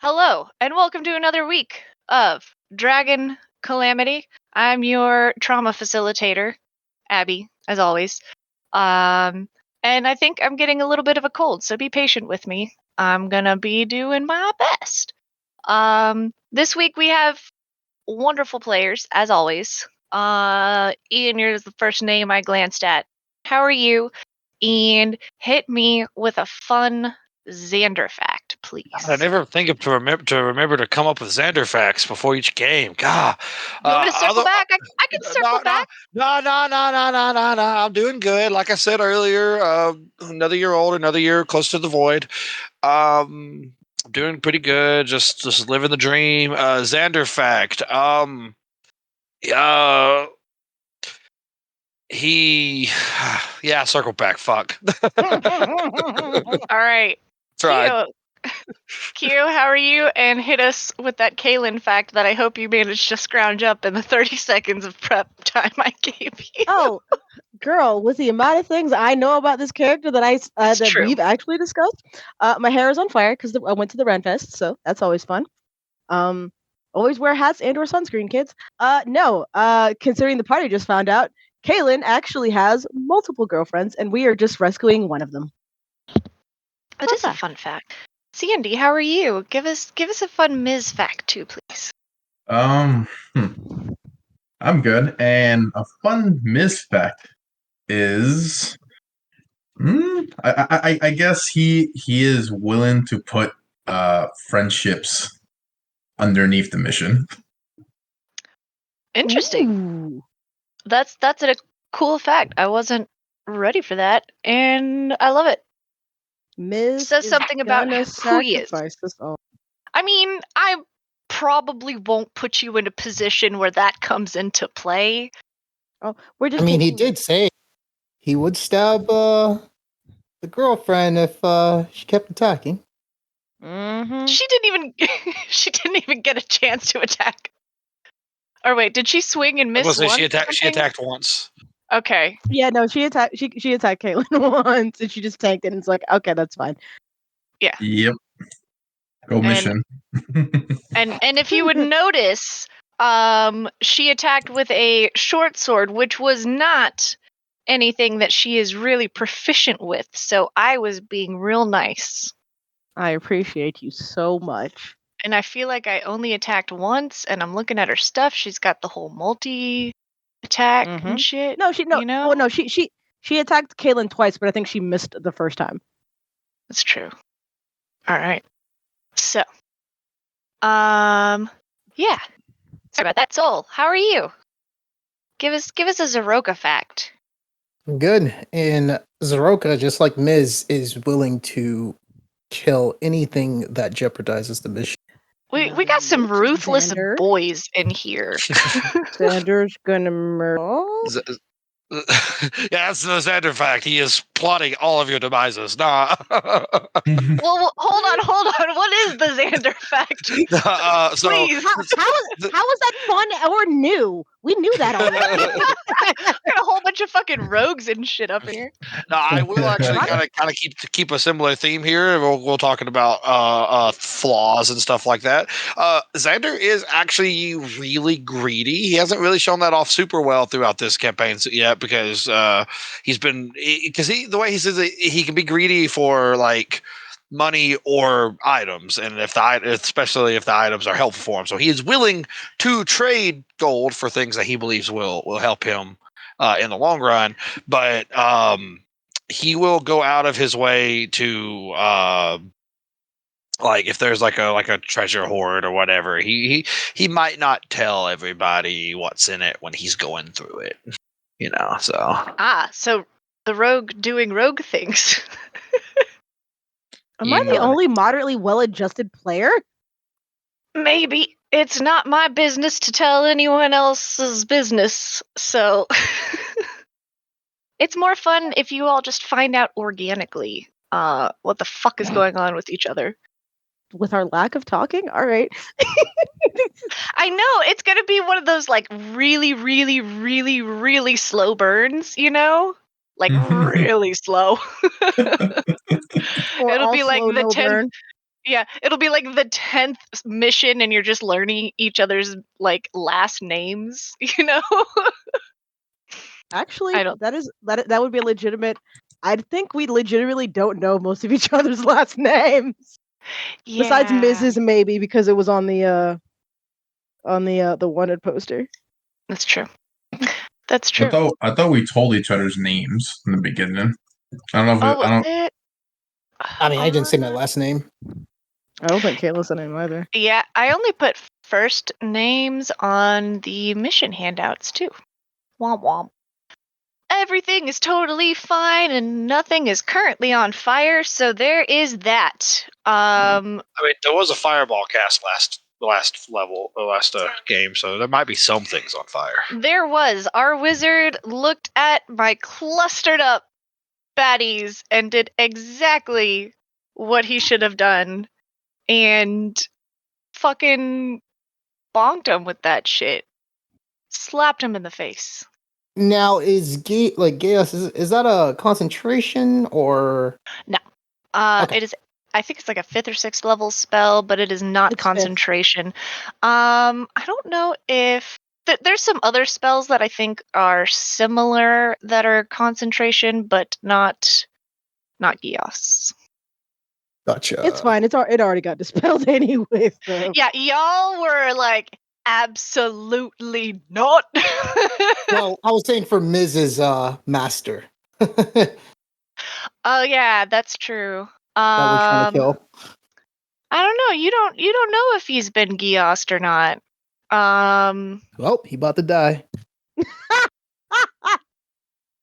Hello, and welcome to another week of Dragon Calamity. I'm your trauma facilitator, Abby, as always. And I think I'm getting a little bit of a cold, so be patient with me. I'm gonna be doing my best. This week we have wonderful players, as always. Ian, you're the first name I glanced at. How are you? And hit me with a fun Xander fact, please. I never think of to remember to come up with Xander facts before each game. God, You want me to circle back? I can circle back. No. I'm doing good. Like I said earlier, another year old, another year close to the void. I'm doing pretty good. Just living the dream. Xander fact. Uh, he, yeah, circle back. Fuck. All right. Tried. Q, how are you? And hit us with that Kaylin fact that I hope you managed to scrounge up in the 30 seconds of prep time I gave you. Oh, girl, with the amount of things I know about this character that we've actually discussed, my hair is on fire because I went to the Ren Fest, so that's always fun. Always wear hats and or sunscreen, kids. Considering the party just found out, Kaylin actually has multiple girlfriends, and we are just rescuing one of them. That is a fun fact. Sandy, how are you? Give us a fun Ms. fact too, please. I'm good. And a fun Ms. fact is, I guess he is willing to put friendships underneath the mission. Interesting. Ooh. That's a cool fact. I wasn't ready for that, and I love it. Ms. Says something about who he is. I mean, I probably won't put you in a position where that comes into play. Oh, we're just. He did say he would stab the girlfriend if she kept attacking. Mm-hmm. She didn't even get a chance to attack. Or wait, did she swing and miss once? She attacked once. Okay. Yeah, no, she attacked Kaylin once, and she just tanked it, and it's like, okay, that's fine. Yeah. Yep. Go mission. And if you would notice, she attacked with a short sword, which was not anything that she is really proficient with. So I was being real nice. I appreciate you so much. And I feel like I only attacked once, and I'm looking at her stuff. She's got the whole multi attack and shit. No, she attacked Kaylin twice, but I think she missed the first time. That's true. All right. So, yeah. Sorry about that. Soul, how are you? Give us a Zeroka fact. Good. And Zeroka, just like Miz, is willing to kill anything that jeopardizes the mission. We got some ruthless Xander? boys in here. Xander's gonna murder. Yeah, that's the Xander fact. He is plotting all of your demises. Nah. Well, hold on. What is the Xander fact? Please. How was that fun or new? We knew that already. Got a whole bunch of fucking rogues and shit up here. No, I will actually kind of keep a similar theme here. We'll talking about flaws and stuff like that. Xander is actually really greedy. He hasn't really shown that off super well throughout this campaign yet because the way he says it, he can be greedy for like money or items, and especially if the items are helpful for him. So he is willing to trade gold for things that he believes will help him in the long run, but he will go out of his way to like if there's like a treasure hoard or whatever, he might not tell everybody what's in it when he's going through it, so the rogue doing rogue things. Am I the only moderately well-adjusted player? Maybe. It's not my business to tell anyone else's business, so it's more fun if you all just find out organically what the fuck is going on with each other. With our lack of talking? All right. I know, it's going to be one of those like really, really, really, really slow burns, Like really slow. It'll be like the 10 Yeah, it'll be like the 10th mission, and you're just learning each other's like last names. Actually, I don't. that would be legitimate. I think we legitimately don't know most of each other's last names. Yeah. Besides Mrs. Maybe because it was on the wanted poster. That's true. That's true. I thought we told each other's names in the beginning. I don't know if I don't. It? I mean, I didn't say my last name. I don't think Kayla's the name either. Yeah, I only put first names on the mission handouts too. Womp womp. Everything is totally fine and nothing is currently on fire, so there is that. I mean, there was a fireball cast last game, so there might be some things on fire. There was. Our wizard looked at my clustered up baddies and did exactly what he should have done and fucking bonked him with that shit. Slapped him in the face. Now, is Gaius, is that a concentration or? No. Okay. It is. I think it's like a 5th or 6th level spell, but it is not It's concentration. I don't know if there's some other spells that I think are similar that are concentration, but not Gios. Gotcha. It's fine. It already got dispelled anyway. So. Yeah, y'all were like absolutely not. Well, I was saying for Mrs. Master. Oh yeah, that's true. That we're trying to kill. I don't know. You don't know if he's been Giosed or not. Well, he about to die.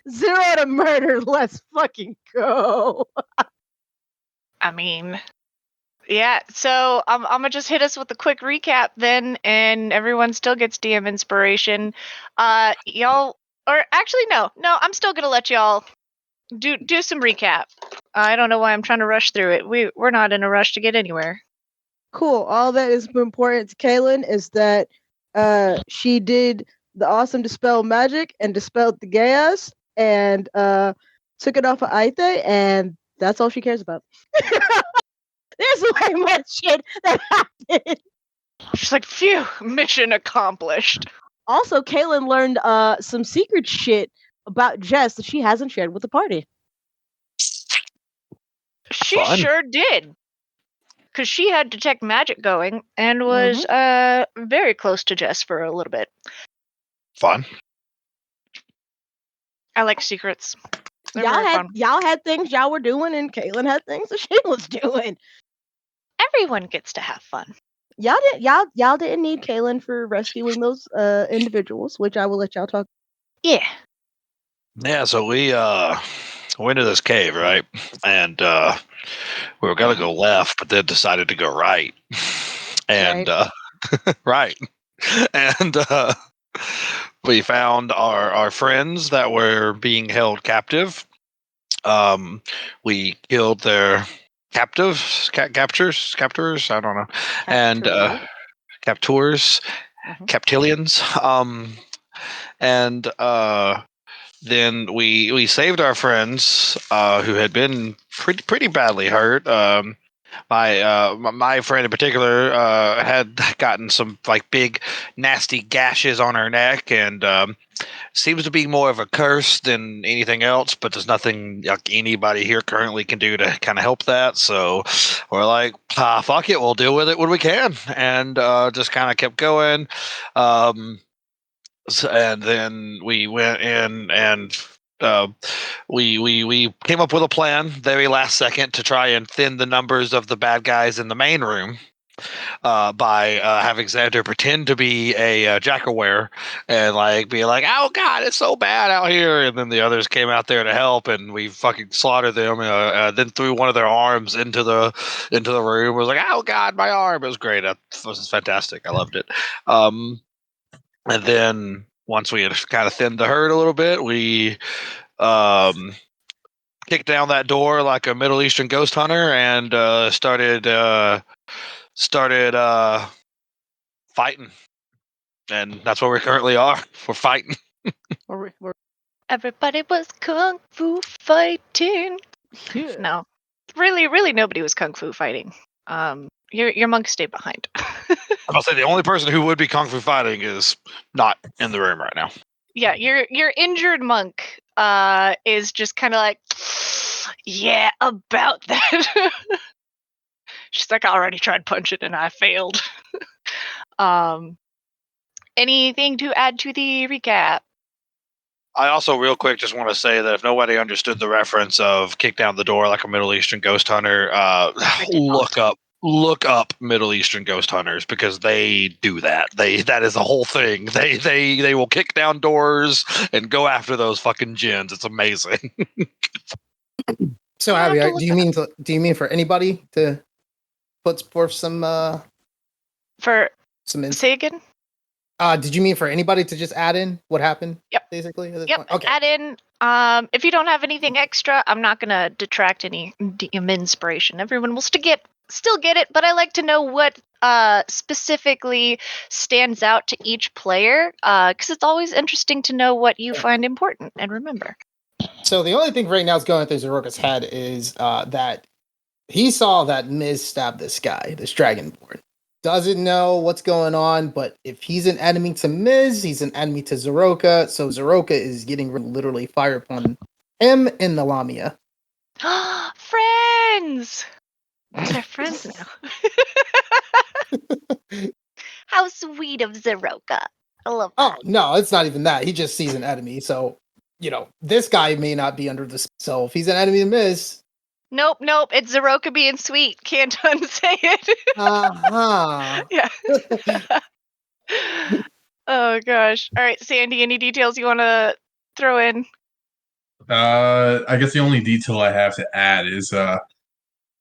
0 to murder. Let's fucking go. I mean, yeah. So I'm gonna just hit us with a quick recap then, and everyone still gets DM inspiration. Y'all, or actually no. I'm still gonna let y'all do some recap. I don't know why I'm trying to rush through it. We're not in a rush to get anywhere. Cool. All that is important to Kaylin is that she did the awesome dispel magic and dispelled the chaos and took it off of Aite, and that's all she cares about. There's way much shit that happened. She's like, phew, mission accomplished. Also, Kaylin learned some secret shit about Jess that she hasn't shared with the party. She Fun. sure did. Because she had detect magic going and was very close to Jess for a little bit. Fun. I like secrets. They're Y'all had things y'all were doing, and Kaylin had things that she was doing. Everyone gets to have fun. Y'all didn't need Kaylin for rescuing those individuals, which I will let y'all talk. Yeah. Yeah, so we went to this cave, right? And we were gonna go left, but then decided to go right. And right. And we found our friends that were being held captive. We killed their captors, I don't know, and captors, captillions. And then we saved our friends who had been pretty badly hurt. My friend in particular had gotten some like big nasty gashes on her neck, and seems to be more of a curse than anything else, but there's nothing like anybody here currently can do to kind of help that. So we're like, fuck it, we'll deal with it when we can, and just kind of kept going. And then we went in and we came up with a plan very last second to try and thin the numbers of the bad guys in the main room by having Xander pretend to be a Jack-aware and like be like, oh god, it's so bad out here, and then the others came out there to help, and we fucking slaughtered them. Then threw one of their arms into the room. It was like, oh god, my arm. It was great. It was fantastic. I loved it. And then once we had kind of thinned the herd a little bit, we kicked down that door like a Middle Eastern ghost hunter and started fighting. And that's where we currently are. We're fighting. Everybody was kung fu fighting. Yeah. No. Really, nobody was kung fu fighting. Your monks stay behind. I'm about to say the only person who would be kung fu fighting is not in the room right now. Yeah, your injured monk is just kind of like, yeah, about that. She's like, I already tried punching and I failed. Anything to add to the recap? I also, real quick, just want to say that if nobody understood the reference of kick down the door like a Middle Eastern ghost hunter, look up Middle Eastern ghost hunters, because they do that. That is a whole thing. They will kick down doors and go after those fucking jinns. It's amazing. So Abby, do you mean for anybody to put forth some say again? Did you mean for anybody to just add in what happened? Yep. Basically. At this yep. point? Okay. Add in. If you don't have anything extra, I'm not gonna detract any inspiration. Everyone will still get it, but I like to know what specifically stands out to each player, because it's always interesting to know what you find important and remember. So the only thing right now is going through Zeroka's head is that he saw that Miz stabbed this guy, this Dragonborn. Doesn't know what's going on, but if he's an enemy to Miz, he's an enemy to Zeroka. So Zeroka is getting literally fire upon him in the lamia. Friends! They're friends now. How sweet of Zeroka. I love that. Oh, no, it's not even that. He just sees an enemy. So, this guy may not be under the... So if he's an enemy to Miz... Nope. It's Zeroka being sweet. Can't unsay it. Yeah. Oh, gosh. All right, Sandy, any details you want to throw in? I guess the only detail I have to add is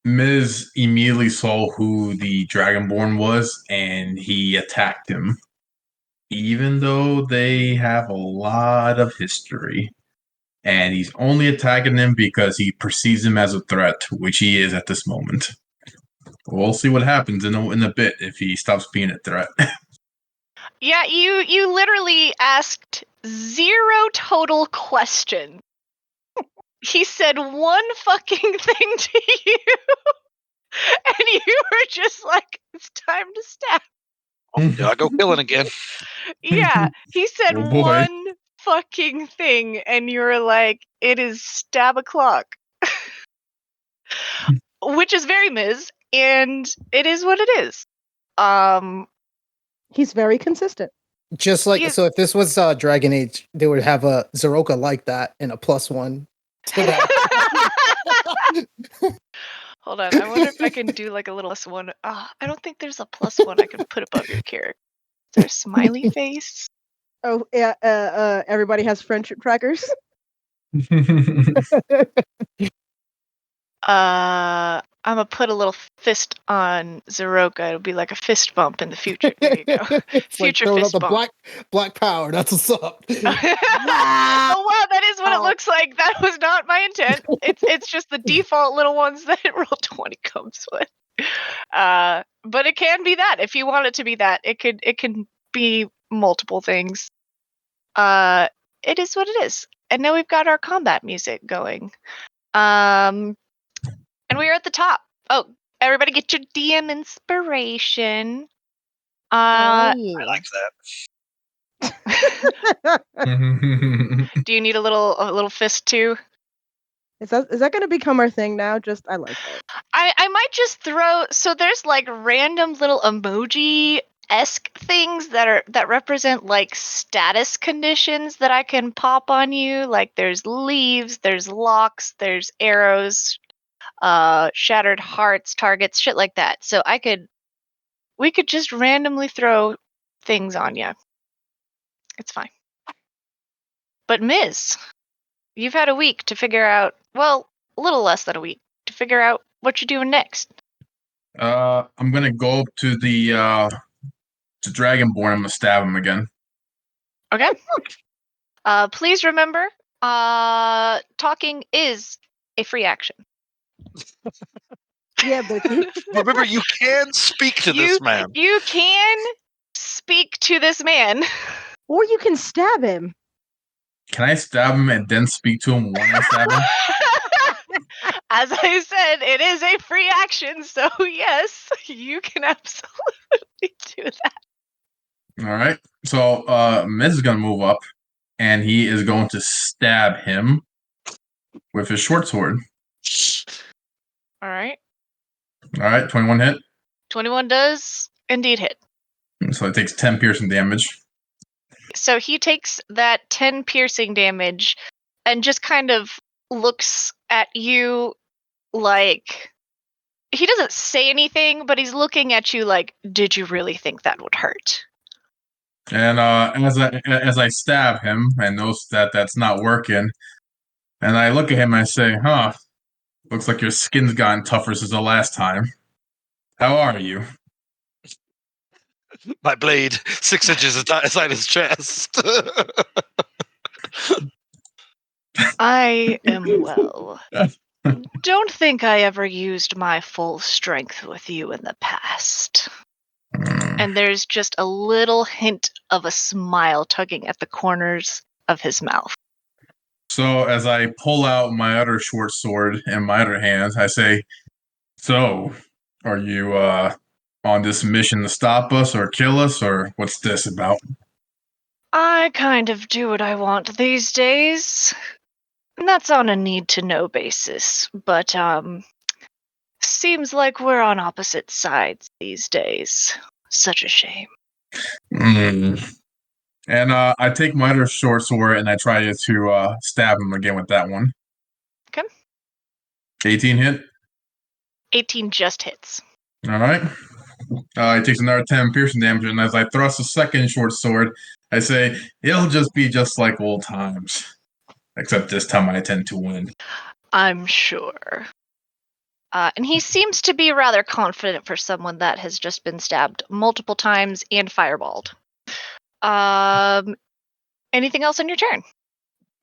Miz immediately saw who the Dragonborn was, and he attacked him. Even though they have a lot of history. And he's only attacking him because he perceives him as a threat, which he is at this moment. We'll see what happens in a bit if he stops being a threat. Yeah, you literally asked 0 total questions. He said one fucking thing to you, and you were just like, it's time to stab. Did I go killing again? Yeah, he said Oh, boy. one fucking thing, and you were like, it is stab o'clock. Which is very Miz, and it is what it is. He's very consistent. Just like, so if this was Dragon Age, they would have a Zeroka like that and a +1 to that. Hold on, I wonder if I can do like a little +1. I don't think there's a +1 I can put above your character. Is there a smiley face? Oh, yeah, everybody has friendship trackers. I'm gonna put a little fist on Zeroka. It'll be like a fist bump in the future. There you go. Future like fist the bump. black power. That's what's up. Oh wow, that is what it looks like. That was not my intent. It's just the default little ones that Roll20 comes with. But it can be that if you want it to be that. It can be multiple things. It is what it is. And now we've got our combat music going. And we are at the top. Oh, everybody get your DM inspiration. I like that. Do you need a little fist too? Is that going to become our thing now? Just I like that. I might just throw. So there's like random little emoji-esque things that represent like status conditions that I can pop on you. Like there's leaves, there's locks, there's arrows, shattered hearts, targets, shit like that. So we could just randomly throw things on you. It's fine. But Miz, you've had a week to figure out, well, a little less than a week to figure out what you're doing next. I'm gonna go up to the Dragonborn. I'm gonna stab him again. Okay. Please remember, talking is a free action. Yeah, but remember, you can speak to this man. You can speak to this man. Or you can stab him. Can I stab him and then speak to him when I stab him? As I said, it is a free action, so yes, you can absolutely do that. All right. So Miz is going to move up, and he is going to stab him with his short sword. All right. All right, 21 hit. 21 does indeed hit. So it takes 10 piercing damage. So he takes that 10 piercing damage and just kind of looks at you like... He doesn't say anything, but he's looking at you like, did you really think that would hurt? And as I stab him, I notice that that's not working. And I look at him and I say, looks like your skin's gotten tougher since the last time. How are you? My blade 6 inches inside his chest. I am well. Don't think I ever used my full strength with you in the past. And there's just a little hint of a smile tugging at the corners of his mouth. So as I pull out my other short sword in my other hand, I say, so, are you on this mission to stop us or kill us, or what's this about? I kind of do what I want these days. And that's on a need-to-know basis. But, seems like we're on opposite sides these days. Such a shame. And I take my other short sword and I try to stab him again with that one. Okay. 18 hit. 18 just hits. All right. He takes another 10 piercing damage, and as I thrust a second short sword, I say, it'll just be just like old times. Except this time I tend to win. I'm sure. And he seems to be rather confident for someone that has just been stabbed multiple times and fireballed. Anything else on your turn?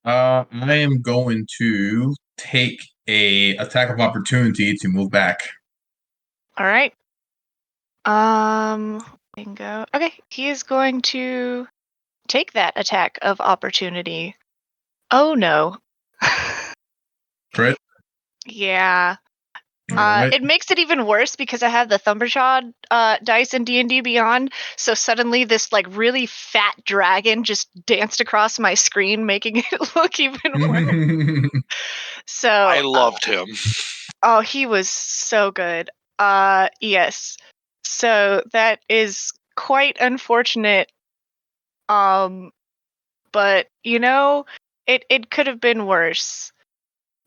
I am going to take a attack of opportunity to move back. All right. Bingo. Okay, he is going to take that attack of opportunity. Oh no. Crit? Yeah. Right. It makes it even worse because I have the Thundershot dice in D&D Beyond, so suddenly this like really fat dragon just danced across my screen, making it look even worse. So I loved him. Oh, he was so good. Yes. So that is quite unfortunate. But it could have been worse.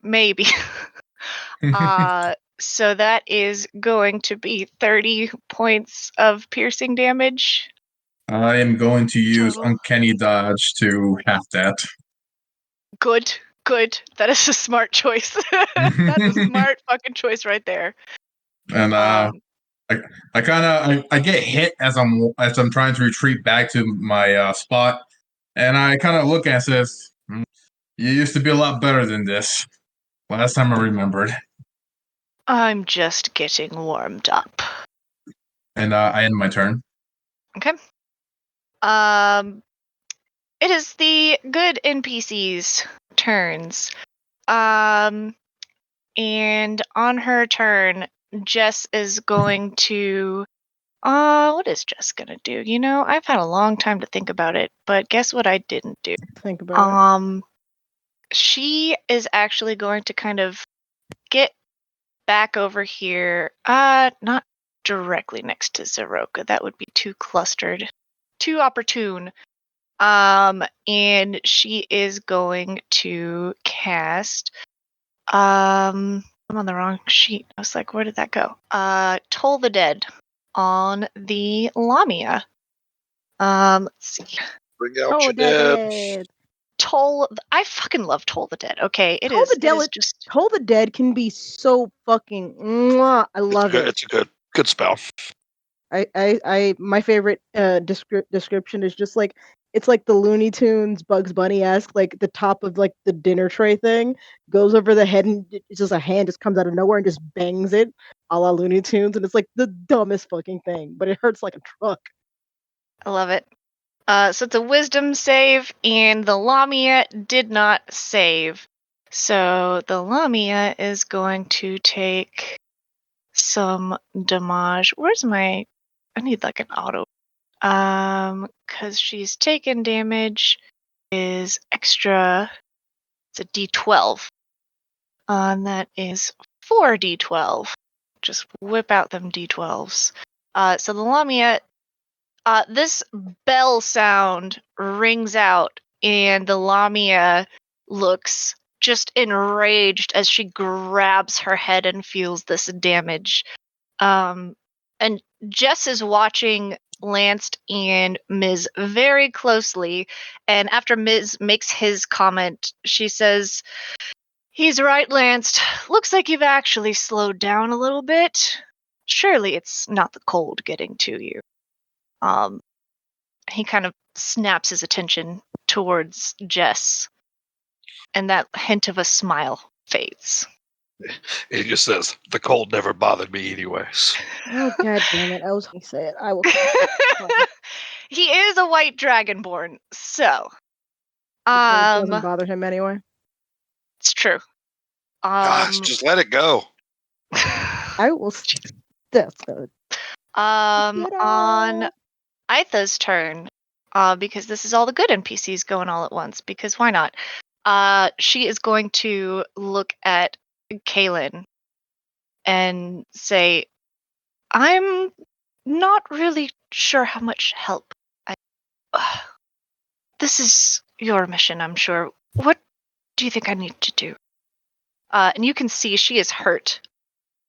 Maybe. So that is going to be 30 points of piercing damage. I am going to use Total. Uncanny Dodge to half that. Good. That is a smart choice. That's a smart fucking choice right there. And I get hit as I'm trying to retreat back to my spot, and I kind of look and says, "You used to be a lot better than this." Last time I remembered. I'm just getting warmed up. And I end my turn. Okay. It is the good NPC's turns. And on her turn, Jess is going to... what is Jess gonna do? I've had a long time to think about it, but guess what I didn't do? Think about it. She is actually going to kind of get back over here. Not directly next to Zeroka. That would be too clustered. Too opportune. And she is going to cast... I'm on the wrong sheet. I was like, where did that go? Toll the Dead on the Lamia. Let's see. Bring out your dead. I fucking love Toll the Dead. Okay, it Toll is. the Dead. It is just... Toll the Dead can be so fucking. Mwah, I love it. It's a good spell. My favorite description is just like, it's like the Looney Tunes Bugs Bunny-esque, like the top of like the dinner tray thing goes over the head and it's just a hand just comes out of nowhere and just bangs it, a la Looney Tunes, and it's like the dumbest fucking thing, but it hurts like a truck. I love it. So it's a wisdom save, and the Lamia did not save. So the lamia is going to take some damage. Where's my... I need like an auto. Because she's taken damage is extra. It's a d12. That is 4d12. Just whip out them d12s. So the lamia, this bell sound rings out, and the lamia looks just enraged as she grabs her head and feels this damage. And Jess is watching Lanxed and Ms. very closely, and after Ms. makes his comment, she says, "He's right, Lanxed. Looks like you've actually slowed down a little bit. Surely it's not the cold getting to you." He kind of snaps his attention towards Jess, and that hint of a smile fades. He just says, "The cold never bothered me anyways." Oh, god damn it. I was going to say it. I will. He is a white dragonborn, so. It doesn't bother him anyway. It's true. Gosh, just let it go. I will. That's good. On Aitha's turn, because this is all the good NPCs going all at once, because why not? She is going to look at Kaylin and say, "I'm not really sure how much help this is your mission, I'm sure. What do you think I need to do?" And you can see she is hurt,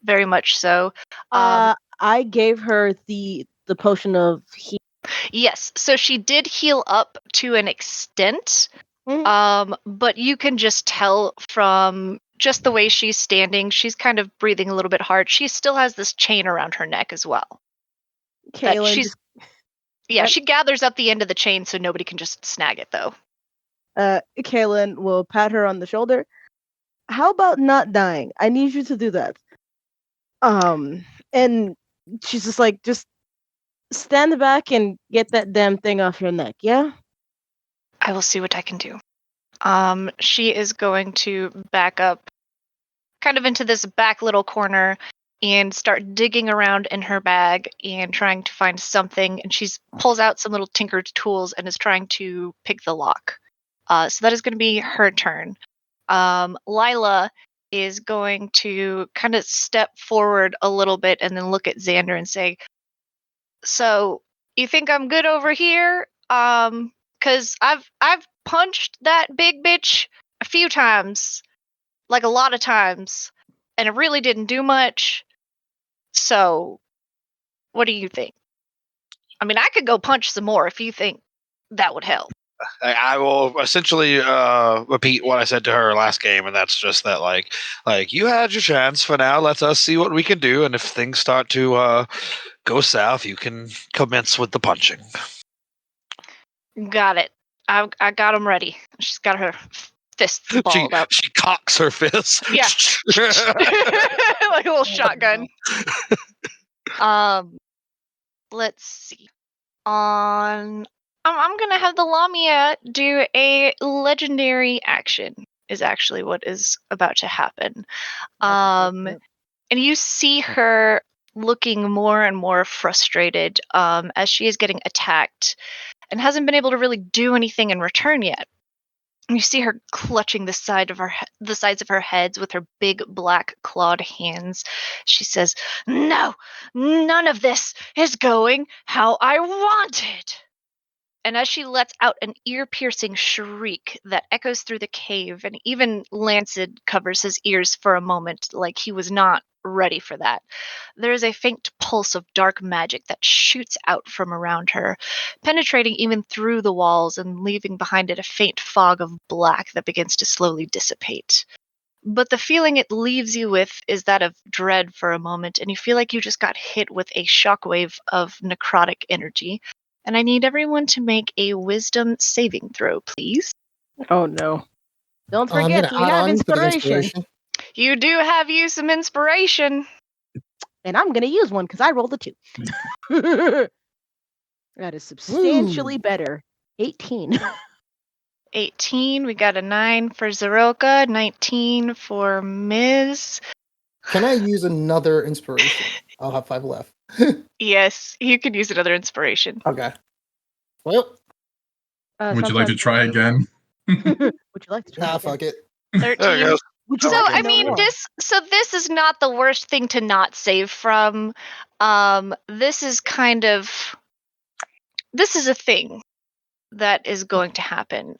very much so. I gave her the potion of heal. Yes, so she did heal up to an extent, but you can just tell from just the way she's standing, she's kind of breathing a little bit hard. She still has this chain around her neck as well. Kaylin she gathers up the end of the chain so nobody can just snag it, though. Kaylin will pat her on the shoulder. How about not dying? I need you to do that. And she's just like, just stand back and get that damn thing off your neck, yeah? I will see what I can do. She is going to back up kind of into this back little corner and start digging around in her bag and trying to find something. And she pulls out some little tinkered tools and is trying to pick the lock. So that is going to be her turn. Lila is going to kind of step forward a little bit and then look at Xander and say, "So you think I'm good over here? Cause I've punched that big bitch a few times, like a lot of times, and it really didn't do much. So what do you think? I mean, I could go punch some more if you think that would help." I will essentially repeat what I said to her last game, and that's just that, like you had your chance. For now, let us see what we can do, and if things start to go south, you can commence with the punching. Got it. I got them ready. She's got her fists balled up. She cocks her fist. Yeah. Like a little shotgun. Let's see. I'm gonna have the lamia do a legendary action. Is actually what is about to happen. And you see her looking more and more frustrated as she is getting attacked and hasn't been able to really do anything in return yet. You see her clutching the sides of her heads with her big black clawed hands. She says, "No, none of this is going how I wanted." And as she lets out an ear-piercing shriek that echoes through the cave, and even Lanxed covers his ears for a moment like he was not ready for that, there is a faint pulse of dark magic that shoots out from around her, penetrating even through the walls and leaving behind it a faint fog of black that begins to slowly dissipate. But the feeling it leaves you with is that of dread for a moment, and you feel like you just got hit with a shockwave of necrotic energy. And I need everyone to make a wisdom saving throw, please. Oh no. Don't forget, we have inspiration. You do have some inspiration. And I'm going to use one because I rolled a 2. That is substantially better. 18. 18. We got a 9 for Zeroka, 19 for Ms. Can I use another inspiration? I'll have 5 left. Yes, you can use another inspiration. Okay. Well, would you like to try again? Would you like to try? nah, fuck it. 13. Would you So like to I know mean, more? this is not the worst thing to not save from. This is kind of this is a thing that is going to happen.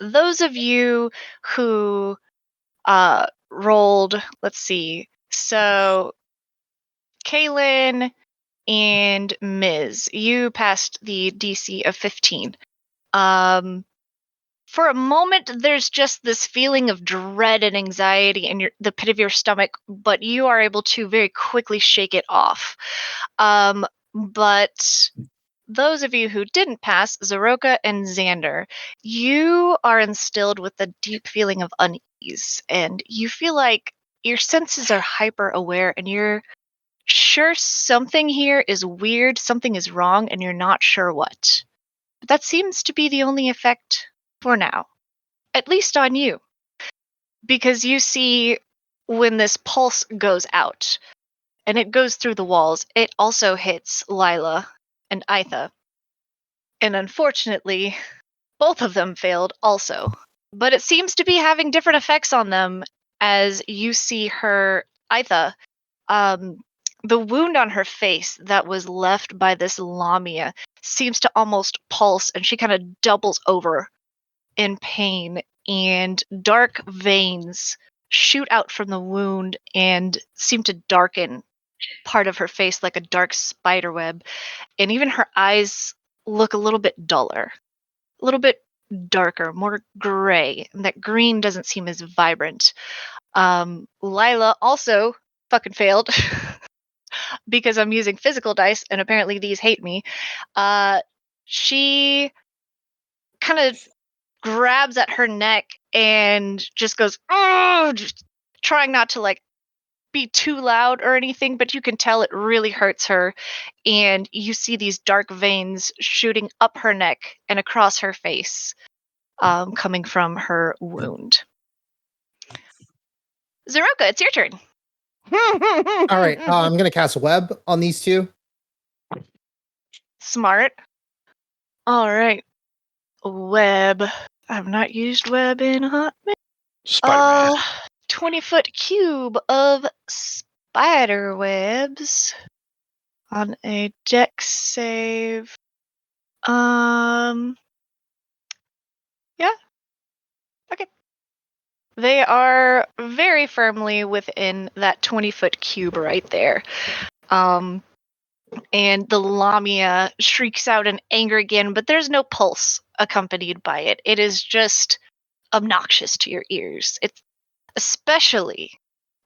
Those of you who rolled, let's see, so Kaylin and Ms., you passed the DC of 15. For a moment, there's just this feeling of dread and anxiety in the pit of your stomach, but you are able to very quickly shake it off. But those of you who didn't pass, Zeroka and Xander, you are instilled with a deep feeling of unease, and you feel like your senses are hyper aware, and you're sure something here is weird, something is wrong, and you're not sure what. But that seems to be the only effect for now. At least on you. Because you see when this pulse goes out, and it goes through the walls, it also hits Lila and Aitha. And unfortunately, both of them failed also. But it seems to be having different effects on them as you see her, Aitha, the wound on her face that was left by this lamia seems to almost pulse, and she kind of doubles over in pain, and dark veins shoot out from the wound and seem to darken part of her face like a dark spider web, and even her eyes look a little bit duller, a little bit darker, more gray, and that green doesn't seem as vibrant. Lila also fucking failed because I'm using physical dice, and apparently these hate me. She kind of grabs at her neck and just goes, oh, just trying not to like be too loud or anything, but you can tell it really hurts her. And you see these dark veins shooting up her neck and across her face, coming from her wound. Zeroka, it's your turn. All right, I'm gonna cast web on these two. Smart. All right, web. I've not used web in a hot minute. Spider-Man. 20-foot cube of spider webs on a dex save. Yeah. Okay. They are very firmly within that 20-foot cube right there. And the lamia shrieks out in anger again, but there's no pulse accompanied by it. It is just obnoxious to your ears. It's especially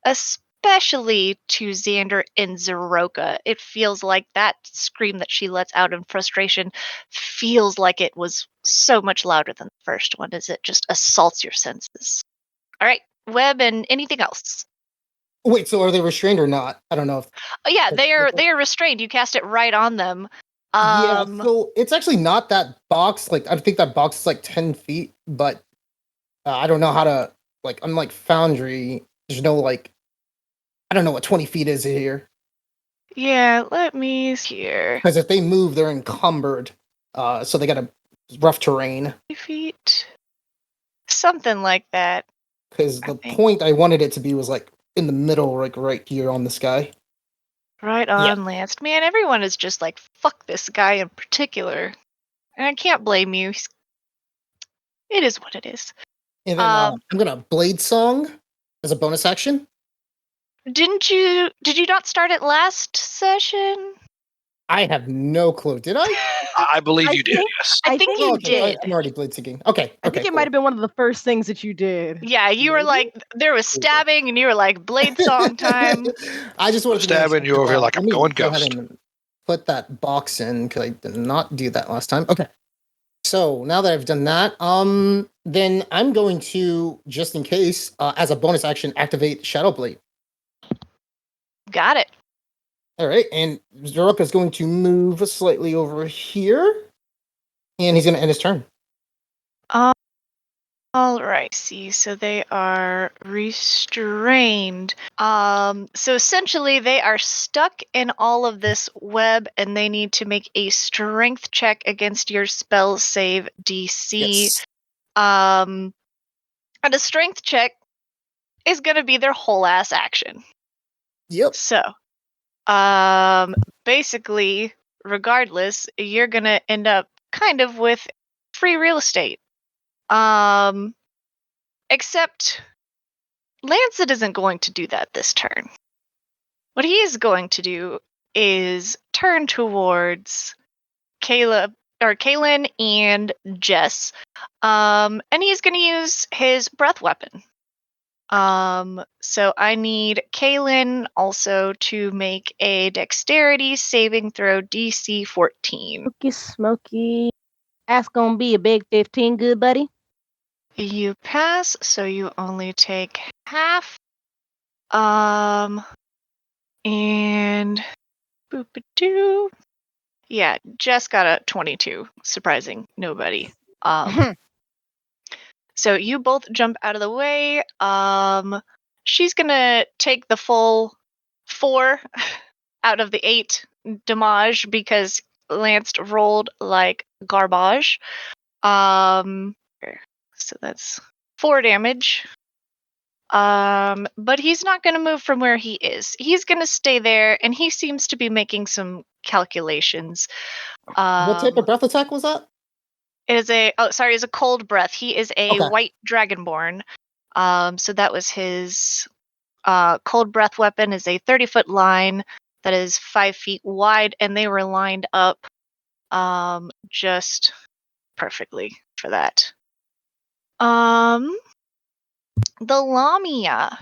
to Xander and Zeroka. It feels like that scream that she lets out in frustration feels like it was so much louder than the first one, as it just assaults your senses. All right, Webb, and anything else? Wait, so are they restrained or not? I don't know. Oh yeah, they are restrained. You cast it right on them. Yeah, so it's actually not that box. Like, I think that box is like 10 feet, but I don't know how to, like, unlike Foundry, there's no, like, I don't know what 20 feet is here. Yeah, let me see here. Because if they move, they're encumbered. So they got a rough terrain. 20 feet? Something like that. Because the point I wanted it to be was, like, in the middle, like, right here on this guy. Right on, Lanxed. Man, everyone is just like, fuck this guy in particular. And I can't blame you. It is what it is. And then I'm gonna Blade Song as a bonus action. Did you not start it last session? I have no clue. Did I? I believe you did, yes. I think you did. I'm already blade seeking. Okay. I think it might have been one of the first things that you did. Yeah, you were like, there was stabbing, and you were like, blade song time. I just wanted to stabbing you over here like I'm going ghost. Go ahead and put that box in because I did not do that last time. Okay. So now that I've done that, then I'm going to, just in case, as a bonus action, activate Shadow Blade. Got it. All right, and Zeroka is going to move slightly over here, and he's going to end his turn. All right. See, so they are restrained. So essentially, they are stuck in all of this web, and they need to make a strength check against your spell save DC. Yes. And a strength check is going to be their whole ass action. Yep. So, basically, regardless, you're going to end up kind of with free real estate. Except Lanxed isn't going to do that this turn. What he is going to do is turn towards Kaylin and Jess. And he's going to use his breath weapon. So I need Kaylin also to make a dexterity saving throw DC 14. Smoky. That's gonna be a big 15, good buddy. You pass, so you only take half. And boop-a-doo. Yeah, Jess got a 22, surprising nobody. So you both jump out of the way. She's gonna take the full 4 out of the 8 damage because Lanced rolled like garbage. So that's 4 damage. But he's not going to move from where he is. He's going to stay there, and he seems to be making some calculations. What type of breath attack was that? It is it's a cold breath. He is a white dragonborn. So that was his cold breath weapon is a 30-foot line that is 5 feet wide, and they were lined up just perfectly for that. The lamia.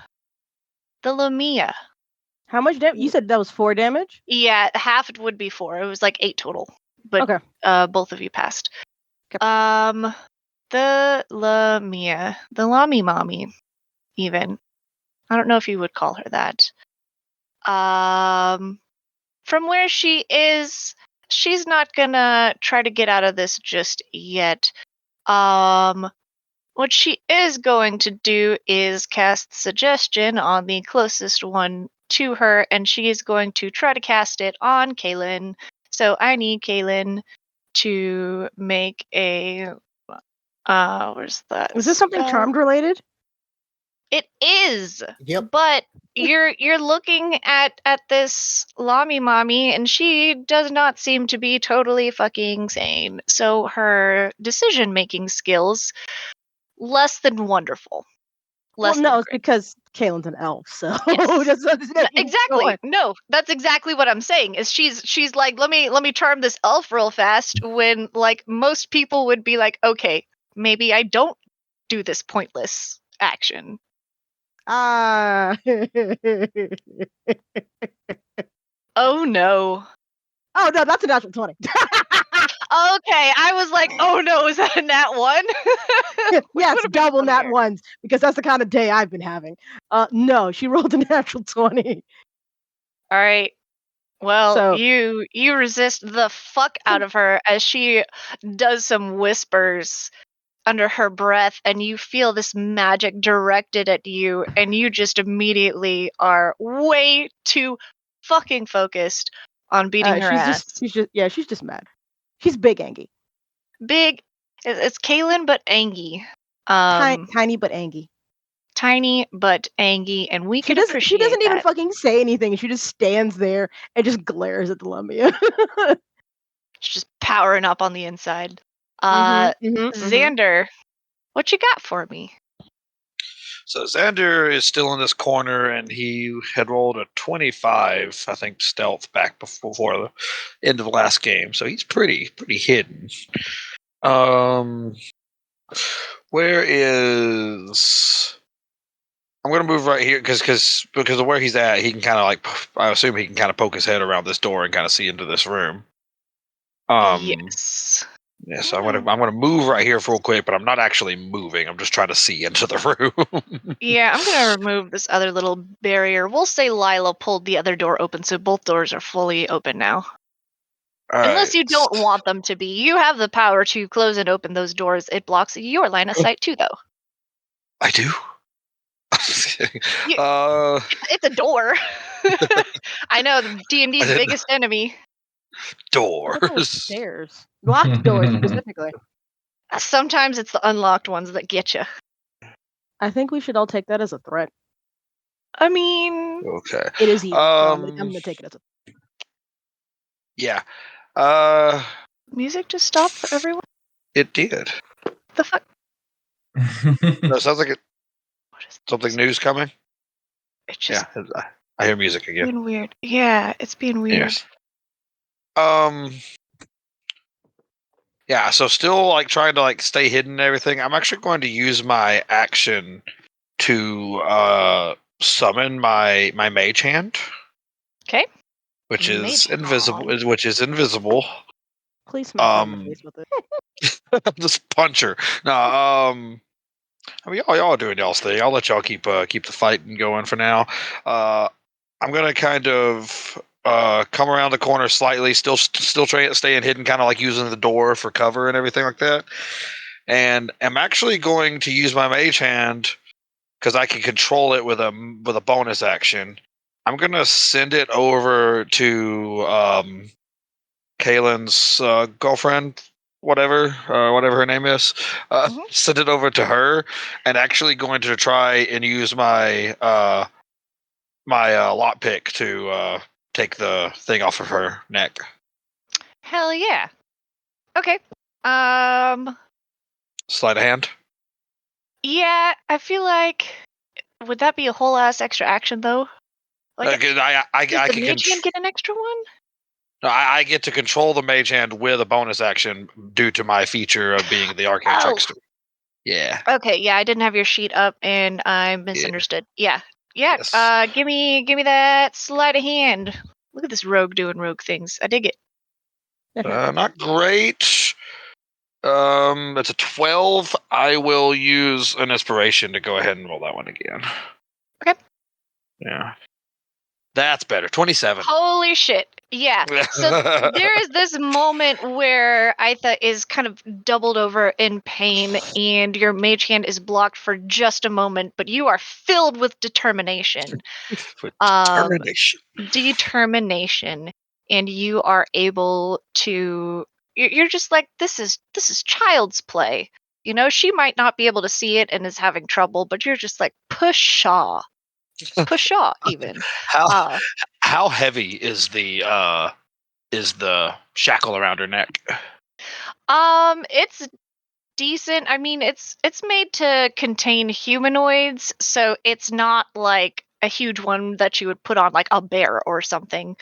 How much damage? You said that was 4 damage? Yeah, half would be 4. It was like 8 total. But okay. Both of you passed. Okay. The lamia. The lami mommy, even. I don't know if you would call her that. From where she is, she's not gonna try to get out of this just yet. What she is going to do is cast Suggestion on the closest one to her, and she is going to try to cast it on Kaylin. So I need Kaylin to make a. Where's that? Is this something charmed related? It is. Yep. But you're looking at this Lami Mommy, and she does not seem to be totally fucking sane. So her decision making skills less than wonderful. Well, no, it's because Kaylin's an elf, so yes. Exactly. No, that's exactly what I'm saying. Is she's like, let me charm this elf real fast, when like most people would be like, okay, maybe I don't do this pointless action. Oh no. Oh no, that's a natural 20. Okay, I was like, oh no, is that a nat 1? Yes, double nat 1s, because that's the kind of day I've been having. No, she rolled a natural 20. All right. Well, so, you resist the fuck out of her as she does some whispers under her breath, and you feel this magic directed at you, and you just immediately are way too fucking focused on beating her ass. She's just mad. She's big Angie. Big. It's Kaylin, but Angie. Tiny but Angie. Tiny but Angie, and we can appreciate She doesn't even that. fucking say anything. She just stands there and just glares at the lamia. She's just powering up on the inside. Xander, what you got for me? So Xander is still in this corner, and he had rolled a 25, I think, stealth back before the end of the last game. So he's pretty hidden. Where is? I'm gonna move right here because of where he's at. He can kind of like, I assume he can kind of poke his head around this door and kind of see into this room. Yes. Yeah, so I'm gonna move right here real quick, but I'm not actually moving. I'm just trying to see into the room. Yeah, I'm gonna remove this other little barrier. We'll say Lila pulled the other door open, so both doors are fully open now. Unless you don't want them to be. You have the power to close and open those doors. It blocks your line of sight too, though. I do. I'm just kidding. It's a door. I know, the D&D's biggest enemy. Doors. Stairs. Locked doors, specifically. Sometimes it's the unlocked ones that get you. I think we should all take that as a threat. I mean... Okay. It is evil, so I'm going to take it as a threat. Yeah. Music just stopped for everyone? It did. The fuck? No, it sounds like What is something new's coming. It's just I hear music again. being weird. Yeah, it's being weird. Yes. Yeah, so still like trying to like stay hidden and everything. I'm actually going to use my action to summon my mage hand. Okay. Which is Mage invisible. hand. Which is invisible. Please smack her in the face with it. Just punch her. No. I mean, y'all are doing y'all's thing. I'll let y'all keep the fighting going for now. I'm gonna kind of come around the corner slightly, still staying hidden, kind of like using the door for cover and everything like that. And I'm actually going to use my mage hand because I can control it with a bonus action. I'm gonna send it over to Kaylin's girlfriend, whatever her name is. Send it over to her, and actually going to try and use my lockpick to take the thing off of her neck. Hell yeah. Okay. Sleight of hand. Yeah, I feel like would that be a whole ass extra action though? Like, Does the mage hand get an extra one? No, I get to control the mage hand with a bonus action due to my feature of being the arcane trickster. Yeah. Okay, yeah, I didn't have your sheet up and I misunderstood. Yeah. Yes. Give me that sleight of hand. Look at this rogue doing rogue things. I dig it. Not great. It's a 12. I will use an inspiration to go ahead and roll that one again. Okay. Yeah. That's better. 27. Holy shit. Yeah. So there is this moment where Aitha is kind of doubled over in pain and your mage hand is blocked for just a moment, but you are filled with determination. Determination. And you are able to you're just like, this is child's play. You know, she might not be able to see it and is having trouble, but you're just like, pshaw even. How heavy is the shackle around her neck? It's decent. I mean, it's made to contain humanoids, so it's not like a huge one that you would put on like a bear or something.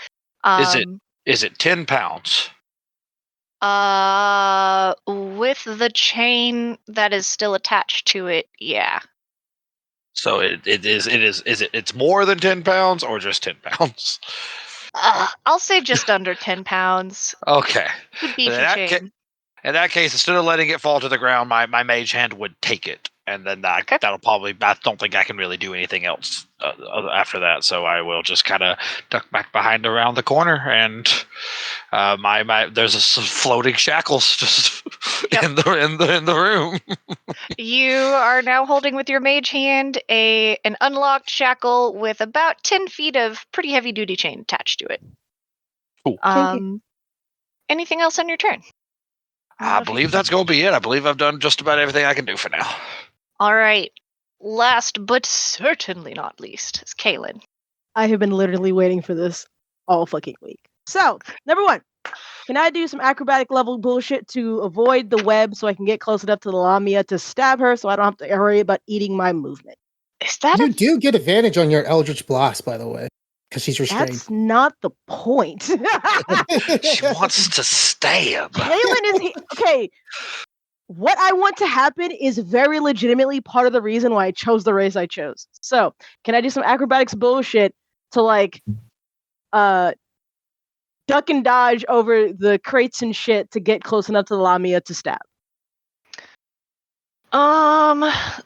Is it 10 pounds? With the chain that is still attached to it, yeah. So it's more than 10 pounds or just 10 pounds? I'll say just under 10 pounds. Okay. Good beefy chain. In that case, instead of letting it fall to the ground, my mage hand would take it, and then that'll probably. I don't think I can really do anything else after that, so I will just kind of duck back behind around the corner, and there's some floating shackles just in the room. You are now holding with your mage hand an unlocked shackle with about 10 feet of pretty heavy duty chain attached to it. Cool. Anything else on your turn? I believe that's going to be it. I believe I've done just about everything I can do for now. All right. Last but certainly not least is Kaylin. I have been literally waiting for this all fucking week. So, number 1, can I do some acrobatic level bullshit to avoid the web so I can get close enough to the lamia to stab her so I don't have to worry about eating my movement? Is that you do get advantage on your Eldritch Blast, by the way, because she's restrained. That's not the point. She wants to stab. Kaylin is okay. What I want to happen is very legitimately part of the reason why I chose the race I chose. So, can I do some acrobatics bullshit to like duck and dodge over the crates and shit to get close enough to the lamia to stab?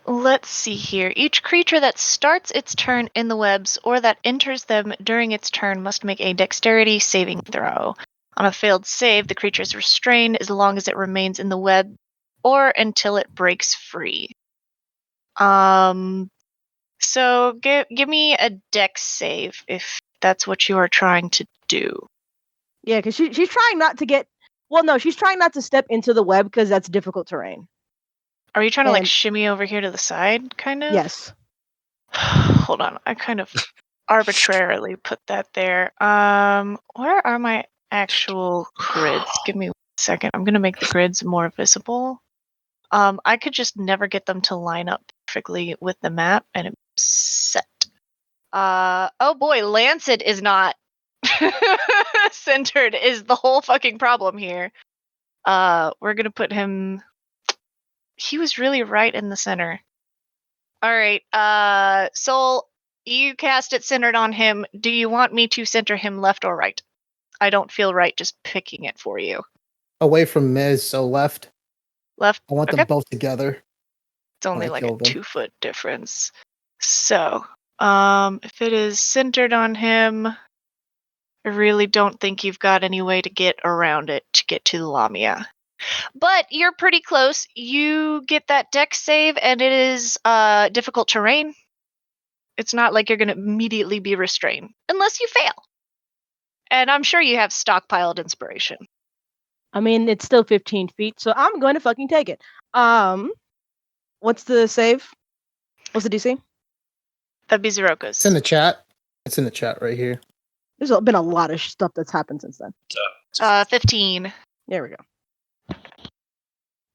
Let's see here. Each creature that starts its turn in the webs or that enters them during its turn must make a dexterity saving throw. On a failed save, the creature is restrained as long as it remains in the web or until it breaks free. So give me a dex save if that's what you are trying to do. Yeah, because she's trying not to get. Well, no, she's trying not to step into the web because that's difficult terrain. Are you trying to like shimmy over here to the side, kind of? Yes. Hold on, I kind of arbitrarily put that there. Where are my actual grids? Give me 1 second. I'm gonna make the grids more visible. I could just never get them to line up perfectly with the map, and it's set. Oh boy, Lanxed is not centered is the whole fucking problem here. We're gonna put him. He was really right in the center. All right, Soul, you cast it centered on him. Do you want me to center him left or right? I don't feel right just picking it for you. Away from Miz, so left. Left. I want them both together. It's only like a 2-foot difference. So, if it is centered on him, I really don't think you've got any way to get around it to get to the lamia. But you're pretty close. You get that dex save, and it is difficult terrain. It's not like you're going to immediately be restrained, unless you fail. And I'm sure you have stockpiled inspiration. I mean, it's still 15 feet, so I'm going to fucking take it. What's the save? What's the DC? That'd be Zeroka's. It's in the chat. It's in the chat right here. There's been a lot of stuff that's happened since then. 15. There we go.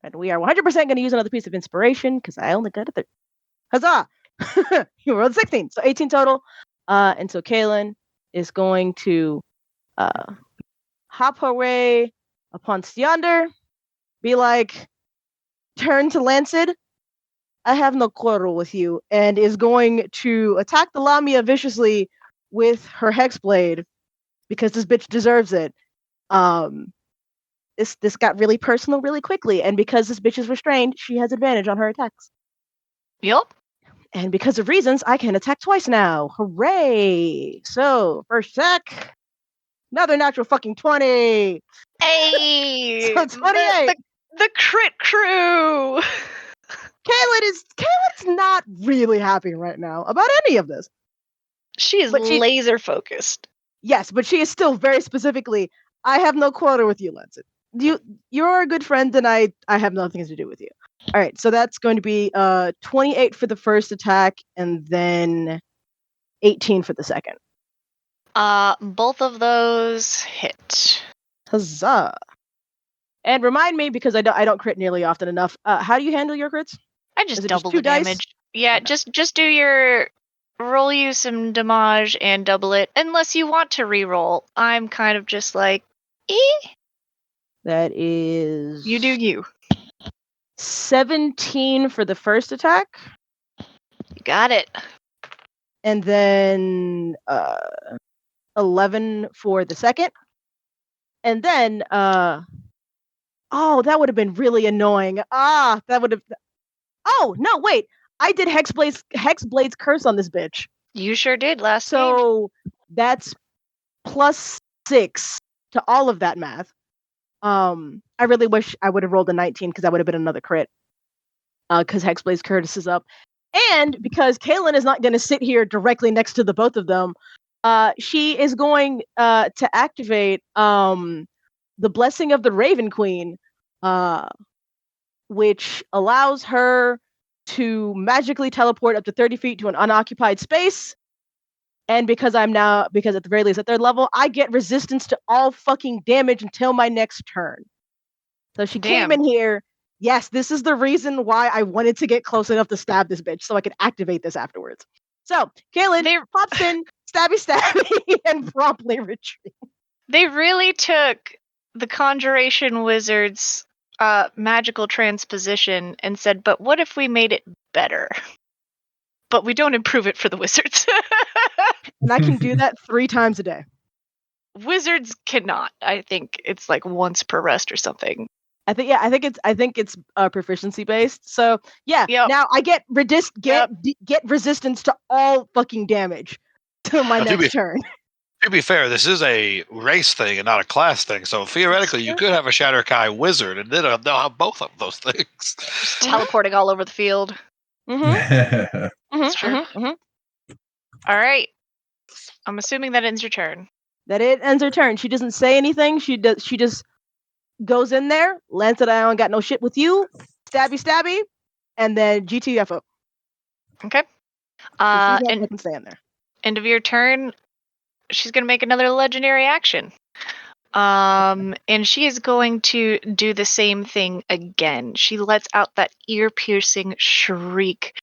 And we are 100% going to use another piece of inspiration because I only got a 30. Huzzah! You rolled 16, so 18 total. And so Kaylin is going to hop her way upon yonder, be like, turn to Lanxed. I have no quarrel with you, and is going to attack the lamia viciously with her hexblade because this bitch deserves it. This got really personal really quickly, and because this bitch is restrained, she has advantage on her attacks. Yep. And because of reasons, I can attack twice now. Hooray! So, first attack, another natural fucking 20. Hey! So 28. The crit crew! Kaylin's not really happy right now about any of this. She is laser focused. Yes, but she is still very specifically, I have no quarrel with you, Lanxed. You're a good friend, and I have nothing to do with you. All right, so that's going to be 28 for the first attack, and then 18 for the second. Both of those hit. Huzzah! And remind me, because I don't crit nearly often enough. How do you handle your crits? I just double the damage. Dice? Yeah, okay. just do your roll you some damage and double it, unless you want to reroll. I'm kind of just like, That is. You do you. 17 for the first attack. You got it. And then 11 for the second. And then that would have been really annoying. That would have. Oh no! Wait, I did Hexblade's curse on this bitch. You sure did last game. So that's +6 to all of that math. I really wish I would have rolled a 19 because that would have been another crit. Because Hexblade's curse is up, and because Kaylin is not going to sit here directly next to the both of them, she is going to activate the Blessing of the Raven Queen, which allows her to magically teleport up to 30 feet to an unoccupied space. And because at the very least at third level, I get resistance to all fucking damage until my next turn. So she came in here. Yes, this is the reason why I wanted to get close enough to stab this bitch so I could activate this afterwards. So Kaylin pops in, stabby, and promptly retreat. They really took the Conjuration Wizard's magical transposition and said, but what if we made it better? But we don't improve it for the wizards. And I can do that 3 times a day. Wizards cannot. I think it's like once per rest or something. I think it's proficiency based. So yeah, now I get resistance to all fucking damage till my next turn. To be fair, this is a race thing and not a class thing. So theoretically, you could have a Shatterkai wizard, and then they'll have both of those things. Just teleporting all over the field. That's true. All right. I'm assuming that ends your turn. That it ends her turn. She doesn't say anything. She just goes in there. Lanced, I don't got no shit with you. Stabby, and then GTFO. Okay. She's not fucking staying there. End of your turn. She's gonna make another legendary action. And she is going to do the same thing again. She lets out that ear-piercing shriek.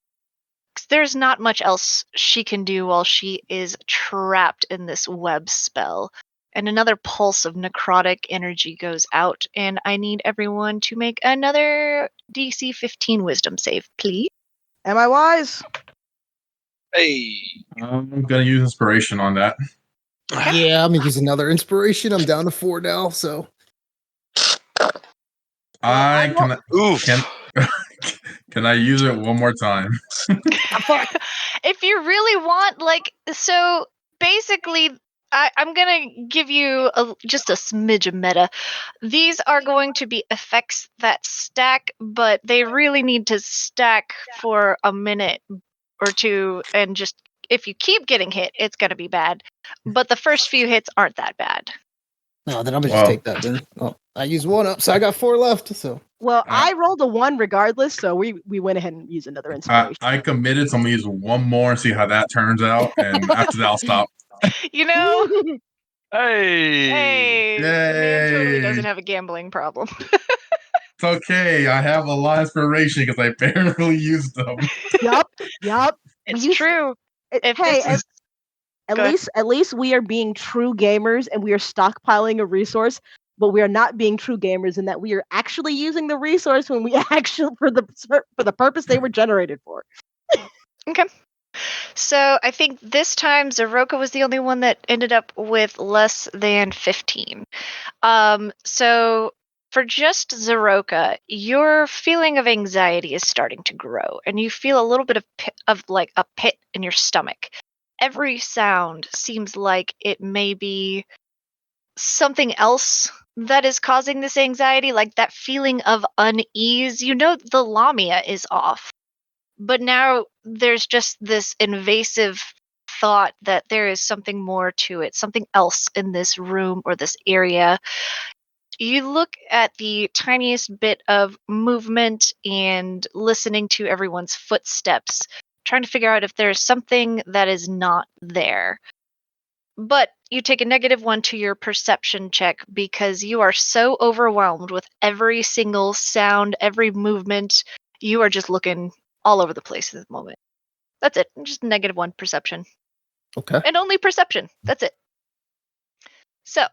There's not much else she can do while she is trapped in this web spell. And another pulse of necrotic energy goes out, and I need everyone to make another DC 15 wisdom save, please. Am I wise? Hey. I'm gonna use inspiration on that. Yeah, I'm gonna use another inspiration. I'm down to 4 now, so Can I use it one more time? If you really want, so basically, I'm gonna give you just a smidge of meta. These are going to be effects that stack, but they really need to stack for a minute or two, and just if you keep getting hit, it's gonna be bad. But the first few hits aren't that bad. No, then I'm gonna just take that then. Oh, I used 1 up, so I got 4 left. So I rolled a 1 regardless, so we went ahead and used another inspiration. I committed, so I'm gonna use 1 more and see how that turns out, and after that I'll stop. Hey, the man totally doesn't have a gambling problem. It's okay. I have a lot of inspiration because I barely used them. Yup. It's true. At least we are being true gamers and we are stockpiling a resource, but we are not being true gamers in that we are actually using the resource when we actually for the purpose they were generated for. Okay. So I think this time Zeroka was the only one that ended up with less than 15. So for just Zeroka, your feeling of anxiety is starting to grow, and you feel a little bit of like a pit in your stomach. Every sound seems like it may be something else that is causing this anxiety, like that feeling of unease. You know the lamia is off, but now there's just this invasive thought that there is something more to it, something else in this room or this area. You look at the tiniest bit of movement and listening to everyone's footsteps, trying to figure out if there's something that is not there. But you take a -1 to your perception check because you are so overwhelmed with every single sound, every movement. You are just looking all over the place at the moment. That's it. Just -1 perception. Okay. And only perception. That's it. So,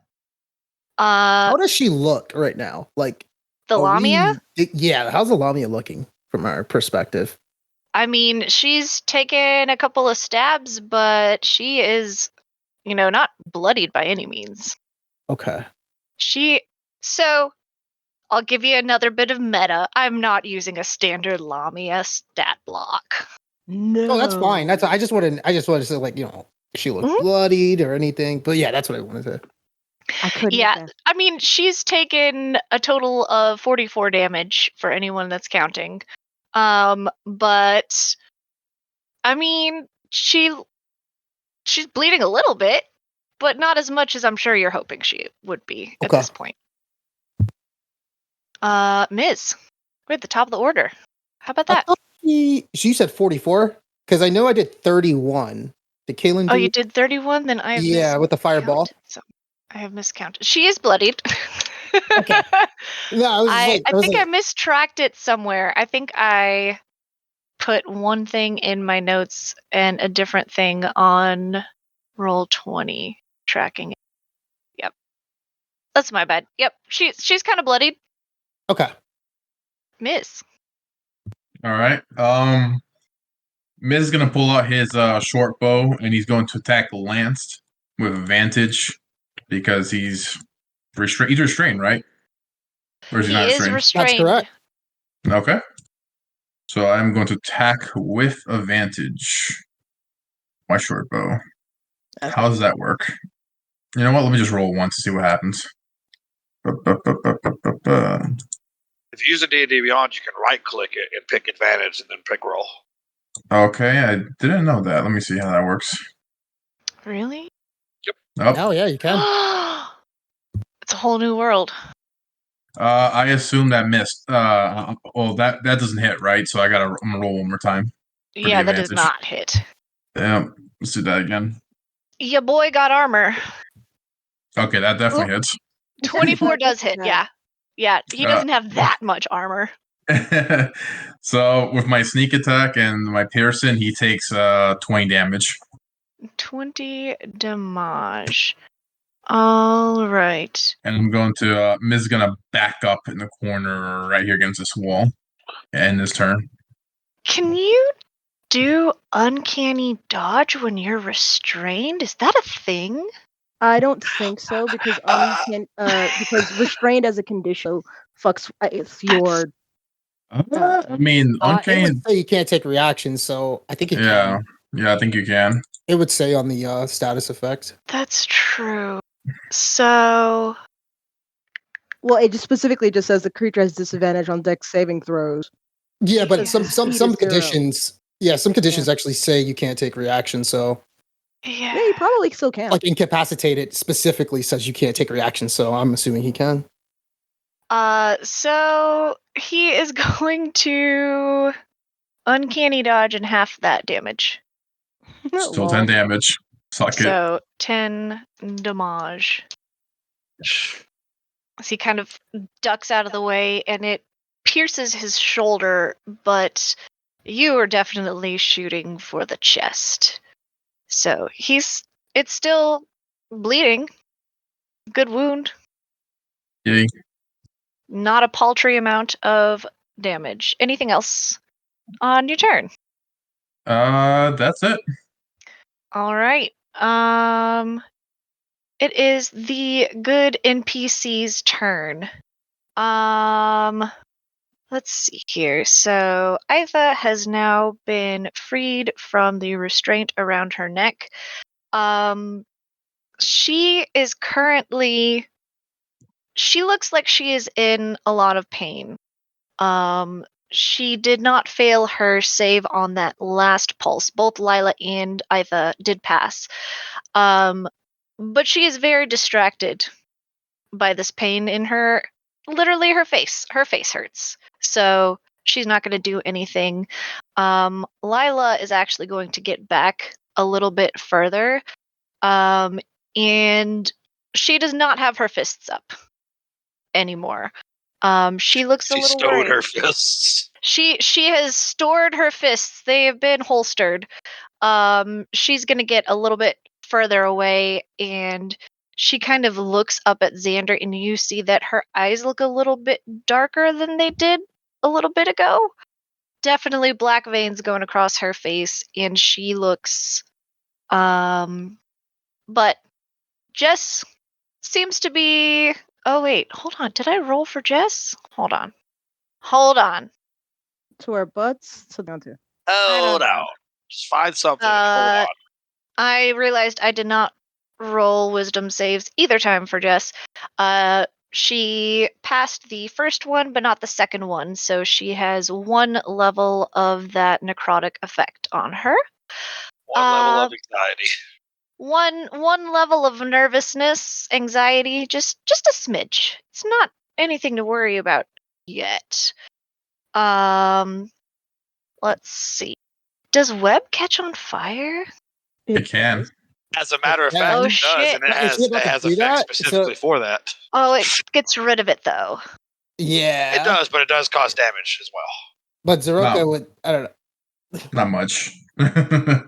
how does she look right now? Like the lamia? Yeah, how's the lamia looking from our perspective? I mean, she's taken a couple of stabs, but she is, not bloodied by any means. Okay. So I'll give you another bit of meta. I'm not using a standard lamia stat block. No. Oh, that's fine. I just wanted to say, like, if she looked bloodied or anything. But yeah, that's what I wanted to. I couldn't. Yeah, I mean, she's taken a total of 44 damage for anyone that's counting. But I mean, she's bleeding a little bit, but not as much as I'm sure you're hoping she would be at this point. Ms., we're at the top of the order. How about that? She said 44? Because I know I did 31. Did Kaylin do? Oh, you did 31? Then I have with the fireball. So I have miscounted. She is bloodied. Okay. No, I think I mistracked it somewhere. I think I put one thing in my notes and a different thing on Roll20 tracking it. Yep. That's my bad. Yep. She's kind of bloodied. Okay. Miss. All right. Miz is gonna pull out his short bow and he's going to attack Lanxed with advantage because he's restrained. He's restrained, right? Or is he not restrained? Restrained. That's correct. Okay. So I'm going to attack with advantage. My short bow. How does that work? You know what? Let me just roll once to see what happens. If you use a D&D Beyond, you can right-click it and pick advantage and then pick roll. Okay, I didn't know that. Let me see how that works. Really? Oh yeah, you can. It's a whole new world. I assume that missed. Well, that doesn't hit, right? So I'm gonna roll one more time. Yeah, that does not hit. Yeah, let's do that again. Your boy got armor. Okay, that definitely hits. 24 does hit, yeah. Yeah, he doesn't have that much armor. So with my sneak attack and my Pearson, he takes 20 damage. 20 damage. All right. And I'm going to Miz is gonna back up in the corner right here against this wall. End this turn. Can you do uncanny dodge when you're restrained? Is that a thing? I don't think so because because restrained as a condition fucks it's your. I mean, uncanny. It would say you can't take reactions, so I think you can. Yeah, I think you can. It would say on the status effect. That's true. So, well, it just specifically just says the creature has disadvantage on dex saving throws. Yeah, but some conditions. Yeah, some conditions actually say you can't take reactions. So yeah, you probably still can. Like incapacitated specifically says you can't take reactions. So I'm assuming he can. So he is going to uncanny dodge and half that damage. Still 10 damage. Suck it. So 10 damage. So he kind of ducks out of the way and it pierces his shoulder, but you are definitely shooting for the chest. So it's still bleeding. Good wound. Yay. Not a paltry amount of damage. Anything else on your turn? That's it. All right. It is the good NPC's turn. Let's see here. So Iva has now been freed from the restraint around her neck. She is currently. She looks like she is in a lot of pain. She did not fail her save on that last pulse. Both Lila and Iva did pass. But she is very distracted by this pain in her. Literally, her face. Her face hurts. So she's not going to do anything. Lila is actually going to get back a little bit further. And she does not have her fists up anymore. She looks a little worried. She stowed her fists. She has stored her fists. They have been holstered. She's gonna get a little bit further away, and she kind of looks up at Xander, and you see that her eyes look a little bit darker than they did a little bit ago. Definitely black veins going across her face, and she looks. But Jess seems to be. Oh wait, hold on. Did I roll for Jess? Hold on. To our butts. So down to. Hold on. Just find something. Hold on. I realized I did not roll wisdom saves either time for Jess. She passed the first one, but not the second one, so she has 1 level of that necrotic effect on her. 1 level of anxiety. One level of nervousness, anxiety, just a smidge. It's not anything to worry about yet. Let's see. Does web catch on fire? It can. As a matter of fact, it does, and it has effects specifically for that. Oh, it gets rid of it though. Yeah, it does, but it does cause damage as well. But Zeroka would, I don't know. Not much.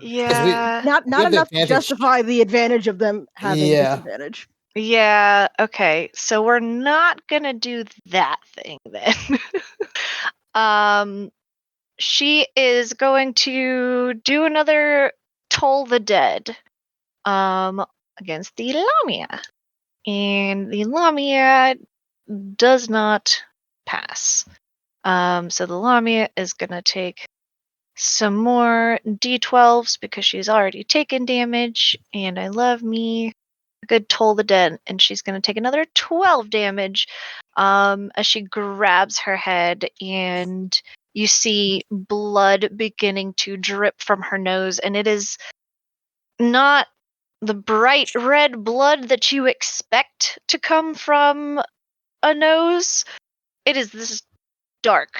Yeah, not enough to justify the advantage of them having disadvantage. Yeah. Okay. So we're not gonna do that thing then. She is going to do another Toll the Dead. Against the lamia, and the lamia does not pass. So the lamia is gonna take some more d12s because she's already taken damage, and I love me a good Toll the Dead, and she's gonna take another 12 damage as she grabs her head, and You see blood beginning to drip from her nose, and it is not the bright red blood that you expect to come from a nose. It is this dark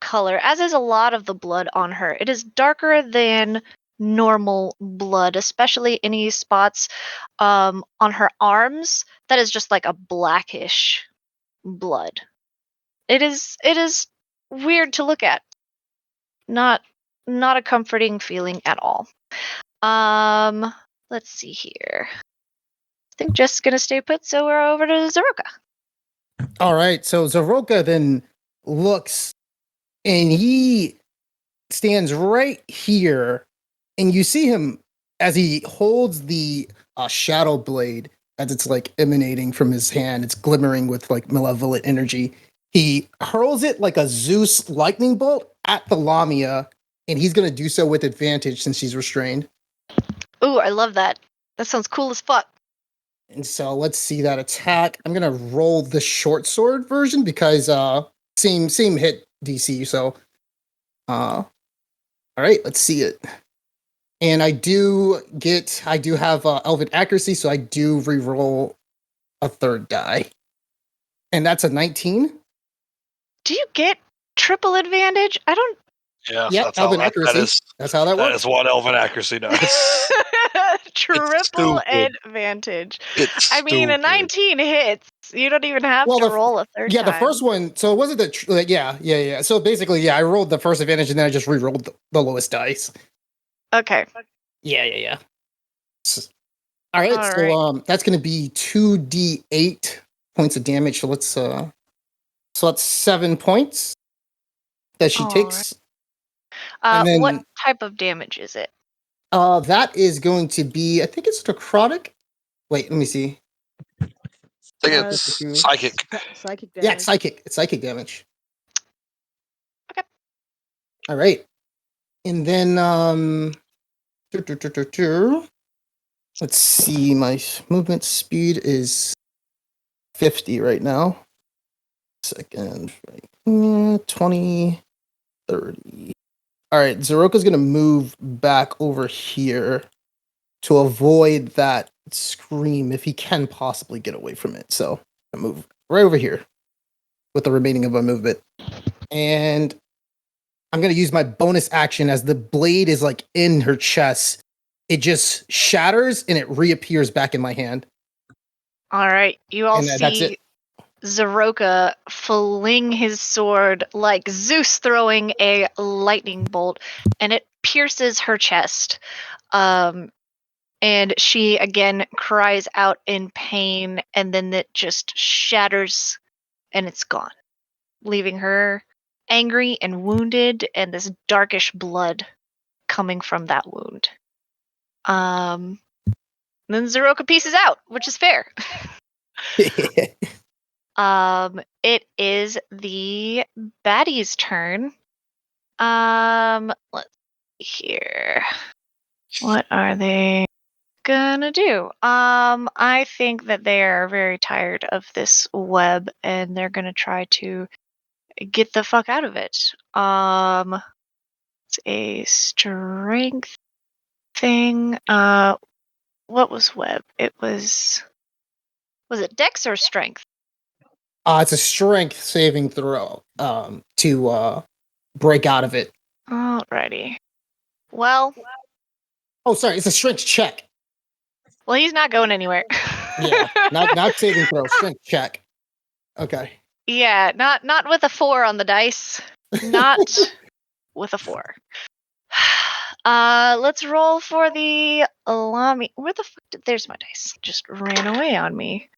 color, as is a lot of the blood on her. It is darker than normal blood, especially any spots on her arms. That is just like a blackish blood. It is weird to look at. Not a comforting feeling at all. Let's see here. I think Jess gonna stay put, so we're over to Zaroka. All right, so Zaroka then looks, and he stands right here, and you see him as he holds the shadow blade as it's like emanating from his hand. It's glimmering with like malevolent energy. He hurls it like a Zeus lightning bolt at the lamia, and he's gonna do so with advantage since she's restrained. Ooh, I love that. That sounds cool as fuck. And so let's see that attack. I'm gonna roll the short sword version because same hit DC. So all right, let's see it. And I do have elven accuracy, so I do re-roll a third die. And that's a 19. Do you get triple advantage? I don't. Yeah, Yeah, that's elven how accuracy. That's how that works. That is what elven accuracy does. Triple stupid. advantage. It's I mean, a stupid. 19 hits. You don't even have to roll a third Yeah, time. the first one. So it wasn't the. Yeah. So basically, yeah, I rolled the first advantage and then I just re-rolled the lowest dice. Okay. Yeah. All right. That's going to be 2d8 points of damage. So let's. So that's 7 points that she takes. Right. Then, what type of damage is it? That is going to be. I think it's necrotic. Wait, let me see. I think it's psychic. Psychic damage. Yeah, it's psychic. It's psychic damage. Okay. All right. And then let's see. My movement speed is 50 right now. Second, 20, 30. All right, Zaroka's gonna move back over here to avoid that scream if he can possibly get away from it. So I move right over here with the remaining of my movement. And I'm going to use my bonus action as the blade is like in her chest. It just shatters and it reappears back in my hand. All right. You all see that's it. Zaroka fling his sword like Zeus throwing a lightning bolt, and it pierces her chest. And she again cries out in pain, and then it just shatters and it's gone, leaving her angry and wounded, and this darkish blood coming from that wound. Then Zaroka pieces out, which is fair. It is the baddie's turn. Let's see here. What are they gonna do? I think that they are very tired of this web and they're gonna try to get the fuck out of it. It's a strength thing. What was web? It was it dex or strength? It's a strength saving throw to break out of it. Alrighty. Well. Oh, sorry. It's a strength check. Well, he's not going anywhere. Yeah, not saving throw. Strength check. Okay. Yeah, not with a 4 on the dice. Not with a 4. Let's roll for the lamia. Where the fuck did? There's my dice. Just ran away on me.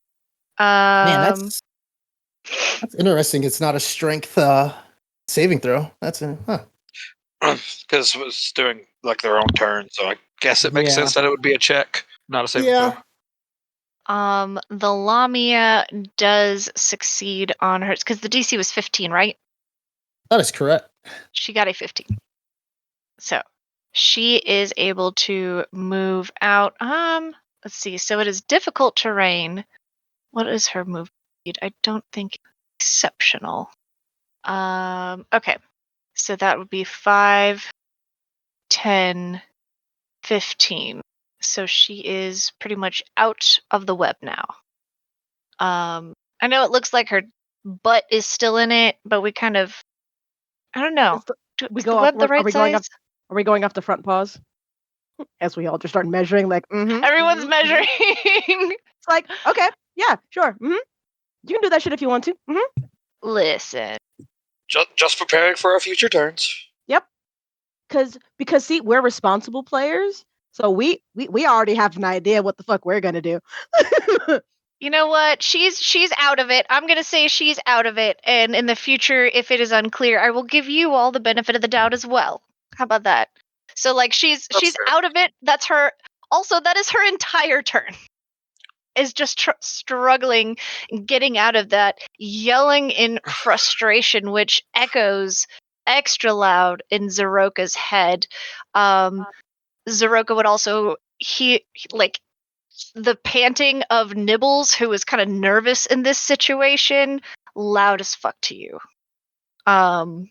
Man, that's interesting. It's not a strength saving throw. That's because it's doing like their own turn, so I guess it makes sense that it would be a check, not a saving throw. The lamia does succeed on hers because the DC was 15, right? That is correct. She got a 15. So she is able to move out. Let's see. So it is difficult terrain. What is her move speed? I don't think exceptional. Okay. So that would be 5, 10, 15. So she is pretty much out of the web now. I know it looks like her butt is still in it, but we kind of, I don't know. Is the web the right size? Are we going off the front paws? As we all just start measuring, like, everyone's measuring. It's like, okay, yeah, sure. You can do that shit if you want to. Listen. Just preparing for our future turns. Yep. Because see, we're responsible players, so we already have an idea what the fuck we're gonna do. You know what? She's out of it. I'm gonna say she's out of it, and in the future, if it is unclear, I will give you all the benefit of the doubt as well. How about that? So like she's out of it. That's her. Also, that is her entire turn. Is just struggling, getting out of that, yelling in frustration, which echoes extra loud in Zeroka's head. Zeroka would also like the panting of Nibbles, who is kind of nervous in this situation, loud as fuck to you. And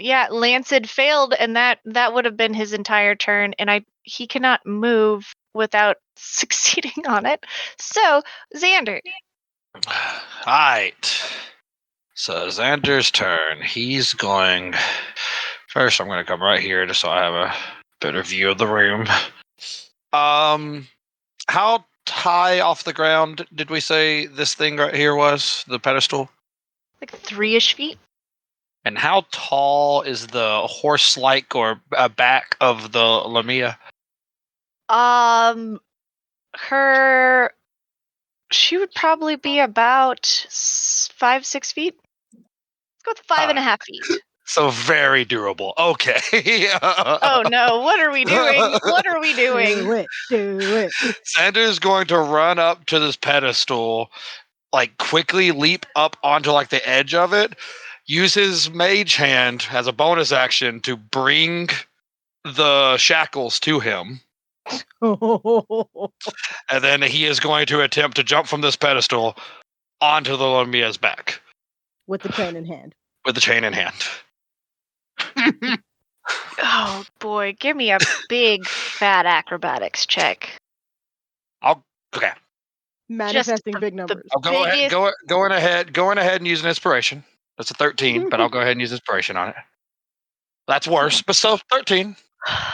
yeah, Lanxed failed, and that would have been his entire turn, and he cannot move without succeeding on it. So, Xander. Alright. So Xander's turn. He's going first. I'm going to come right here just so I have a better view of the room. How high off the ground did we say this thing right here was? The pedestal? Like 3-ish feet. And how tall is the horse-like or back of the lamia? She would probably be about 5-6 feet. Let's go with 5.5 feet. So very durable. Okay. Oh no, what are we doing? What are we doing? Do it. Xander's going to run up to this pedestal, like quickly leap up onto like the edge of it, use his mage hand as a bonus action to bring the shackles to him. And then he is going to attempt to jump from this pedestal onto the Lamia's back. With the chain in hand. With the chain in hand. Oh boy, give me a big fat acrobatics check. Okay. Manifesting big numbers. I'll go ahead and use an inspiration. That's a 13, but I'll go ahead and use inspiration on it. That's worse, but still 13.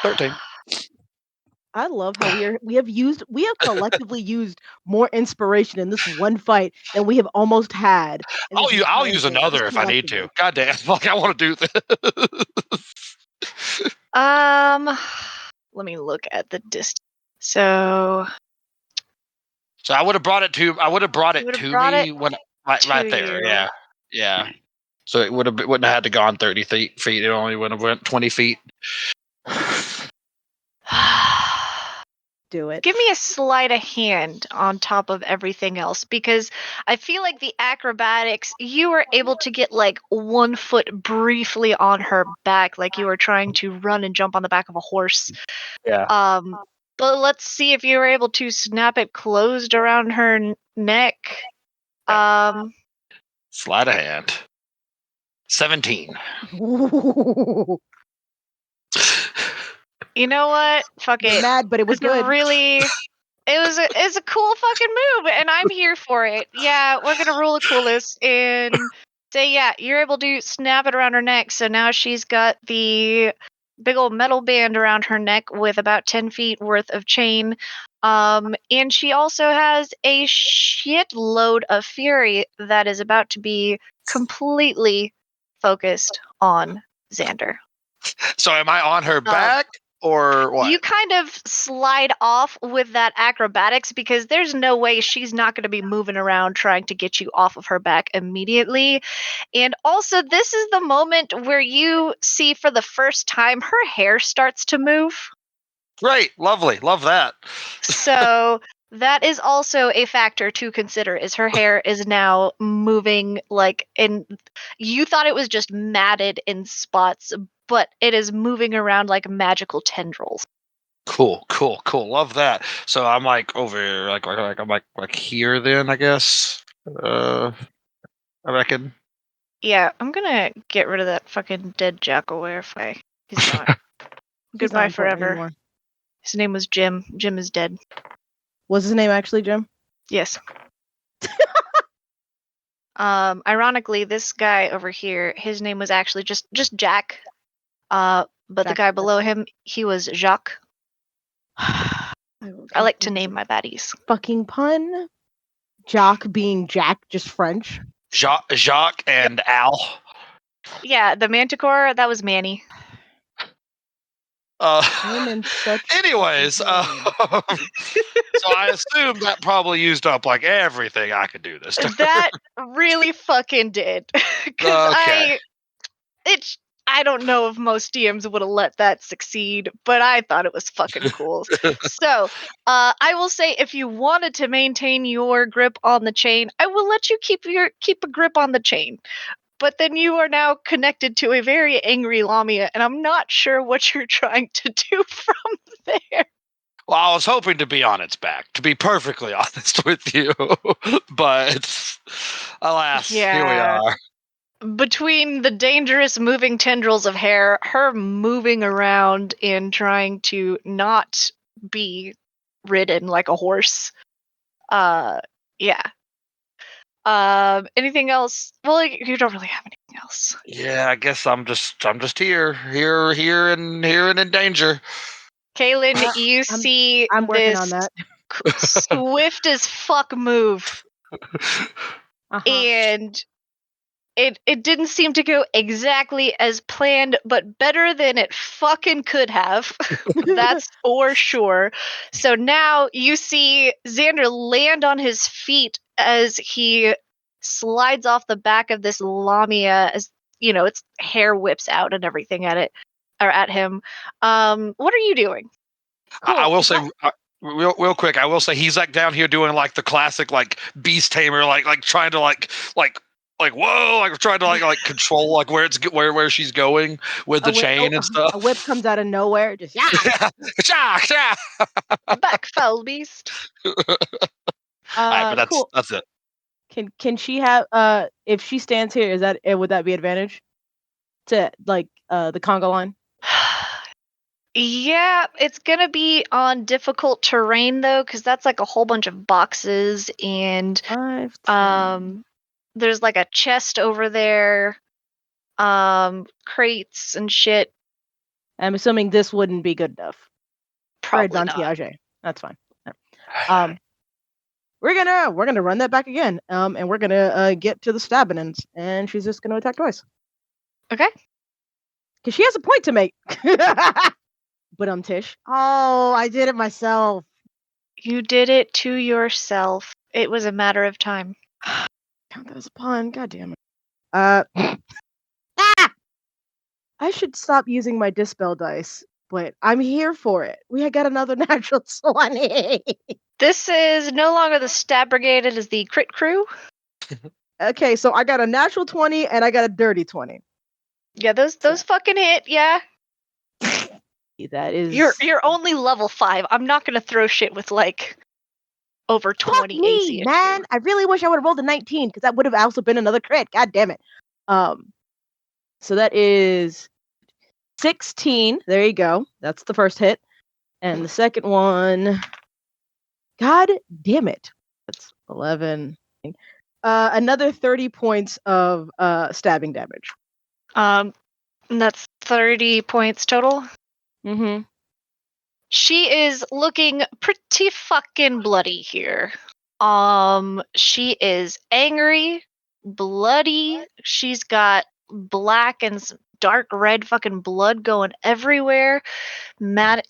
13. I love how we have collectively used more inspiration in this one fight than we have almost had. I'll use another if I need to. God damn, like I want to do this. Let me look at the distance. So I would have brought it to me when right there. You. Yeah. Yeah. So it wouldn't have had to gone 30 feet. It only would have went 20 feet. Do it. Give me a sleight of hand on top of everything else, because I feel like the acrobatics, you were able to get like 1 foot briefly on her back, like you were trying to run and jump on the back of a horse. Yeah. But let's see if you were able to snap it closed around her neck. Sleight of hand. 17. You know what? Fuck it. Mad, but it was good. It's a cool fucking move, and I'm here for it. Yeah, we're gonna rule the coolest and say, yeah, you're able to snap it around her neck. So now she's got the big old metal band around her neck with about 10 feet worth of chain. And she also has a shitload of fury that is about to be completely focused on Xander. So am I on her back or what? You kind of slide off with that acrobatics because there's no way she's not going to be moving around trying to get you off of her back immediately. And also, this is the moment where you see for the first time her hair starts to move. Great. Lovely. Love that. So that is also a factor to consider, is her hair is now moving you thought it was just matted in spots, but it is moving around like magical tendrils. Cool. Love that. So I'm like over I'm like here then, I guess. I reckon. Yeah, I'm gonna get rid of that fucking dead jackal if he's not. Goodbye not forever. anymore. His name was Jim. Jim is dead. Was his name actually Jim? Yes. Ironically, this guy over here, his name was actually just Jack. But Jack. the guy below him, he was Jacques. I like to name my baddies. Fucking pun. Jock being Jack, just French. Jacques and Al. Yeah, the Manticore, that was Manny. I'm in such. Anyways, so I assume that probably used up like everything I could do this time. That really fucking did. Because I don't know if most DMs would have let that succeed, but I thought it was fucking cool. So, I will say, if you wanted to maintain your grip on the chain, I will let you keep a grip on the chain. But then you are now connected to a very angry lamia, and I'm not sure what you're trying to do from there. Well, I was hoping to be on its back, to be perfectly honest with you. But alas, here we are. Between the dangerous moving tendrils of hair, her moving around and trying to not be ridden like a horse. Yeah. Anything else? Well, you don't really have anything else. Yeah, I guess I'm just here and in danger. Kaylin, you see I'm working this on that. swift as fuck move. And it didn't seem to go exactly as planned, but better than it fucking could have. That's for sure. So now you see Xander land on his feet as he slides off the back of this lamia, as its hair whips out and everything at him. What are you doing? Cool. I will say real quick, I will say he's like down here doing like the classic like beast tamer, like trying to like whoa, like trying to like control like where she's going with the chain and stuff. A whip comes out of nowhere, just Back, foul beast. All right, but cool. that's it. Can she have if she stands here, would that be advantage to like the conga line? Yeah, it's gonna be on difficult terrain though, because that's like a whole bunch of boxes and there's like a chest over there, crates and shit. I'm assuming this wouldn't be good enough. Probably not. That's fine. We're gonna run that back again, and we're gonna get to the stabbing, and she's just gonna attack twice. Okay. Because she has a point to make. But Tish. Oh, I did it myself. You did it to yourself. It was a matter of time. Count that as a pun. God damn it. I should stop using my dispel dice, but I'm here for it. We got another natural 20. This is no longer the Stab Brigade, it is the Crit Crew. Okay, so I got a natural 20 and I got a dirty 20. Yeah, those fucking hit, yeah. That is... You're only level 5. I'm not gonna throw shit with like over 20 AC. Man, I really wish I would have rolled a 19 because that would have also been another crit. God damn it. So that is 16. There you go. That's the first hit. And the second one, God damn it. That's 11. Another 30 points of stabbing damage. And that's 30 points total. Mm-hmm. She is looking pretty fucking bloody here. She is angry, bloody. She's got black and dark red fucking blood going everywhere. Mad,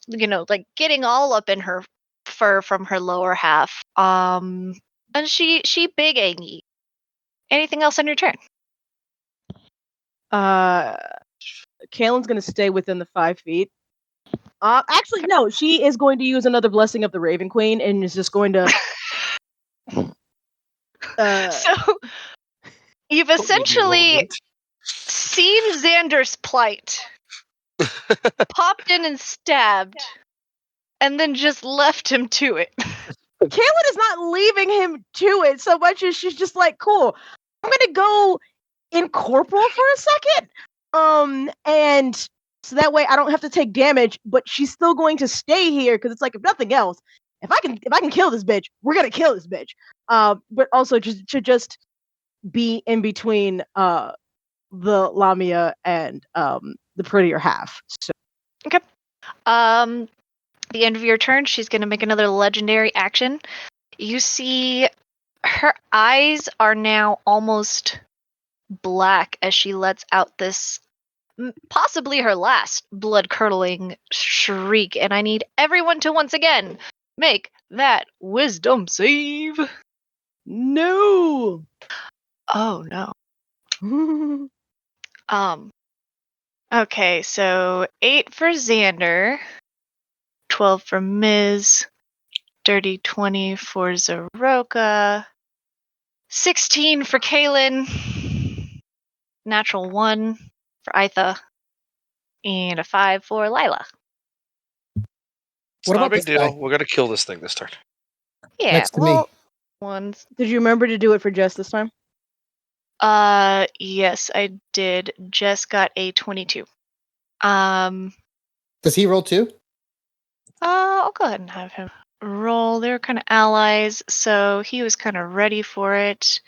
like getting all up in her fur from her lower half. And she big angry. Anything else on your turn? Kaylin's gonna stay within the 5 feet. Actually, no. She is going to use another blessing of the Raven Queen and is just going to. So you've essentially seen Xander's plight, popped in and stabbed, and then just left him to it. Kaylin is not leaving him to it so much as she's just like, cool, I'm gonna go incorporeal for a second. And so that way I don't have to take damage, but she's still going to stay here because it's like, if nothing else, if I can kill this bitch, we're gonna kill this bitch. But also just be in between the lamia and the prettier half. So. Okay. The end of your turn, she's gonna make another legendary action. You see her eyes are now almost black as she lets out this possibly her last blood-curdling shriek, and I need everyone to once again make that wisdom save. No. Oh no. Okay, so 8 for Xander, 12 for Ms, dirty 20 for Zaroka, 16 for Kaylin, natural 1 for Aitha, and a 5 for Lila. It's not a big deal. We're gonna kill this thing this turn. Yeah, Next to me. Ones. Did you remember to do it for Jess this time? Yes, I did. Jess got a 22. Does he roll too? I'll go ahead and have him roll. They're kind of allies, so he was kind of ready for it.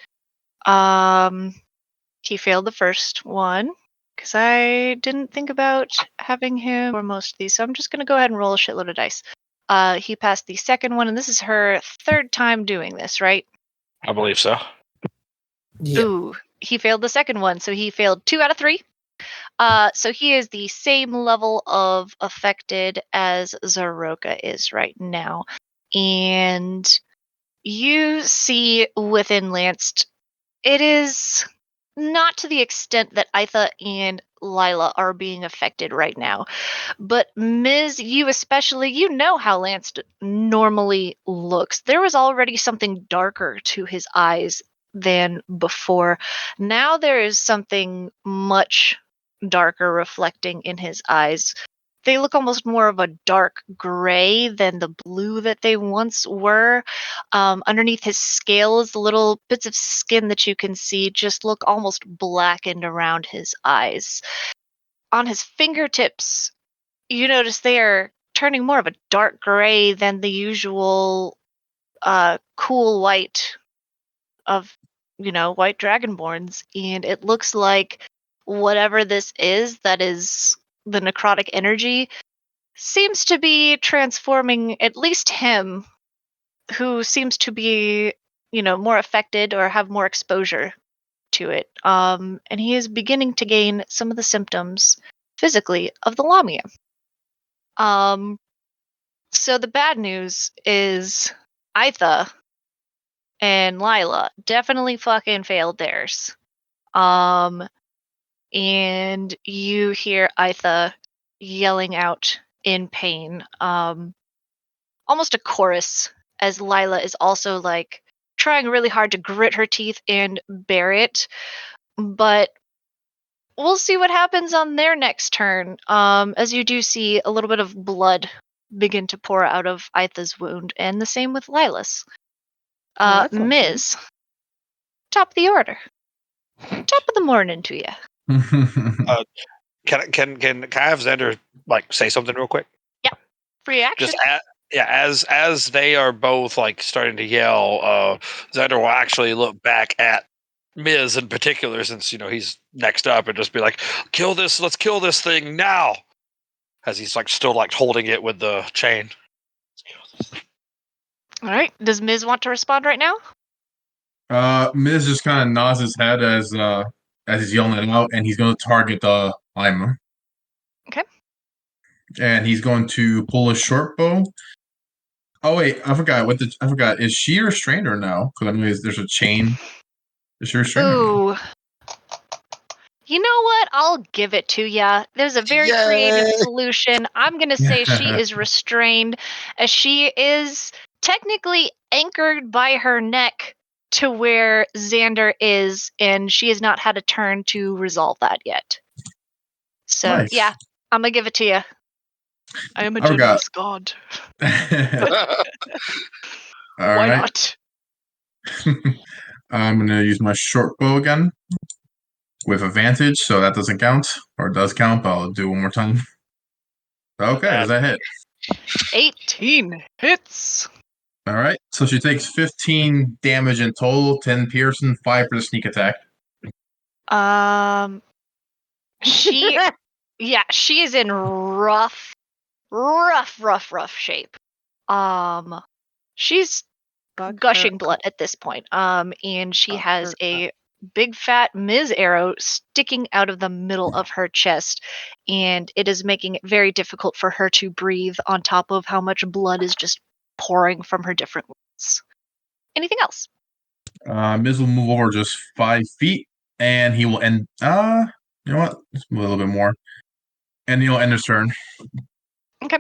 He failed the first one because I didn't think about having him for most of these, so I'm just gonna go ahead and roll a shitload of dice. He passed the second one, and this is her third time doing this, right? I believe so. Yeah. Ooh, he failed the second one, so he failed 2 out of 3. So he is the same level of affected as Zaroka is right now. And you see within Lanxed, it is not to the extent that Aitha and Lila are being affected right now. But Ms., you especially, you know how Lanxed normally looks. There was already something darker to his eyes than before. Now there is something much darker reflecting in his eyes. They look almost more of a dark gray than the blue that they once were. Underneath his scales, the little bits of skin that you can see just look almost blackened around his eyes. On his fingertips, you notice they are turning more of a dark gray than the usual cool white of, white dragonborns. And it looks like whatever this is that is the necrotic energy seems to be transforming at least him, who seems to be, more affected or have more exposure to it. And he is beginning to gain some of the symptoms physically of the lamia. So the bad news is Aitha and Lila definitely fucking failed theirs. And you hear Aitha yelling out in pain, almost a chorus, as Lila is also like trying really hard to grit her teeth and bear it. But we'll see what happens on their next turn, as you do see a little bit of blood begin to pour out of Aitha's wound, and the same with Lila's. Ms., top of the order. Top of the morning to you. Can I have Xander say something real quick? Yeah, free action. Just as they are both starting to yell, Xander will actually look back at Miz in particular, since he's next up, and just be like, "Kill this! Let's kill this thing now!" As he's still holding it with the chain. All right. Does Miz want to respond right now? Miz just kind of nods his head as he's yelling it out, and he's going to target the Lima. Okay. And he's going to pull a short bow. Oh wait, I forgot. I forgot. Is she restrained or no? Because I know there's a chain. Is she restrained? Ooh. Or no? You know what? I'll give it to ya. There's a very creative solution. I'm going to say she is restrained, as she is technically anchored by her neck to where Xander is, and she has not had a turn to resolve that yet. So, nice. Yeah, I'm going to give it to you. I am a generous god. Why not? I'm going to use my short bow again. with advantage, so that doesn't count, or does count, but I'll do one more time. Okay, does that hit? 18 hits. All right, so she takes 15 damage in total, 10 piercing, 5 for the sneak attack. She is in rough shape. She's gushing blood at this point. And she has a big fat Ms. arrow sticking out of the middle of her chest, and it is making it very difficult for her to breathe, on top of how much blood is just pouring from her different wounds. Anything else? Ms. will move over just 5 feet, and he will end. You know what? Just move a little bit more, and he'll end his turn. Okay.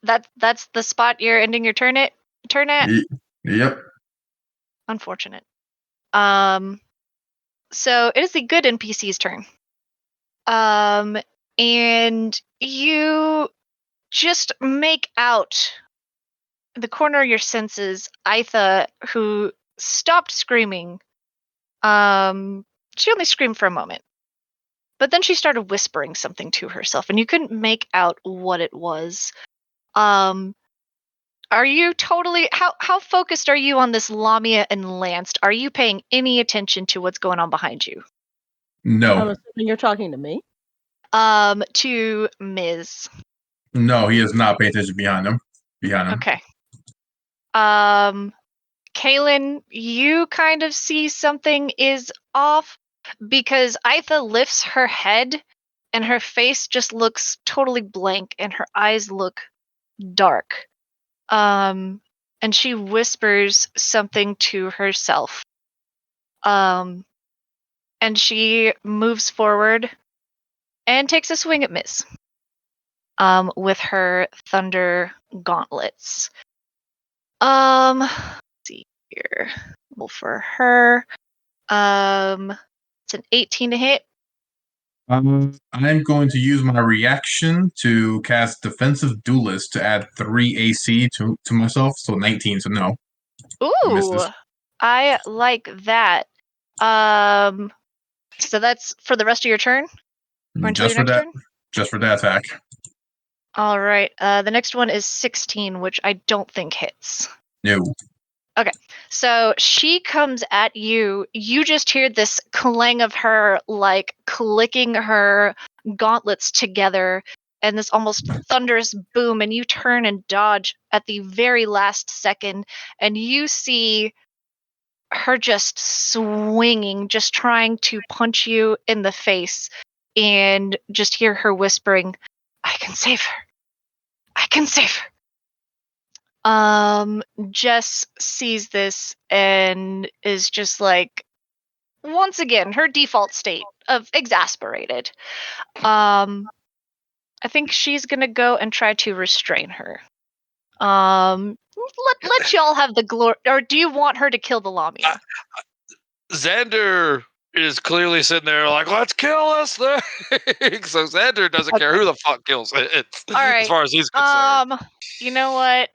That's the spot you're ending your turn at. Yep. Unfortunate. So it is the good NPC's turn. And you just make out the corner of your senses Aitha, who stopped screaming. She only screamed for a moment, but then she started whispering something to herself, and you couldn't make out what it was. Are you totally how focused are you on this Lamia and Lanxed? Are you paying any attention to what's going on behind you? No. I'm assuming you're talking to me. To Ms. No, he is not paying attention behind him. Okay. Kaylin, you kind of see something is off, because Aitha lifts her head and her face just looks totally blank and her eyes look dark. And she whispers something to herself. And she moves forward and takes a swing at Miss. With her thunder gauntlets. Let's see here. Well, for her, it's an 18 to hit. I'm going to use my reaction to cast Defensive Duelist to add 3 AC to myself, so 19. So no. Ooh, I like that. So that's for the rest of your turn? Or until your next turn? Just for that attack. All right. The next one is 16, which I don't think hits. No. Okay. So she comes at you. You just hear this clang of her, like, clicking her gauntlets together, and this almost thunderous boom, and you turn and dodge at the very last second, and you see her just swinging, just trying to punch you in the face, and just hear her whispering, "I can save her. I can save her." Jess sees this and is just like, once again, her default state of exasperated. I think she's gonna go and try to restrain her. Let y'all have the glory, or do you want her to kill the Lamia? Xander is clearly sitting there like, let's kill this thing. So Xander doesn't care who the fuck kills it. All right. As far as he's concerned. You know what?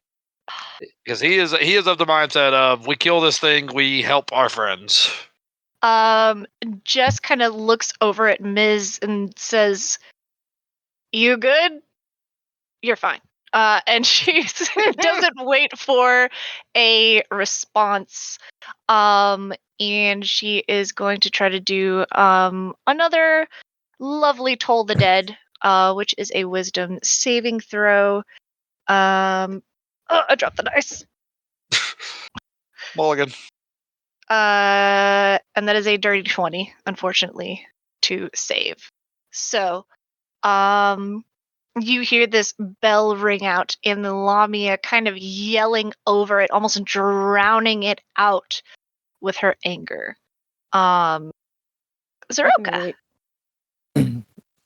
Because he is of the mindset of, we kill this thing, we help our friends. Jess kind of looks over at Ms. and says, "You good? You're fine." And she doesn't wait for a response. And she is going to try to do another lovely Toll the Dead, which is a wisdom saving throw. I dropped the dice. Mulligan. And that is a dirty 20, unfortunately, to save. So, you hear this bell ring out, and the Lamia kind of yelling over it, almost drowning it out with her anger. Zoroka.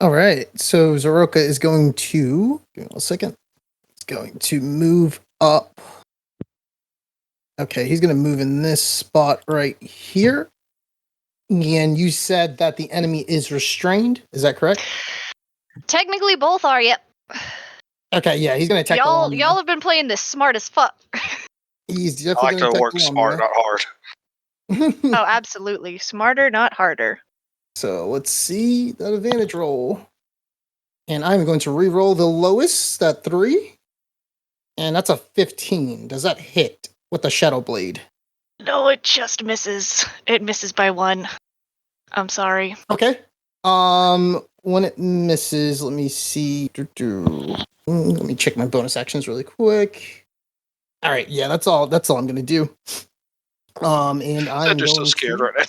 All right, so Zoroka is going to, give me 1 second. He's going to move up. Okay, he's going to move in this spot right here. And you said that the enemy is restrained. Is that correct? Technically, both are. Yep. Okay, yeah, he's going to attack the Lamia. Y'all have been playing this smart as fuck. He's definitely going to work smart, not hard. Oh, absolutely. Smarter, not harder. So let's see that advantage roll. And I'm going to re-roll the lowest, that 3. And that's a 15. Does that hit with the Shadow Blade? No, it just misses. It misses by 1. I'm sorry. Okay. When it misses, let me see. Let me check my bonus actions really quick. All right, yeah, that's all I'm gonna do. And I'm just going so scared to... right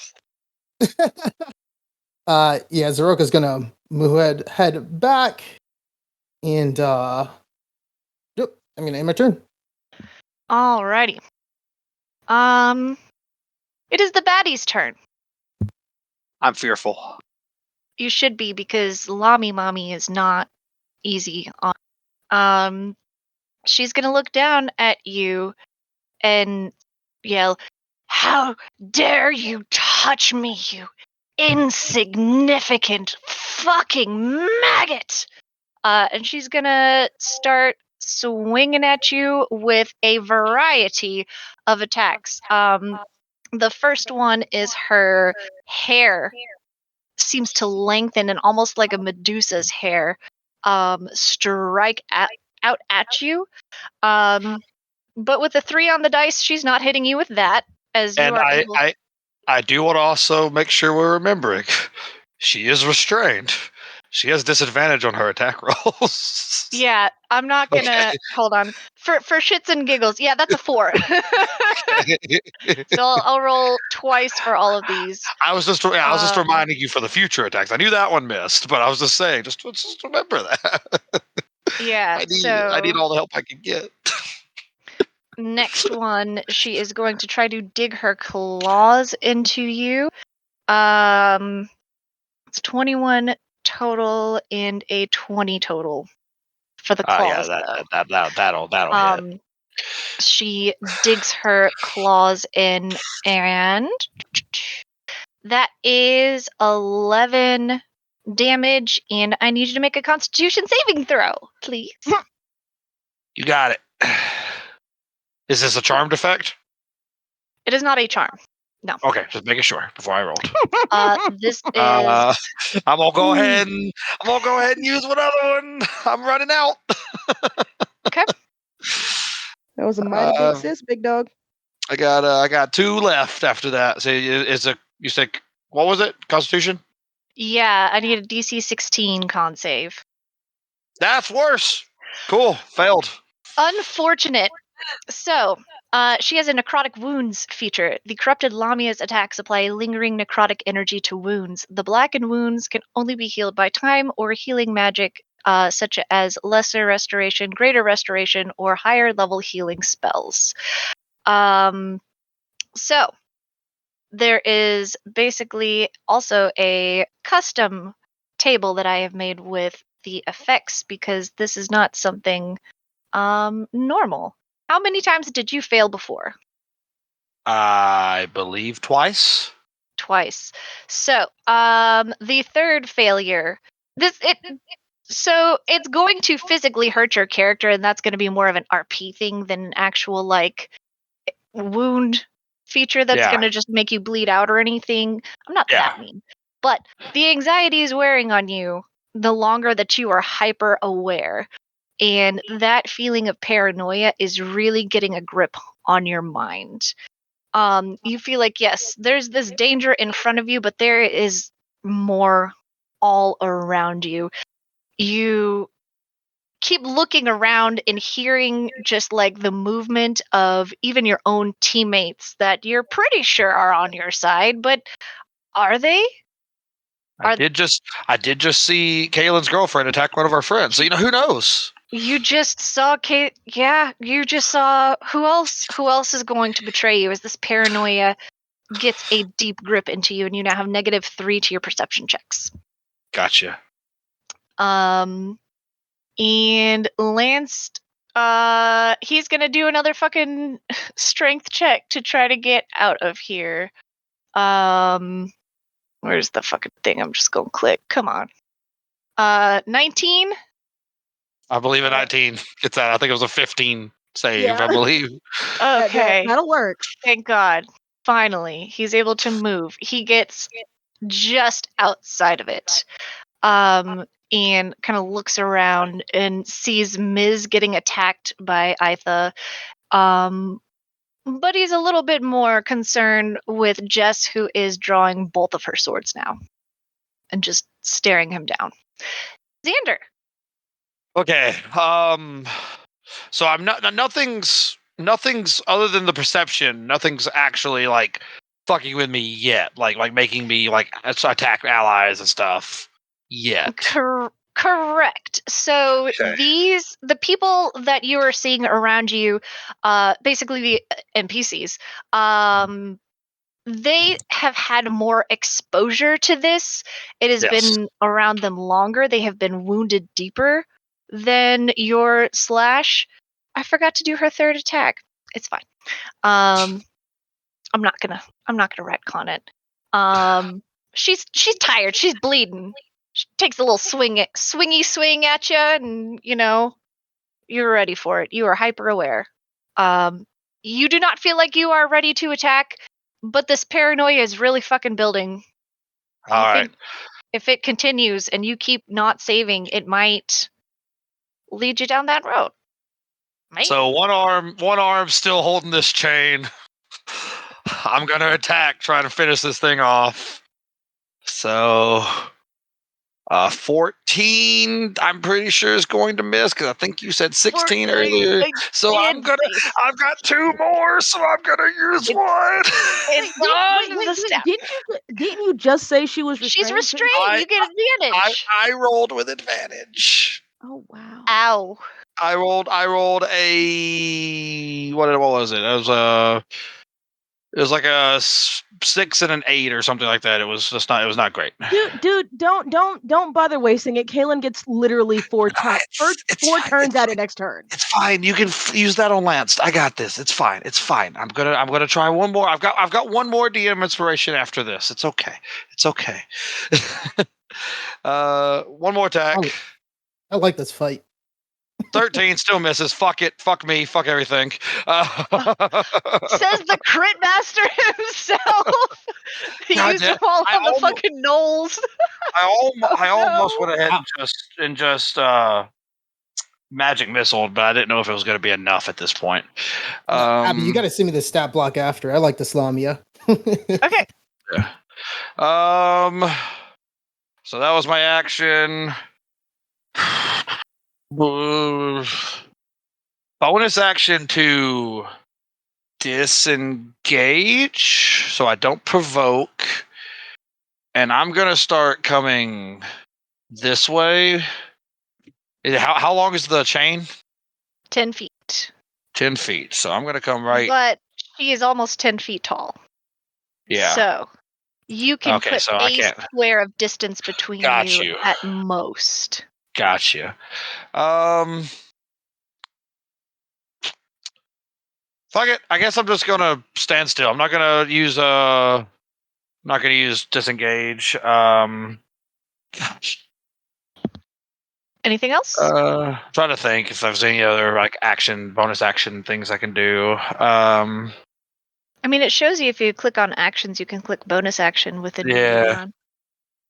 now. Yeah, Zeroka's gonna head back, and yep, I'm gonna end my turn. Alrighty. It is the baddie's turn. I'm fearful. You should be, because Lami Mommy is not easy on. She's gonna look down at you and yell, "How dare you touch me, you insignificant fucking maggot!" And she's gonna start swinging at you with a variety of attacks. The first one is her hair seems to lengthen and almost like a Medusa's hair strike out at you. But with a 3 on the dice, she's not hitting you with that, as you And are able. I do want to also make sure we're remembering she is restrained. She has disadvantage on her attack rolls. Yeah, I'm not gonna hold on for shits and giggles. Yeah, that's a 4. So I'll roll twice for all of these. I was just reminding you for the future attacks. I knew that one missed, but I was just saying, just remember that. Yeah, I need all the help I can get. Next one, she is going to try to dig her claws into you. It's 21 total and a 20 total for the claws. That'll hit. She digs her claws in, and that is 11 damage, and I need you to make a Constitution saving throw, please. You got it. Is this a charmed effect? It is not a charm. No. Okay, just making sure before I rolled. This is. I'm gonna go ahead and use one other one. I'm running out. Okay. That was a mighty big sis, big dog. I got 2 left after that. So you said, what was it? Constitution? Yeah, I need a DC 16 con save. That's worse. Cool. Failed. Unfortunate. So, she has a necrotic wounds feature. The corrupted Lamia's attacks apply lingering necrotic energy to wounds. The blackened wounds can only be healed by time or healing magic, such as lesser restoration, greater restoration, or higher level healing spells. So, there is basically also a custom table that I have made with the effects, because this is not something normal. How many times did you fail before? I believe twice. Twice. So, the third failure, so it's going to physically hurt your character, and that's going to be more of an RP thing than an actual like wound feature that's going to just make you bleed out or anything. I'm not that mean. But the anxiety is wearing on you the longer that you are hyper aware. And that feeling of paranoia is really getting a grip on your mind. You feel like, yes, there's this danger in front of you, but there is more all around you. You keep looking around and hearing just like the movement of even your own teammates that you're pretty sure are on your side, but are they? I did just see Kaylin's girlfriend attack one of our friends. So who knows? You just saw Kate. Yeah, you just saw who else is going to betray you as this paranoia gets a deep grip into you, and you now have -3 to your perception checks. Gotcha. And Lanxed, he's gonna do another fucking strength check to try to get out of here. Where's the fucking thing? I'm just gonna click. Come on. 19. I believe in 19. Get that. I think it was a 15 save, Yeah. I believe. Okay. That'll work. Thank God. Finally, he's able to move. He gets just outside of it. And kind of looks around and sees Miz getting attacked by Aitha. But he's a little bit more concerned with Jess, who is drawing both of her swords now and just staring him down. Xander. Okay. So I'm not. Nothing's other than the perception. Nothing's actually like fucking with me yet. Like making me like attack allies and stuff yet. Correct. So Okay. the people that you are seeing around you, basically the NPCs, they have had more exposure to this. It has been around them longer. They have been wounded deeper than your Slash. I forgot to do her third attack. It's fine. I'm not gonna retcon it. She's tired. She's bleeding. She takes a little swingy swing at you, and you're ready for it. You are hyper aware. You do not feel like you are ready to attack, but this paranoia is really fucking building. All right. Think if it continues and you keep not saving, it might lead you down that road. So one arm still holding this chain. I'm gonna attack, try to finish this thing off. So 14, I'm pretty sure is going to miss because I think you said 16 earlier. So I've got 2 more, so I'm gonna use one. Didn't you just say she was restrained? She's restrained. You get advantage. I rolled with advantage. Oh wow! Ow! I rolled a what was it? It was like a 6 and an 8 or something like that. It was not great. Dude, don't bother wasting it. Kaylin gets literally 4 turns. Four turns at it next turn. It's fine. You can use that on Lanxed. I got this. It's fine. I'm gonna try one more. I've got one more DM inspiration after this. It's okay. One more attack. I like this fight. 13 still misses. Fuck it. Fuck me. Fuck everything. Says the crit master himself. He used them all on the fucking knolls. I almost went ahead and just magic missile, but I didn't know if it was going to be enough at this point. Abby, you got to send me the stat block after. I like this lamia. Okay. Yeah. So that was my action. Bonus action to disengage, so I don't provoke. And I'm gonna start coming this way. How long is the chain? 10 feet. 10 feet. So I'm gonna come right. But she is almost 10 feet tall. Yeah. So you can put a square of distance between you at most. Gotcha. Fuck it. I guess I'm just gonna stand still. I'm not gonna use disengage. Gosh. Anything else? Trying to think if there's any other like bonus action things I can do. I mean, it shows you if you click on actions, you can click bonus action within your round.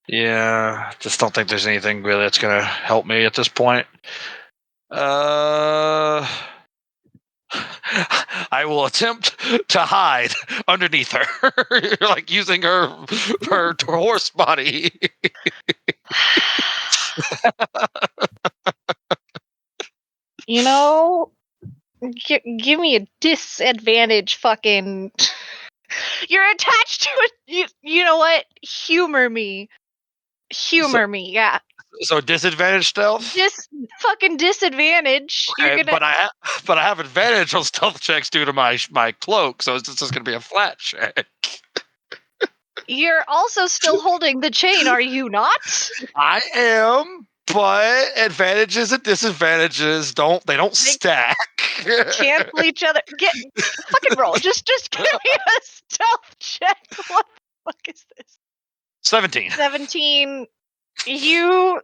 Yeah, just don't think there's anything really that's gonna help me at this point. I will attempt to hide underneath her, like using her horse body. Give me a disadvantage, fucking. You're attached to it. You know what? Humor me, yeah. So disadvantage stealth. Fucking disadvantage. Okay, but I have advantage on stealth checks due to my cloak, so it's just gonna be a flat check. You're also still holding the chain, are you not? I am, but advantages and disadvantages don't stack. Cancel each other. Fucking roll. Just give me a stealth check. What the fuck is this? 17. 17. You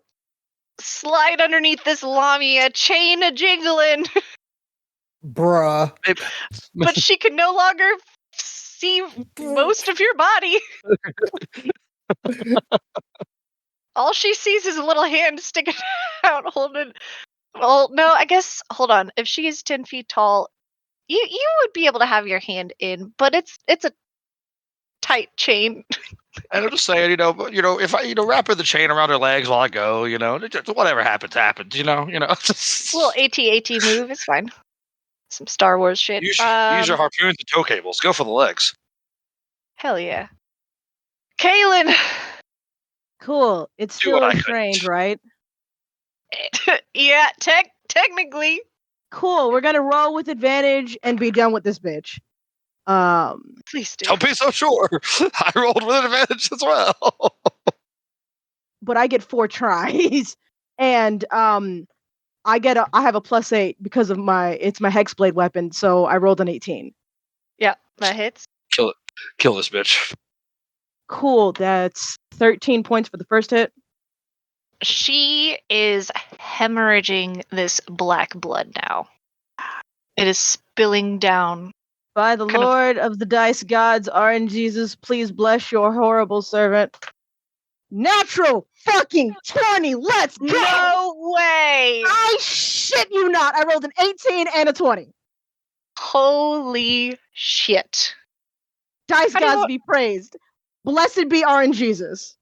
slide underneath this lamia, chain a jingling. Bruh. But she can no longer see most of your body. All she sees is a little hand sticking out, holding. Well, no, I guess. Hold on. If she is 10 feet tall, you would be able to have your hand in, but it's a tight chain. And I'm just saying, if I, wrapping the chain around her legs while I go, whatever happens, happens. Little AT-AT move is fine. Some Star Wars shit. Use your harpoons and tow cables. Go for the legs. Hell yeah. Kaylin! Cool. It's Do what still I restrained, couldn't. right? Yeah, technically. Cool. We're gonna roll with advantage and be done with this bitch. Please do. Don't be so sure. I rolled with an advantage as well. But I get 4 tries, and I have a +8 because of my hexblade weapon. So I rolled an 18. Yeah, that hits. Kill it. Kill this bitch. Cool. That's 13 points for the first hit. She is hemorrhaging this black blood now. It is spilling down. By the Lord of the Dice Gods, RNGesus, please bless your horrible servant. Natural fucking 20. Let's go. No way. I shit you not. I rolled an 18 and a 20. Holy shit. Dice gods be praised. Blessed be RNGesus.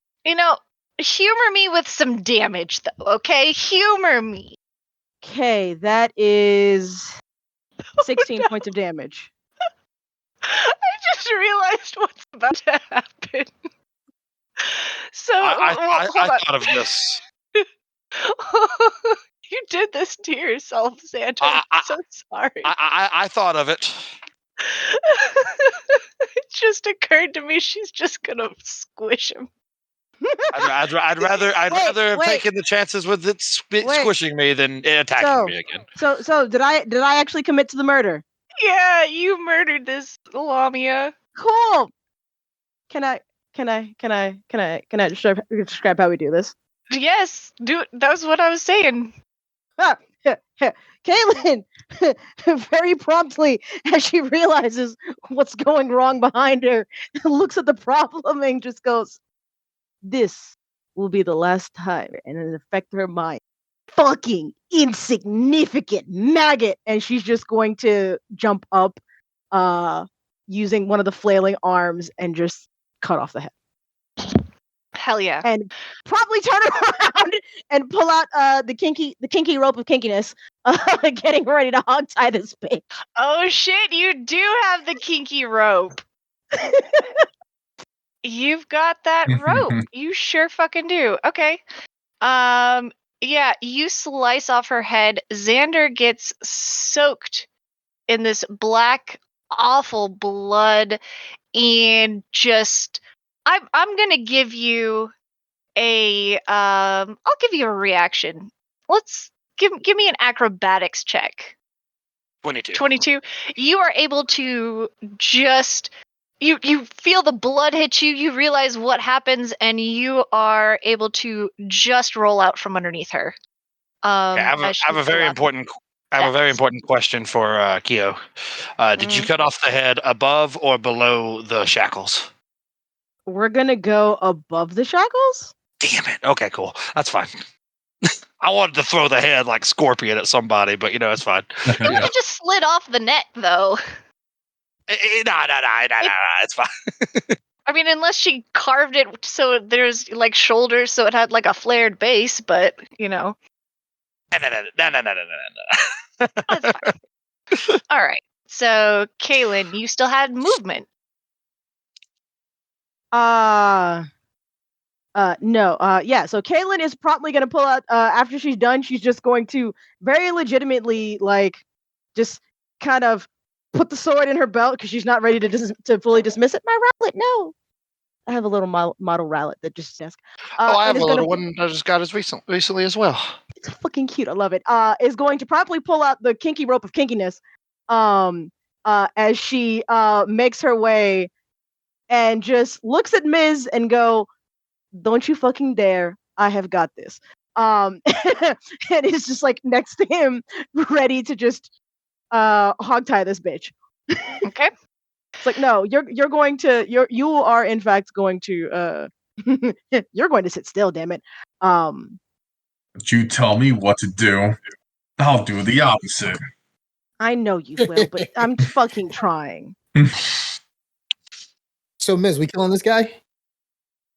Humor me with some damage, though, okay? Humor me. Okay, that is 16 points of damage. I just realized what's about to happen. So, I hold on. thought of this. You did this to yourself, Santa. I'm so sorry. I thought of it. It just occurred to me she's just gonna squish him. I'd rather have taken the chances with it squishing me than it attacking me again. So did I actually commit to the murder? Yeah, you murdered this lamia. Cool. Can I describe how we do this? Yes, that's what I was saying. Kaylin, very promptly, as she realizes what's going wrong behind her, looks at the problem and just goes, "This will be the last time," and it affects her mind. Fucking insignificant maggot, and she's just going to jump up, using one of the flailing arms and just cut off the head. Hell yeah. And probably turn around and pull out the kinky rope of kinkiness, getting ready to hog tie this bitch. Oh shit, you do have the kinky rope. You've got that rope. You sure fucking do. Okay. Yeah, you slice off her head. Xander gets soaked in this black, awful blood, and just I'm gonna give you I'll give you a reaction. Let's give me an acrobatics check. 22. You are able to just you feel the blood hit you. You realize what happens, and you are able to just roll out from underneath her. I have a very important question for Kyo. Did you cut off the head above or below the shackles? We're gonna go above the shackles? Damn it. Okay, cool. That's fine. I wanted to throw the head like Scorpion at somebody, but it's fine. It would have just slid off the neck, though. Nah, it's fine. I mean, unless she carved it so there's like shoulders, so it had like a flared base, but No. That's fine. All right. So, Kaylin, you still had movement. No. Yeah. So Kaylin is probably gonna pull out. After she's done, she's just going to very legitimately, just kind of put the sword in her belt because she's not ready to fully dismiss it. My rallet, no. I have a little model rallet that just says. I have a little one I just got as recently as well. It's fucking cute. I love it. Is going to promptly pull out the kinky rope of kinkiness. As she makes her way and just looks at Miz and go, "Don't you fucking dare. I have got this." And is just like next to him, ready to just hog tie this bitch. Okay. It's like, no, you are in fact going to You're going to sit still, damn it. But you tell me what to do, I'll do the opposite. I know you will, but I'm fucking trying. So, Miz, we killing this guy?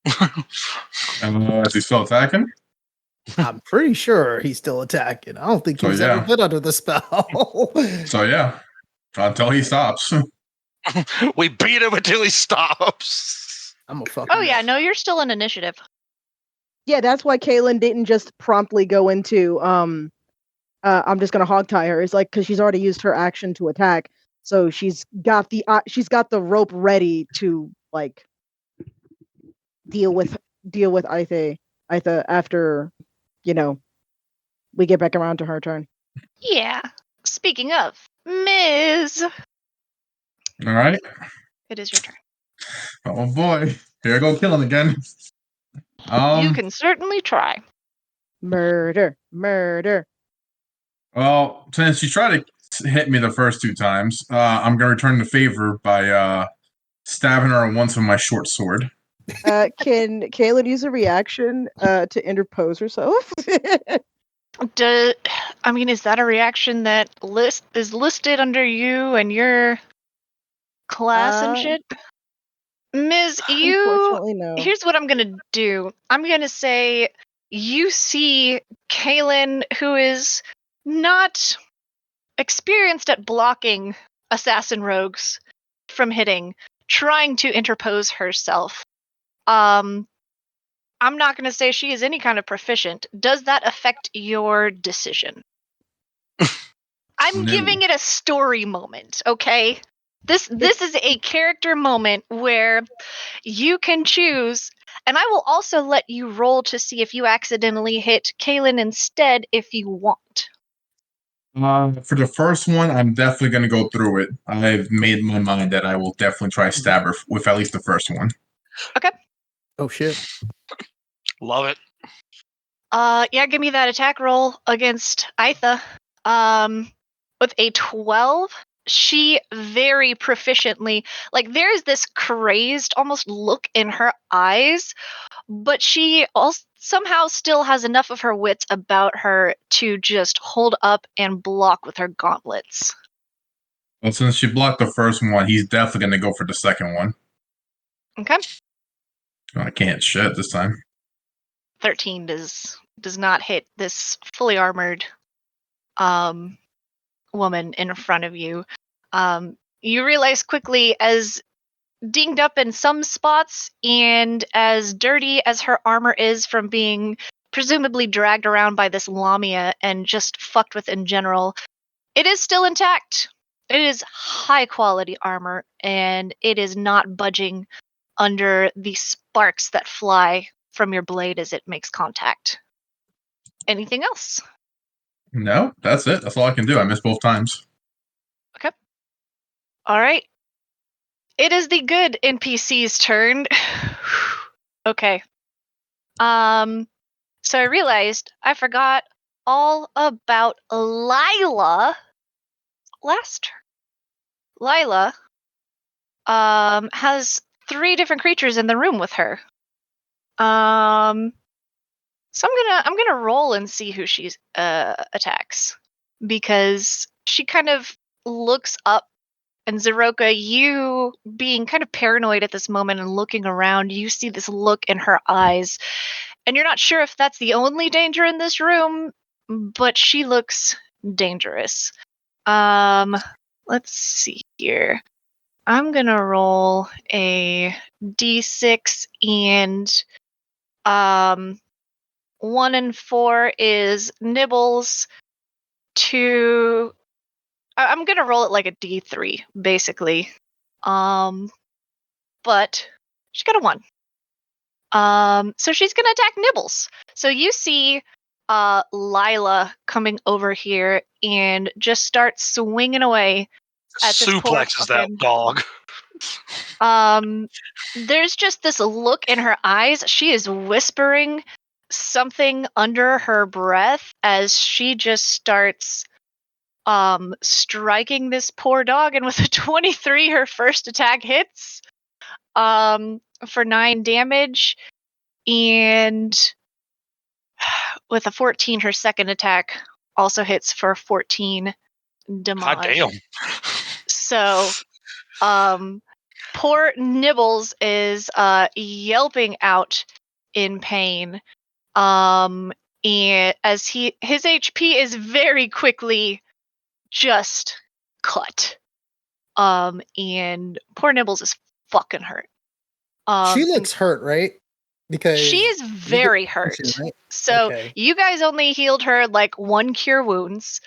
Is he still attacking? I'm pretty sure he's still attacking. I don't think he's ever been under the spell. So yeah, until he stops. We beat him until he stops. I'm a fucking. Oh yeah, no, you're still in initiative. Yeah, that's why Kaylin didn't just promptly go into I'm just gonna hog tie her. It's like because she's already used her action to attack, so she's got the rope ready to like deal with Aitha after we get back around to her turn. Yeah. Speaking of, Ms. All right. It is your turn. Oh boy, here I go killing again. You can certainly try. Murder. Well, since she tried to hit me the first 2 times, I'm gonna return the favor by stabbing her once with my short sword. Can Kaylin use a reaction to interpose herself? Is that a reaction that is listed under you and your class and shit? Ms. Unfortunately, no. Here's what I'm gonna do. I'm gonna say you see Kaylin, who is not experienced at blocking assassin rogues from hitting, trying to interpose herself. I'm not going to say she is any kind of proficient. Does that affect your decision? I'm giving it a story moment, okay? This is a character moment where you can choose, and I will also let you roll to see if you accidentally hit Kaylin instead if you want. For the first one, I'm definitely going to go through it. I've made my mind that I will definitely try stab her with at least the first one. Okay. Oh shit. Love it. Yeah, give me that attack roll against Aitha. With a 12, she very proficiently, like there's this crazed almost look in her eyes, but she also somehow still has enough of her wits about her to just hold up and block with her gauntlets. Well, since she blocked the first one, he's definitely going to go for the second one. Okay. I can't shit this time. 13 does not hit this fully armored woman in front of you. You realize quickly, as dinged up in some spots and as dirty as her armor is from being presumably dragged around by this lamia and just fucked with in general, it is still intact. It is high quality armor, and it is not budging under the sparks that fly from your blade as it makes contact. Anything else? No, that's it. That's all I can do. I missed both times. Okay. All right. It is the good NPC's turn. Okay. So I realized I forgot all about Lila last turn. Lila has 3 different creatures in the room with her. So I'm gonna roll and see who she attacks, because she kind of looks up, and Zeroka, you being kind of paranoid at this moment and looking around, you see this look in her eyes, and you're not sure if that's the only danger in this room, but she looks dangerous. Let's see here. I'm gonna roll a d6, and 1 and 4 is nibbles. 2, I'm gonna roll it like a d3, basically. But she got a 1. So she's gonna attack Nibbles. So you see Lila coming over here and just start swinging away at this poor Suplexes that dog. There's just this look in her eyes. She is whispering something under her breath as she just starts striking this poor dog, and with a 23 her first attack hits for 9 damage. And with a 14, her second attack also hits for 14 damage. God damn. So, poor Nibbles is yelping out in pain. And as his HP is very quickly just cut. And poor Nibbles is fucking hurt. She looks hurt, right? Because she is very hurt. Right? So okay. You guys only healed her like 1 cure wounds.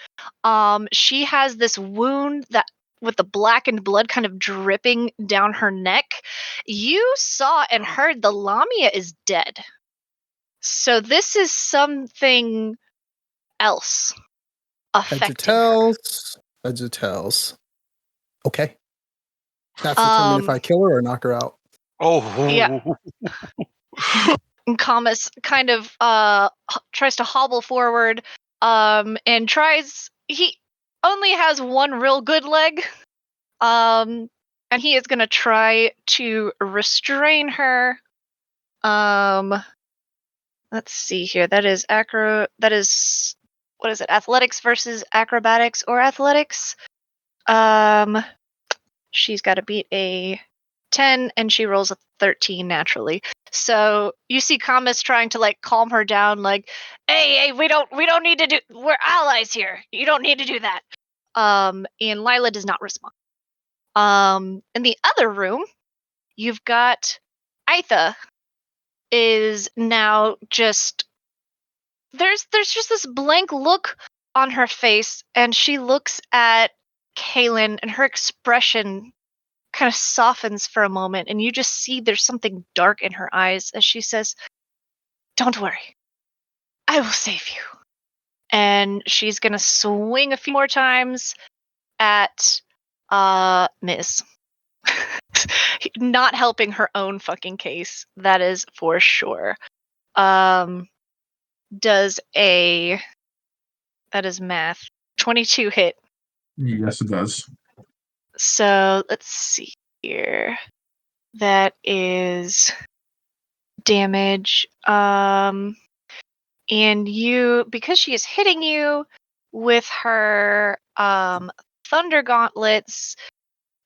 She has this wound that with the blackened blood kind of dripping down her neck. You saw and heard the lamia is dead. So this is something else affecting her. Heads or tails. Okay. That's determined if I kill her or knock her out. Oh. Yeah. And Kamas kind of tries to hobble forward and tries. He only has one real good leg. And he is going to try to restrain her. Let's see here. That is what is it? Athletics versus acrobatics or athletics? She's got to beat a 10 and she rolls a 13 naturally. So you see Kamas trying to like calm her down, like, hey, we don't need to do, we're allies here. You don't need to do that. And Lila does not respond. In the other room, you've got Aitha is now just there's just this blank look on her face, and she looks at Kaylin, and her expression kind of softens for a moment, and you just see there's something dark in her eyes as she says, "Don't worry, I will save you." And she's gonna swing a few more times at Miss. Not helping her own fucking case, that is for sure. Does that is math, 22 hit? Yes, it does. So let's see here. That is damage. And you, because she is hitting you with her thunder gauntlets,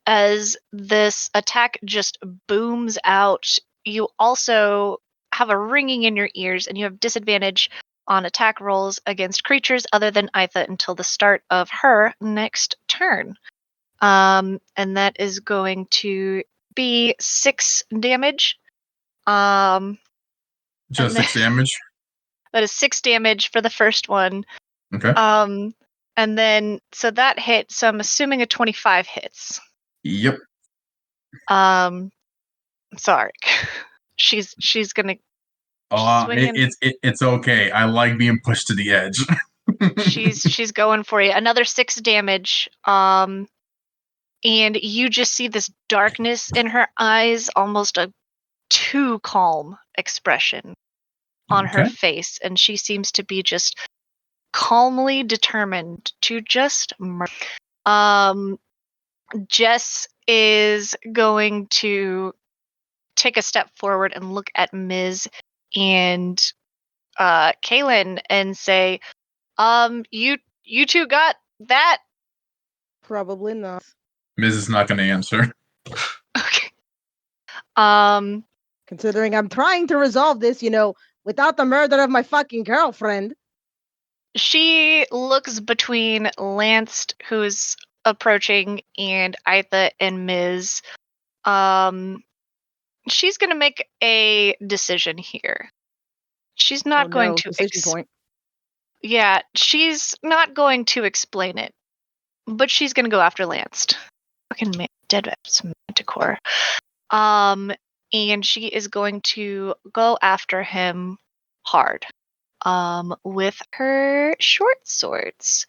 as this attack just booms out, you also have a ringing in your ears, and you have disadvantage on attack rolls against creatures other than Aitha until the start of her next turn. And that is going to be 6 damage. Just 6 damage? That is 6 damage for the first one. Okay. And then, so that hit, so I'm assuming a 25 hits. Yep. Sorry. She's gonna it's okay. I like being pushed to the edge. she's going for you. Another 6 damage. And you just see this darkness in her eyes, almost a too calm expression on her face, and she seems to be just calmly determined to just murder. Jess is going to take a step forward and look at Ms. and Kaylin and say, you two got that? Probably not. Ms. is not going to answer. Okay. Considering I'm trying to resolve this, without the murder of my fucking girlfriend. She looks between Lanxed, who's approaching, and Aitha and Ms. She's going to make a decision here. She's not going to decision point. Yeah, she's not going to explain it, but she's going to go after Lanxed. Fucking dead manticore. And she is going to go after him hard. With her short swords.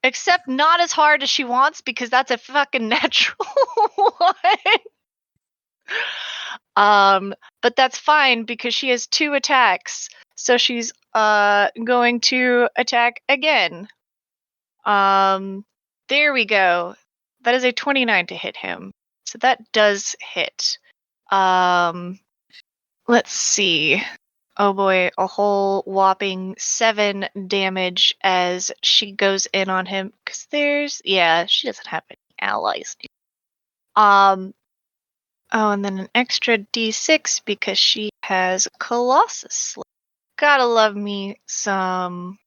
Except not as hard as she wants, because that's a fucking natural one. But that's fine because she has 2 attacks. So she's going to attack again. There we go. That is a 29 to hit him. So that does hit. Let's see. Oh boy, a whole whopping 7 damage as she goes in on him. Because she doesn't have any allies. Oh, and then an extra d6 because she has Colossus. Gotta love me some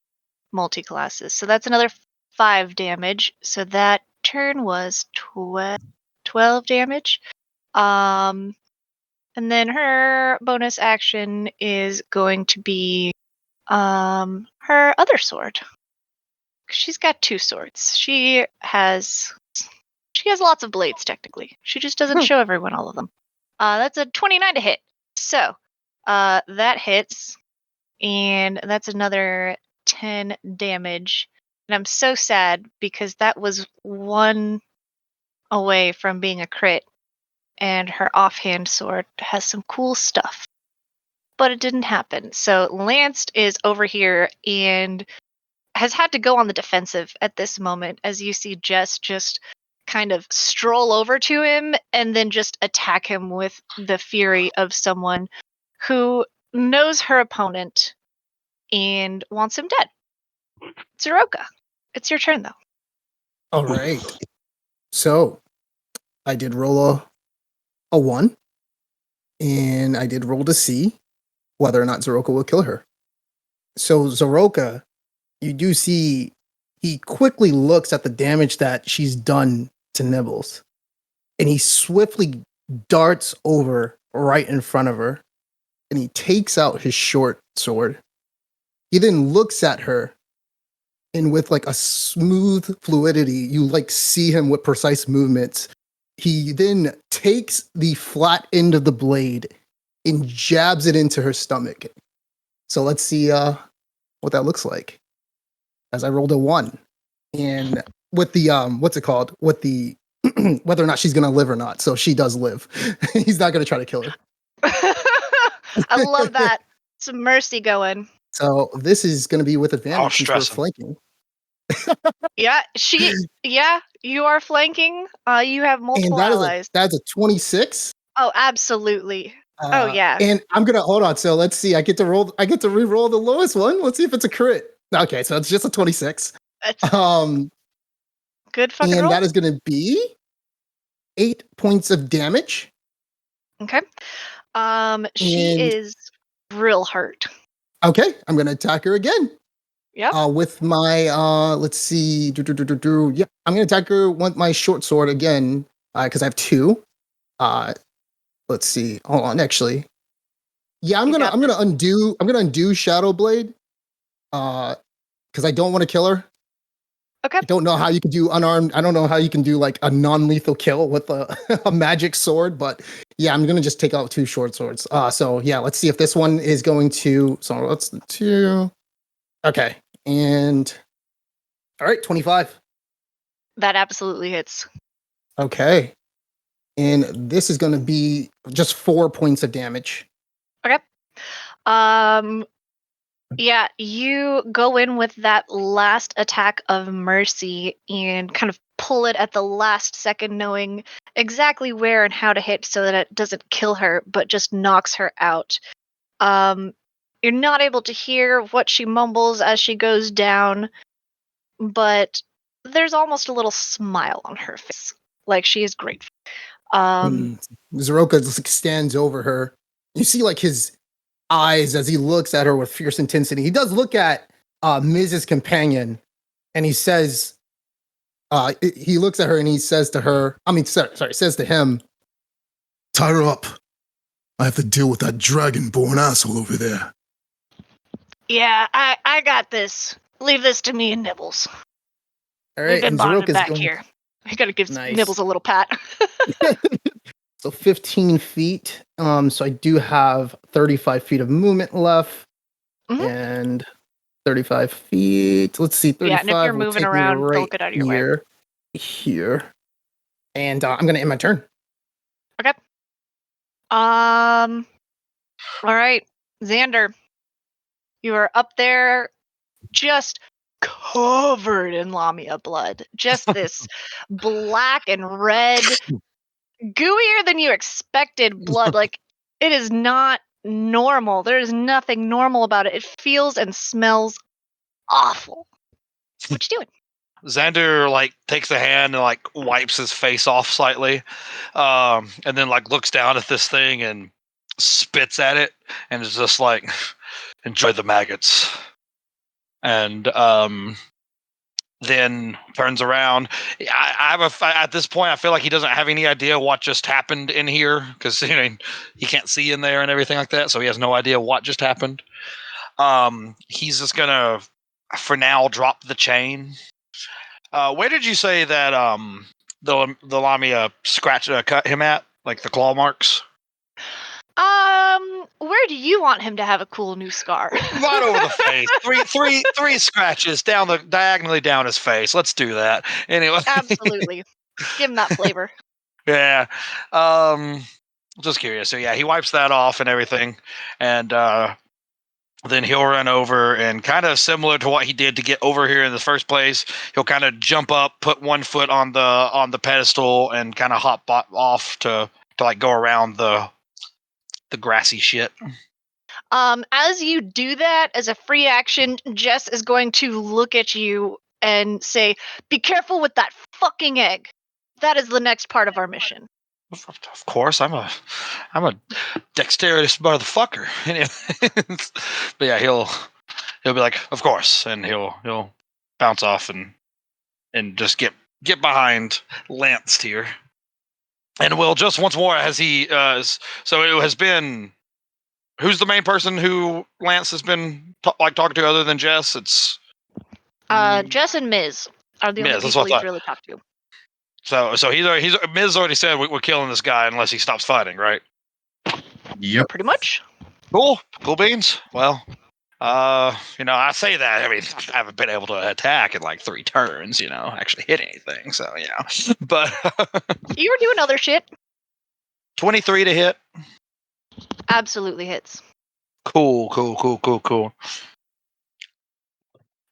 multi-classes. So that's another 5 damage. So that turn was 12 damage. And then her bonus action is going to be her other sword. She's got 2 swords. She has lots of blades technically. She just doesn't show everyone all of them. That's a 29 to hit. So, that hits, and that's another 10 damage. And I'm so sad because that was 1 away from being a crit, and her offhand sword has some cool stuff. But it didn't happen. So Lanxed is over here and has had to go on the defensive at this moment as you see Jess just kind of stroll over to him and then just attack him with the fury of someone who knows her opponent and wants him dead. Zeroka, it's your turn though. All right. So I did roll a 1, and I did roll to see whether or not Zeroka will kill her. So Zeroka, you do see he quickly looks at the damage that she's done to Nibbles, and he swiftly darts over right in front of her, and he takes out his short sword. He then looks at her, and with like a smooth fluidity, you like see him with precise movements. He then takes the flat end of the blade and jabs it into her stomach. So let's see what that looks like. As I rolled a 1, and with the what's it called? With the whether or not she's gonna live or not. So she does live. He's not gonna try to kill her. I love that. Some mercy going. So this is gonna be with advantage since we're flanking. You are flanking. You have multiple allies. That's a 26. Oh, absolutely. Oh yeah. And I'm gonna hold on. So let's see. I get to re-roll the lowest one. Let's see if it's a crit. Okay, so it's just a 26. Good fucking and roll. That is gonna be 8 points of damage. Okay. She is real hurt. Okay, I'm gonna attack her again. Yeah. With my let's see. Yeah, I'm gonna attack her with my short sword again. Because I have 2. Let's see. Hold on, actually. Yeah, I'm gonna undo Shadow Blade. Because I don't want to kill her. Okay. I don't know how you can do unarmed. I don't know how you can do like a non-lethal kill with a magic sword, but yeah, I'm gonna just take out 2 short swords. So yeah, let's see if this one is going to. So let's 2. Okay, and all right, 25. That absolutely hits. Okay, and this is going to be just 4 points of damage. Okay. Yeah, you go in with that last attack of mercy and kind of pull it at the last second, knowing exactly where and how to hit so that it doesn't kill her, but just knocks her out. You're not able to hear what she mumbles as she goes down, but there's almost a little smile on her face, like she is grateful. Zeroka stands over her. You see like his eyes as he looks at her with fierce intensity. He does look at Mrs. Companion, and he says, he looks at her and he says to her, says to him, "Tie her up. I have to deal with that dragonborn asshole over there." Yeah, I got this. Leave this to me and Nibbles. All right, we've been bonded back here. I gotta give Nibbles a little pat. So 15 feet. So I do have 35 feet of movement left. Mm-hmm. And 35 feet. Let's see, 35. Yeah, and if you're moving around, right don't get out of your way. Here. And I'm going to end my turn. Okay. All right, Xander. You are up there just covered in lamia blood. Just this black and red gooier than you expected blood. Like, it is not normal. There is nothing normal about it. It feels and smells awful. What you doing? Xander like takes the hand and like wipes his face off slightly, and then like looks down at this thing and spits at it, and is just like, "Enjoy the maggots." And then turns around. I have at this point I feel like he doesn't have any idea what just happened in here because he can't see in there and everything like that, so he has no idea what just happened. He's just gonna, for now, drop the chain. Where did you say that the lamia cut him at, like the claw marks? Where do you want him to have a cool new scar? Right over the face. Three scratches diagonally down his face. Let's do that. Anyway. Absolutely. Give him that flavor. Yeah. Just curious. So yeah, he wipes that off and everything, and then he'll run over and, kind of similar to what he did to get over here in the first place, he'll kind of jump up, put one foot on the pedestal, and kind of hop off to like go around the grassy shit. As you do that, as a free action, Jess is going to look at you and say, "Be careful with that fucking egg. That is the next part of our mission." Of course, I'm a dexterous motherfucker. But yeah, he'll be like, "Of course," and he'll bounce off and just get behind Lanxed here. And will just once more, as he so it has been, who's the main person who Lance has been talking to other than Jess? It's Jess and Miz are the only Miz, that's people what I he's thought. really talked to. So he's Miz already said we're killing this guy unless he stops fighting, right? Yep. Pretty much. Cool beans. Well, I say that. I mean, I haven't been able to attack in like 3 turns, actually hit anything. So, but You were doing other shit. 23 to hit. Absolutely hits. Cool.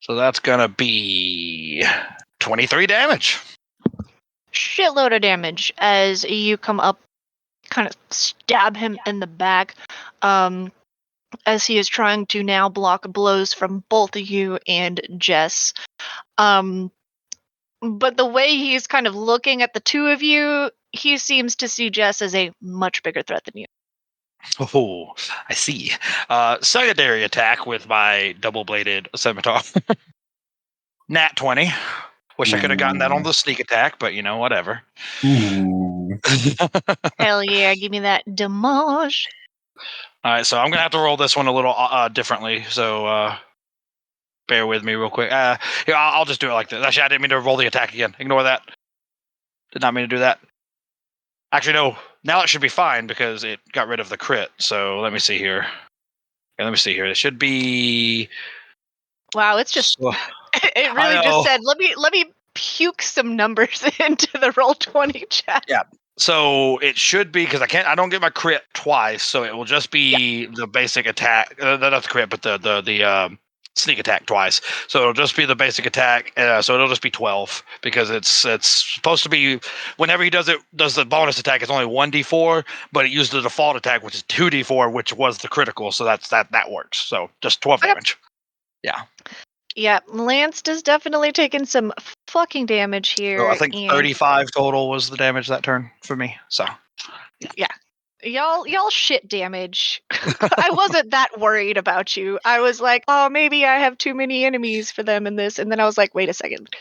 So that's gonna be 23 damage. Shitload of damage as you come up, kind of stab him in the back, as he is trying to now block blows from both of you and Jess. But the way he's kind of looking at the two of you, he seems to see Jess as a much bigger threat than you. Oh, I see. Secondary attack with my double-bladed scimitar. Nat 20. Wish I could have gotten that on the sneak attack, but whatever. Ooh. Hell yeah, give me that damage. All right, so I'm gonna have to roll this one a little differently. So bear with me real quick. Here, I'll just do it like this. Actually, I didn't mean to roll the attack again. Ignore that. Did not mean to do that. Actually, no. Now it should be fine because it got rid of the crit. So let me see here. It should be. Wow, it's just. It really just said, let me puke some numbers into the Roll20 chat. Yeah. So it should be, because I don't get my crit twice, so it will just be the basic attack. Not the crit, but the sneak attack twice. So it'll just be the basic attack. So it'll just be 12 because it's supposed to be, whenever he does the bonus attack, it's only 1d4, but it used the default attack, which is 2d4, which was the critical. So that works. So just 12 damage. Yeah. Yeah, Lance is definitely taking some fucking damage here. So I think 35 total was the damage that turn for me. So yeah. Y'all shit damage. I wasn't that worried about you. I was like, oh, maybe I have too many enemies for them in this. And then I was like, wait a second.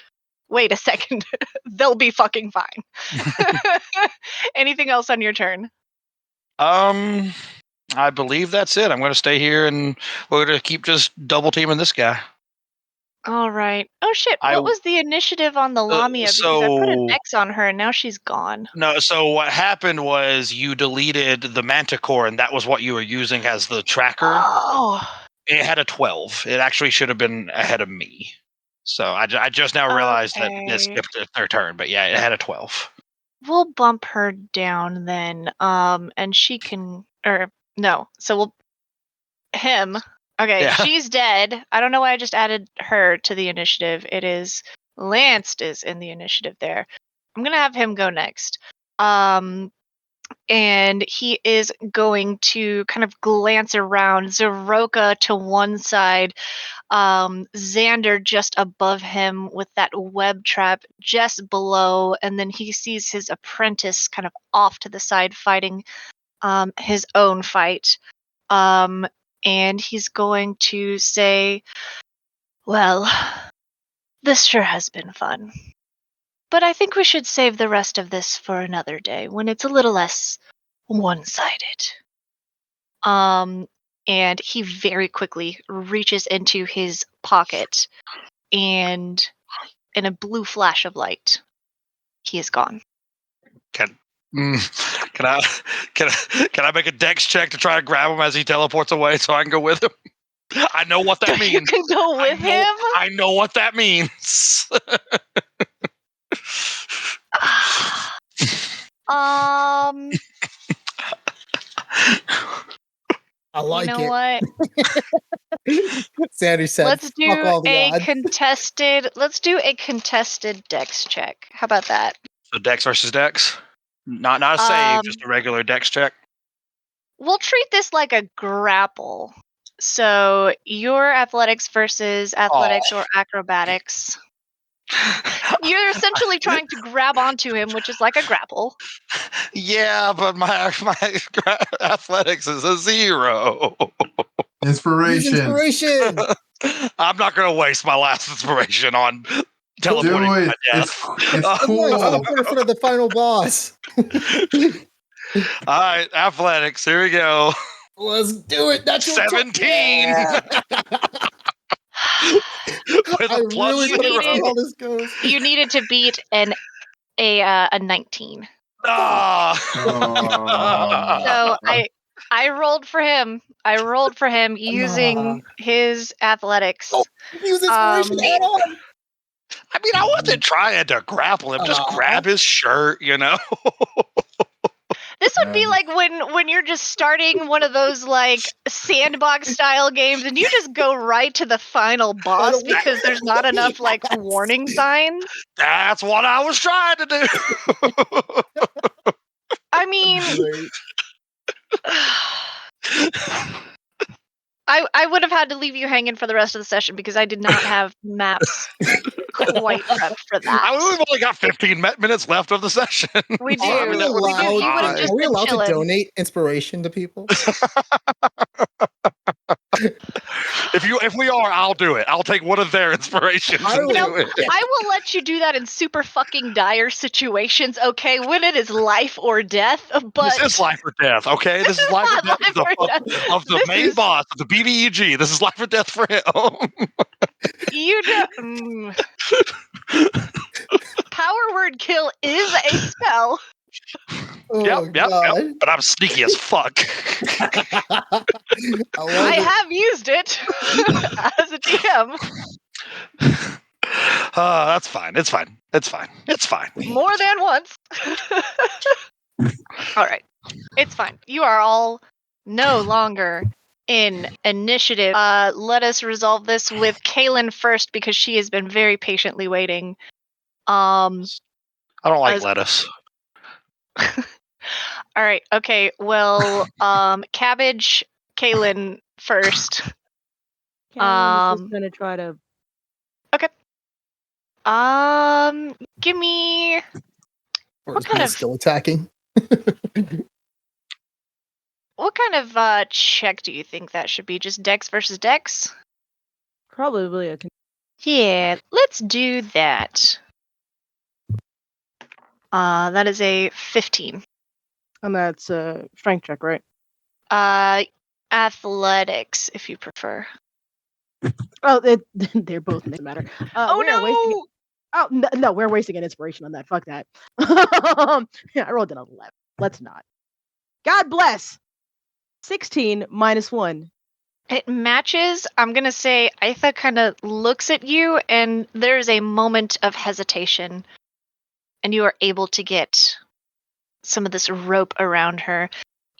They'll be fucking fine. Anything else on your turn? I believe that's it. I'm going to stay here and we're going to keep just double teaming this guy. All right. Oh shit! What was the initiative on the lamia? Because I put an X on her and now she's gone. No. So what happened was you deleted the manticore, and that was what you were using as the tracker. Oh. It had a 12. It actually should have been ahead of me. So I just now realized that it skipped their turn, but yeah, it had a 12. We'll bump her down then, and she can, or no. So him. Okay, yeah. She's dead. I don't know why I just added her to the initiative. It is Lanced is in the initiative there. I'm gonna have him go next. and he is going to kind of glance around. Zeroka to one side, Xander just above him with that web trap just below, and then he sees his apprentice kind of off to the side fighting his own fight. And he's going to say, well, this sure has been fun. But I think we should save the rest of this for another day when it's a little less one-sided. And he very quickly reaches into his pocket, and in a blue flash of light, he is gone. Can I make a dex check to try to grab him as he teleports away so I can go with him? I know what that means. You can go with him? I know what that means. I like you know it. What? Sandy said, let's do a odds. contested dex check. How about that? So dex versus dex? Not a save, just a regular dex check. We'll treat this like a grapple. So your athletics versus athletics or acrobatics. You're essentially trying to grab onto him, which is like a grapple. Yeah, but my athletics is a 0. Inspiration. I'm not going to waste my last inspiration on teleporting to my death. It's cool. Teleport in front of the final boss. All right, athletics. Here we go. Let's do it. That's 17. Yeah. With a plus really 0. how this goes. You needed to beat a 19. Oh. So I rolled for him. Using his athletics. Use inspiration add on. I mean, I wasn't trying to grapple him. Just grab his shirt, you know? This would be like when you're just starting one of those like sandbox style games and you just go right to the final boss because there's not enough like warning signs. That's what I was trying to do. I mean, I would have had to leave you hanging for the rest of the session because I did not have maps quite prepped for that. We've only got 15 minutes left of the session. We do. Are we allowed to donate inspiration to people? If we are, I'll do it. I'll take one of their inspirations. I will let you do that in super fucking dire situations, okay? When it is life or death. But this is life or death, okay? This is life or death of the main boss of the BBEG. This is life or death for him. You do. Power word kill is a spell. Yep. But I'm sneaky as fuck. I have used it as a DM. That's fine. It's fine. More than once. All right. It's fine. You are all no longer in initiative. Let us resolve this with Kaylin first because she has been very patiently waiting. I don't like lettuce. All right. Okay. Well, Cabbage, Kaylin first. Kaylin is just gonna try to. Okay. Give me. What kind of still attacking? What kind of check do you think that should be? Just Dex versus Dex? Probably a. Yeah. Let's do that. That is a 15. And that's a strength check, right? Athletics, if you prefer. Oh, they're both doesn't matter. Oh no! No, we're wasting an inspiration on that. Fuck that. Yeah, I rolled an 11. Let's not. God bless. 16 minus 1. It matches. I'm gonna say Aitha kind of looks at you, and there is a moment of hesitation, and you are able to get some of this rope around her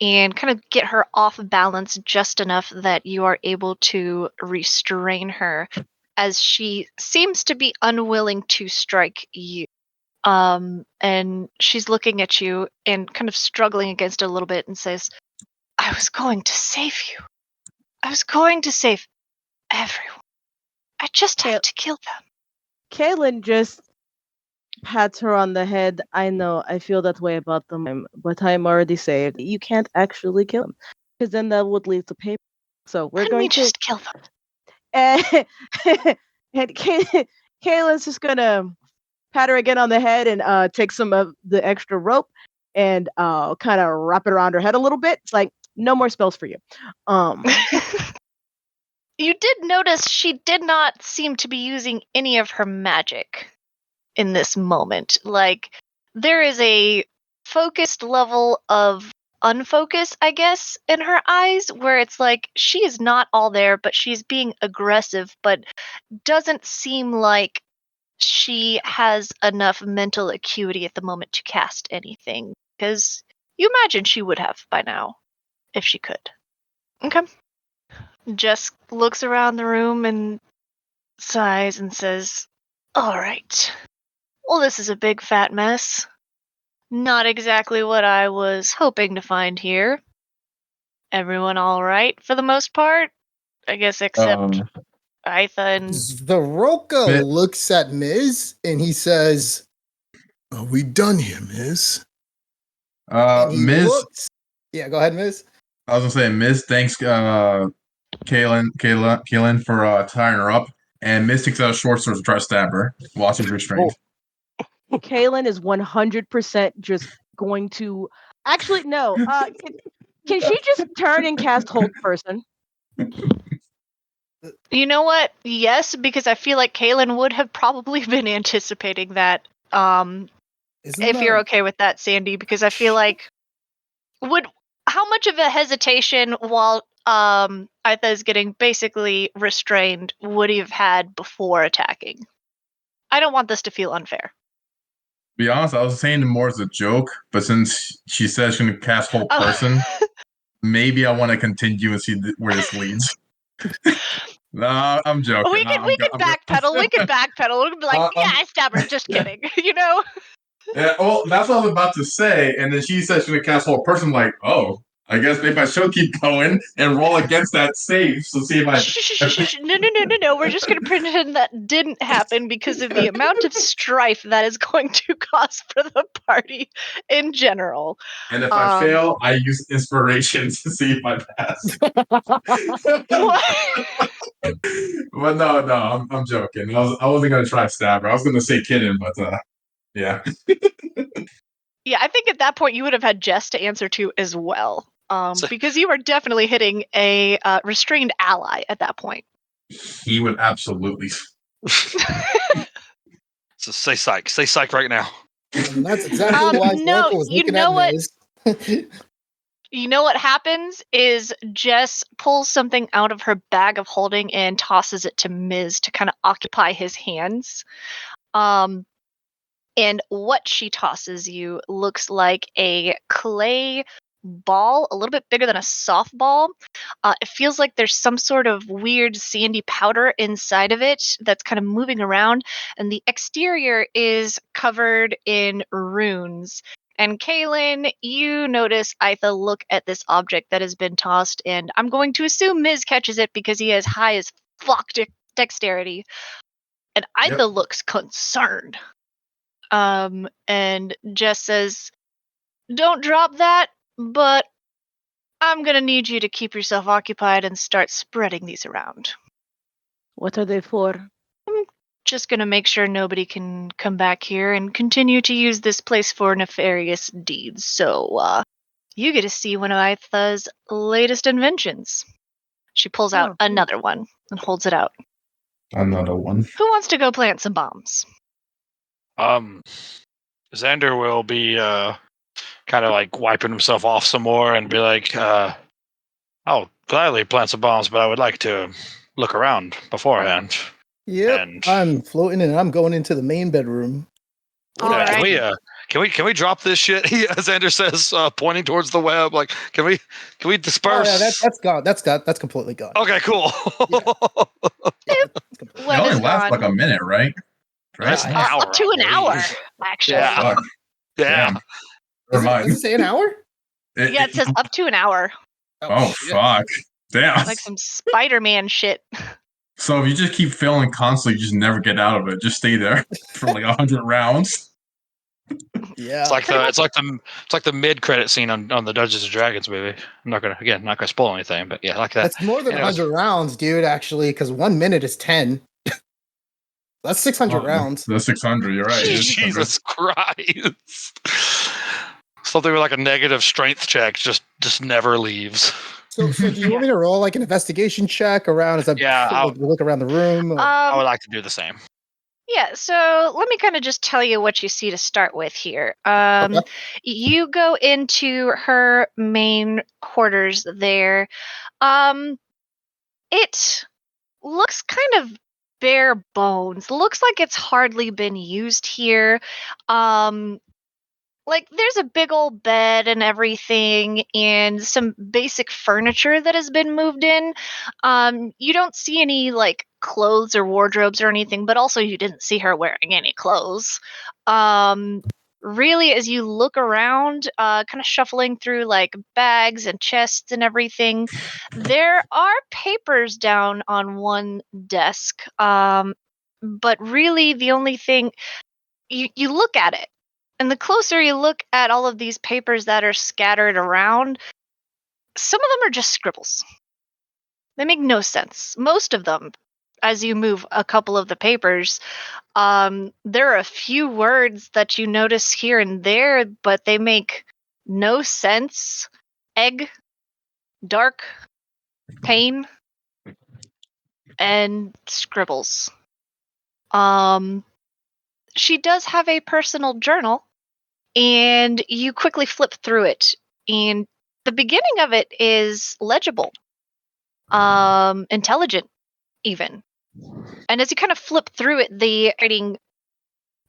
and kind of get her off balance just enough that you are able to restrain her as she seems to be unwilling to strike you. And she's looking at you and kind of struggling against it a little bit and says, I was going to save you. I was going to save everyone. I just have to kill them. Kaylin just pats her on the head. I know, I feel that way about them, but I'm already saved. You can't actually kill them, because then that would lead to paper. So we're going to just kill them. And Kaylin's just gonna pat her again on the head and take some of the extra rope and kind of wrap it around her head a little bit. It's like, no more spells for you. You did notice she did not seem to be using any of her magic in this moment. Like, there is a focused level of unfocus, I guess, in her eyes, where it's like she is not all there, but she's being aggressive, but doesn't seem like she has enough mental acuity at the moment to cast anything. Because you imagine she would have by now, if she could. Okay. Jess looks around the room and sighs and says, all right. Well, this is a big fat mess. Not exactly what I was hoping to find here. Everyone all right for the most part? I guess except Aitha and... Zveroka looks at Miz and he says, are we done here, Miz? Miz... Yeah, go ahead, Miz. I was going to say, Miz thanks Kaylin for tying her up, and Miz takes out a short sword to try to stab her while she's restrained. Kaylin is 100% just going to... Actually, no. Can she just turn and cast Hold Person? You know what? Yes, because I feel like Kaylin would have probably been anticipating that. If you're okay with that, Sandy, because I feel like how much of a hesitation while Aitha is getting basically restrained would he have had before attacking? I don't want this to feel unfair. To be honest, I was saying it more as a joke, but since she says she's going to cast Hold Person, maybe I want to continue and see where this leads. No, I'm joking. We can backpedal. We can backpedal. We can be like, yeah, I stab her. Just kidding. You know? Yeah, well, that's what I was about to say. And then she said she's going to cast Hold Person. I'm like, oh, I guess maybe I should keep going and roll against that save. So see if I... No. We're just going to pretend that didn't happen because of the amount of strife that is going to cause for the party in general. And if I fail, I use inspiration to see if I pass. But no, I'm joking. I wasn't going to try to stab her. I was going to say kitten, but yeah. Yeah, I think at that point you would have had Jess to answer to as well. Because you were definitely hitting a restrained ally at that point. He would absolutely. So say psych right now. And that's exactly why no, was looking at Miz. You know what happens is Jess pulls something out of her bag of holding and tosses it to Miz to kind of occupy his hands. And what she tosses you looks like a clay ball, a little bit bigger than a softball. It feels like there's some sort of weird sandy powder inside of it that's kind of moving around, and the exterior is covered in runes. And Kaylin, you notice Aitha look at this object that has been tossed, and I'm going to assume Miz catches it because he has high as fuck dexterity. And Aitha looks concerned. And Jess says, don't drop that, but I'm gonna need you to keep yourself occupied and start spreading these around. What are they for? I'm just gonna make sure nobody can come back here and continue to use this place for nefarious deeds. So, you get to see one of Aitha's latest inventions. She pulls out another one and holds it out. Another one. Who wants to go plant some bombs? Xander will be kind of like wiping himself off some more and be like, I'll gladly plant some bombs, but I would like to look around beforehand. Yep, I'm floating and I'm going into the main bedroom. Can we drop this shit? Xander says, pointing towards the web. Like, can we disperse? Oh, yeah, that's gone. That's completely gone. Okay, cool. It only lasts like a minute, right? Up to an hour. actually. Yeah. Fuck. Yeah. Damn. Never mind. Does it say an hour? Yeah, it says up to an hour. Oh, shit. fuck. Damn. Like some Spider-Man shit. So if you just keep failing constantly, you just never get out of it. Just stay there for like 100 rounds. Yeah. It's like the mid-credit scene on the Dungeons and Dragons movie. I'm not gonna spoil anything, but yeah, like that. That's more than Anyways. 100 rounds, dude, actually, because 1 minute is 10. That's 600 Oh, rounds. That's 600. You're right. It is 600. Jesus Christ. Something with like a negative strength check just never leaves. So do you want me to roll like an investigation check around as I look around the room? I would like to do the same. Yeah, so let me kind of just tell you what you see to start with here. Okay. You go into her main quarters there. It looks kind of bare bones. Looks like it's hardly been used here. Like there's a big old bed and everything and some basic furniture that has been moved in. You don't see any like clothes or wardrobes or anything, but also you didn't see her wearing any clothes. Really, as you look around, kind of shuffling through like bags and chests and everything, there are papers down on one desk. But really the only thing you look at it, and the closer you look at all of these papers that are scattered around, some of them are just scribbles. They make no sense. Most of them, as you move a couple of the papers, there are a few words that you notice here and there, but they make no sense. Egg, dark, pain, and scribbles. She does have a personal journal, and you quickly flip through it, and the beginning of it is legible, intelligent even. And as you kind of flip through it, the writing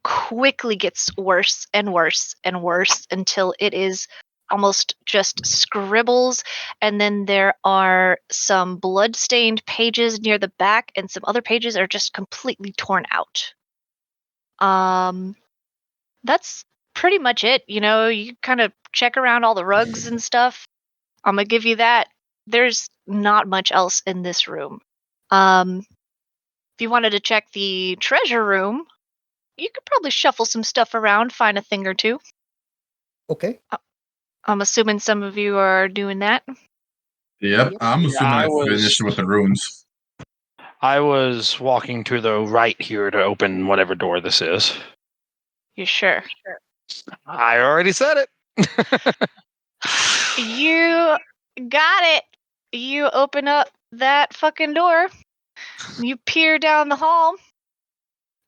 quickly gets worse and worse and worse until it is almost just scribbles, and then there are some blood-stained pages near the back, and some other pages are just completely torn out. That's pretty much it. You know, you kind of check around all the rugs and stuff. I'm gonna give you that. There's not much else in this room. If you wanted to check the treasure room, you could probably shuffle some stuff around, find a thing or two. Okay. I'm assuming some of you are doing that. Yep. I'm assuming I finished with the runes. I was walking to the right here to open whatever door this is. You sure? I already said it. You got it. You open up that fucking door. You peer down the hall,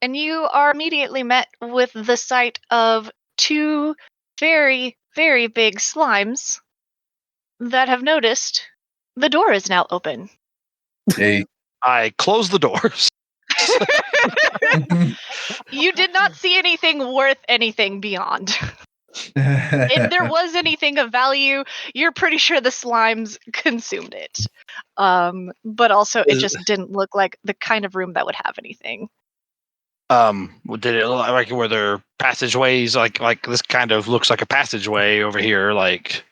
and you are immediately met with the sight of two very, very big slimes that have noticed the door is now open. Hey. I closed the doors. You did not see anything worth anything beyond. If there was anything of value, you're pretty sure the slimes consumed it. But also, it just didn't look like the kind of room that would have anything. Did it look like were there passageways? Like this kind of looks like a passageway over here. Like,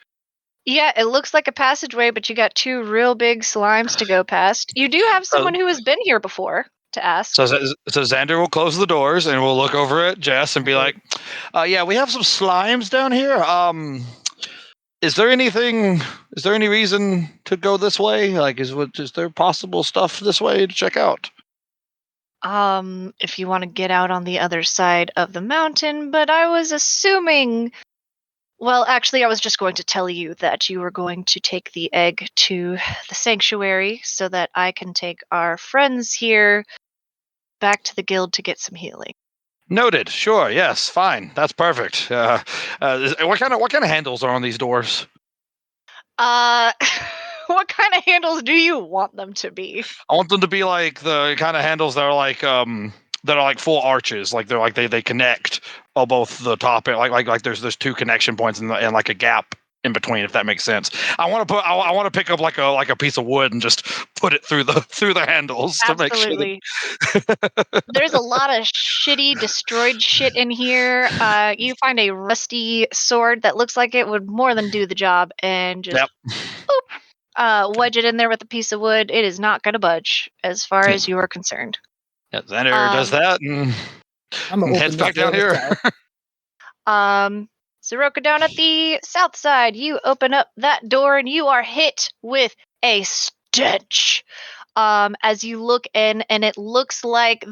yeah, it looks like a passageway, but you got two real big slimes to go past. You do have someone who has been here before to ask. So Xander will close the doors and we'll look over at Jess and be like, "Yeah, we have some slimes down here. Is there any reason to go this way? Like, is there possible stuff this way to check out?" If you want to get out on the other side of the mountain, but I was assuming. Well, actually, I was just going to tell you that you were going to take the egg to the sanctuary so that I can take our friends here back to the guild to get some healing. Noted. Sure. Yes. Fine. That's perfect. What kind of handles are on these doors? What kind of handles do you want them to be? I want them to be like the kind of handles that are like full arches. Like they connect on both the top and like there's two connection points and like a gap in between, if that makes sense. I want to pick up like a piece of wood and just put it through the handles to make sure. Absolutely. There's a lot of shitty, destroyed shit in here. You find a rusty sword that looks like it would more than do the job, and just wedge it in there with a piece of wood. It is not going to budge, as far as you are concerned. Yeah, Xander does that, and I'm gonna heads open back this door down here. this Soroka, down at the south side, you open up that door and you are hit with a stench. As you look in, and it looks like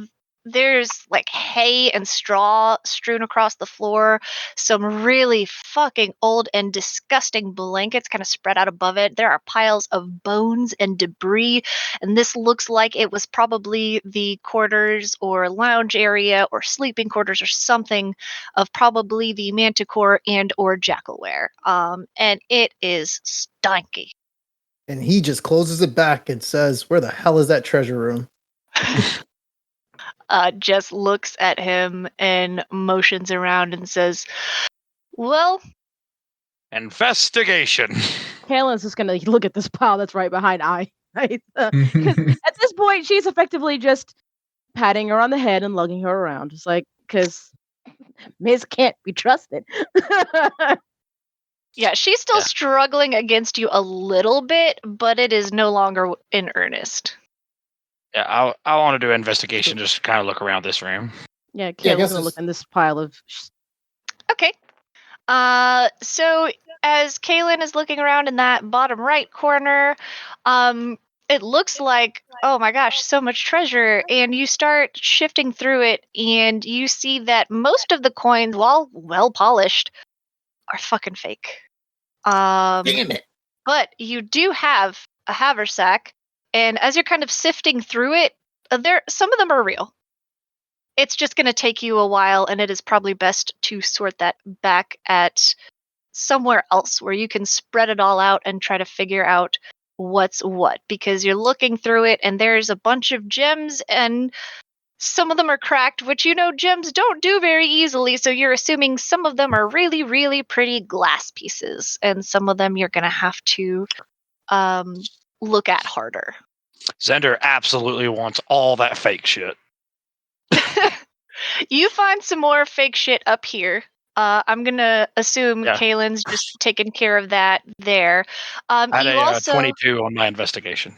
there's like hay and straw strewn across the floor, some really fucking old and disgusting blankets kind of spread out above it. There are piles of bones and debris, and this looks like it was probably the quarters or lounge area or sleeping quarters or something of probably the Manticore and or Jackalware. And it is stanky. And he just closes it back and says, "Where the hell is that treasure room?" Just looks at him and motions around and says, "Well, investigation." Kalen's just gonna look at this pile that's right behind I, right? Because at this point, she's effectively just patting her on the head and lugging her around, just like because Miz can't be trusted. yeah, she's still struggling against you a little bit, but it is no longer in earnest." Yeah, I want to do an investigation, just kind of look around this room. Yeah, Kalen's gonna look in this pile of. Okay. So as Kaylin is looking around in that bottom right corner, it looks like, oh my gosh, so much treasure. And you start shifting through it, and you see that most of the coins, while well polished, are fucking fake. Damn it. But you do have a haversack, and as you're kind of sifting through it, some of them are real. It's just going to take you a while, and it is probably best to sort that back at somewhere else where you can spread it all out and try to figure out what's what, because you're looking through it and there's a bunch of gems and some of them are cracked, which gems don't do very easily, so you're assuming some of them are really, really pretty glass pieces, and some of them you're going to have to look at harder. Xander absolutely wants all that fake shit. You find some more fake shit up here. I'm gonna assume Kaylin's just taking care of that there. I had you also 22 on my investigation.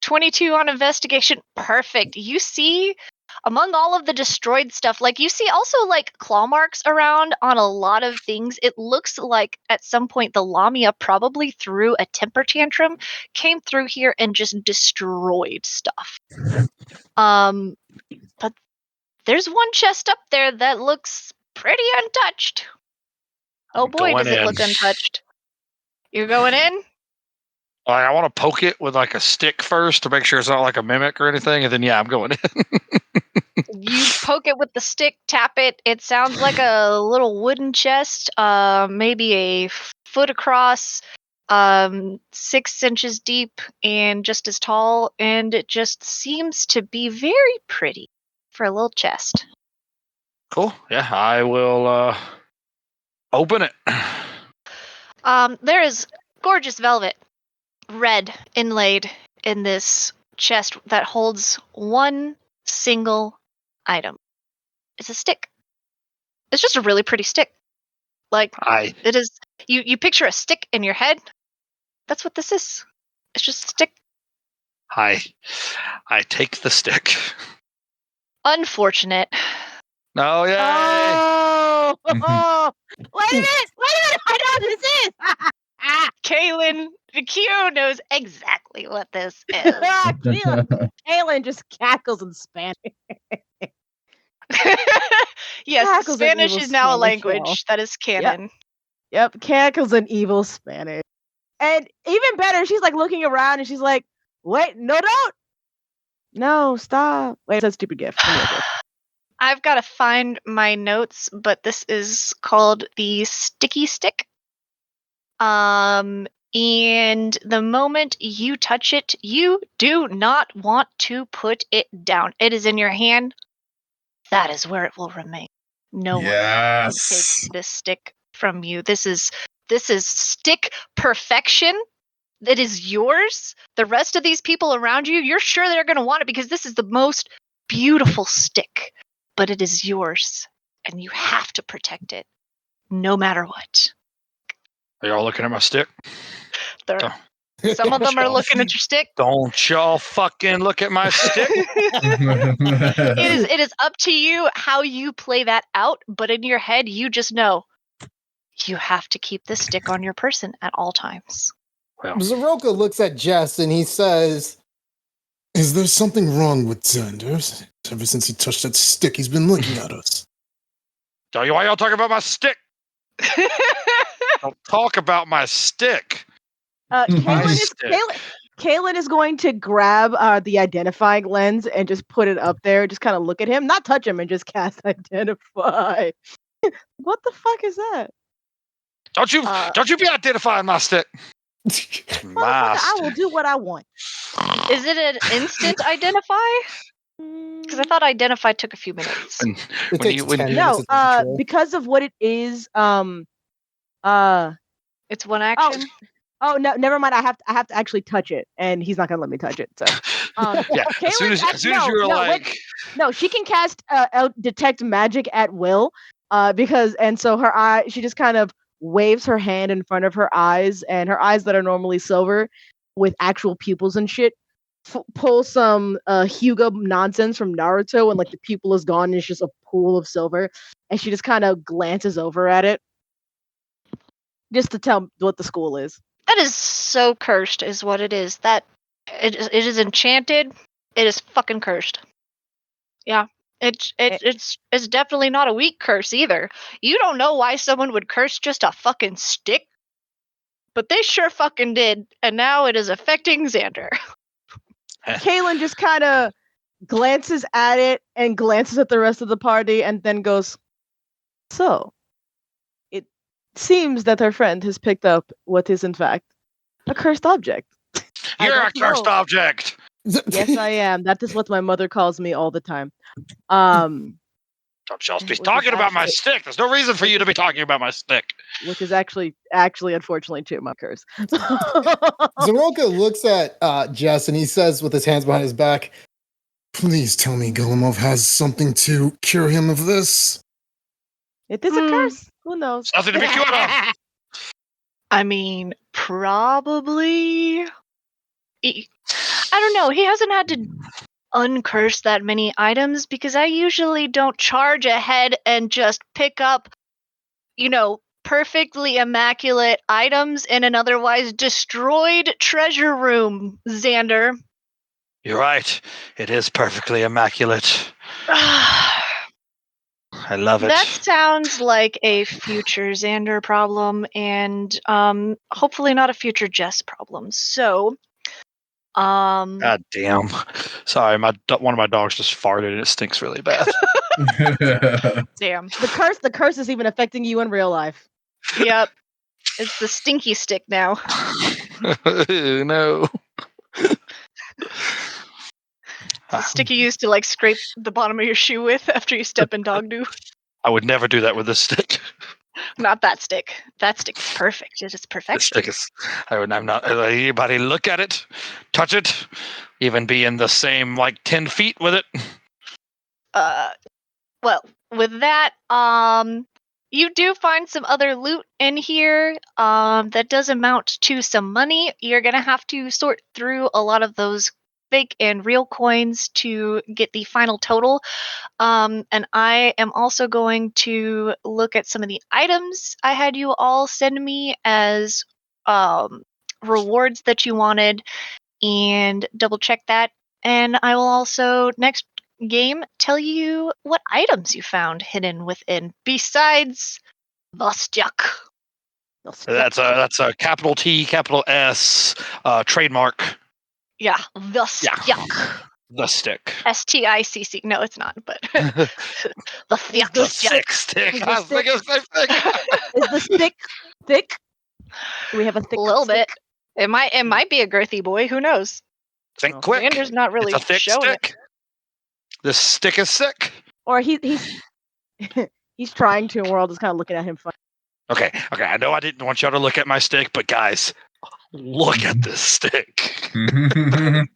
22 on investigation. Perfect. You see, among all of the destroyed stuff, like you see also like claw marks around on a lot of things. It looks like at some point the lamia probably threw a temper tantrum, came through here and just destroyed stuff. But there's one chest up there that looks pretty untouched. Oh boy, does it look untouched. You're going in? I want to poke it with like a stick first to make sure it's not like a mimic or anything, and then I'm going in. You poke it with the stick, tap it. It sounds like a little wooden chest, maybe a foot across, 6 inches deep, and just as tall, and it just seems to be very pretty for a little chest. Cool. Yeah, I will open it. There is gorgeous velvet, red inlaid in this chest that holds one single item. It's a stick. It's just a really pretty stick. Like, it is. You picture a stick in your head. That's what this is. It's just a stick. I take the stick. Unfortunate. No, yeah. Oh, wait a minute! I know what this is. Kaylin, Kyo knows exactly what this is. Kaylin just cackles in Spanish. Yes, cackles Spanish is now Spanish, a language that is canon. Yep, cackles in evil Spanish. And even better, she's like looking around and she's like, wait, no, don't. No, stop. Wait, it's a stupid gift. I've got to find my notes, but this is called the sticky stick. And the moment you touch it, you do not want to put it down. It is in your hand. That is where it will remain. No one can take this stick from you. This is This is stick perfection. It is yours. The rest of these people around you, you're sure they're going to want it because this is the most beautiful stick. But it is yours, and you have to protect it, no matter what. Are y'all looking at my stick? Some of them are looking at your stick. Don't y'all fucking look at my stick. It is up to you how you play that out, but in your head, you just know you have to keep this stick on your person at all times. Well, Zaroka looks at Jess and he says, "Is there something wrong with Xander? Ever since he touched that stick, he's been looking at us." tell you why y'all talking about my stick. Don't talk about my stick. Kaylin is going to grab the identifying lens and just put it up there, just kind of look at him, not touch him, and just cast identify. What the fuck is that? Don't you be identifying my stick. I will do what I want. Is it an instant identify? Because I thought identify took a few minutes. Because of what it is. It's one action. Oh no! Never mind. I have to actually touch it, and he's not gonna let me touch it. So, yeah. As soon as you were like, no, she can cast detect magic at will. So her eye, she just kind of waves her hand in front of her eyes, and her eyes that are normally silver, with actual pupils and shit, pull some Hugo nonsense from Naruto, and like the pupil is gone, and it's just a pool of silver, and she just kind of glances over at it, just to tell what the school is. That is so cursed, is what it is. That it is enchanted. It is fucking cursed. Yeah, it's definitely not a weak curse either. You don't know why someone would curse just a fucking stick, but they sure fucking did, and now it is affecting Xander. Kaylin just kind of glances at it and glances at the rest of the party, and then goes, "So, it seems that her friend has picked up what is in fact a cursed object." You're a cursed object. Yes, I am. That is what my mother calls me all the time. Don't y'all be talking about my stick. There's no reason for you to be talking about my stick. Which is actually, unfortunately, too, my curse. Zaroka looks at Jess and he says with his hands behind his back, "Please tell me Golemov has something to cure him of this." It is a curse. Who knows? It's nothing to be cured of. I mean, probably. I don't know. He hasn't had to uncurse that many items because I usually don't charge ahead and just pick up, perfectly immaculate items in an otherwise destroyed treasure room, Xander. You're right. It is perfectly immaculate. I love it. That sounds like a future Xander problem, and hopefully not a future Jess problem. So, God damn. Sorry, one of my dogs just farted and it stinks really bad. Damn. The curse is even affecting you in real life. Yep. It's the stinky stick now. No. The stick you used to scrape the bottom of your shoe with after you step in dog doo. I would never do that with this stick. Not that stick. That stick is perfect. It is perfection. This stick is. I'm not. Anybody look at it, touch it, even be in the same 10 feet with it. Well, with that, you do find some other loot in here. That does amount to some money. You're gonna have to sort through a lot of those fake and real coins to get the final total. And I am also going to look at some of the items I had you all send me as rewards that you wanted and double check that. And I will also, next game, tell you what items you found hidden within besides the stick. That's a capital T, capital S, trademark. Yeah, the stick. The stick. STICC. No, it's not, but the thick. The stick. Is the stick thick? Do we have a thick? A little stick? bit. It might be a girthy boy. Who knows? Think quick. Xander's not really it's a thick showing stick. it. This stick is sick. Or he's he's trying to, and we're all just kind of looking at him funny. Okay. I know I didn't want y'all to look at my stick, but guys, look at this stick. Kaylin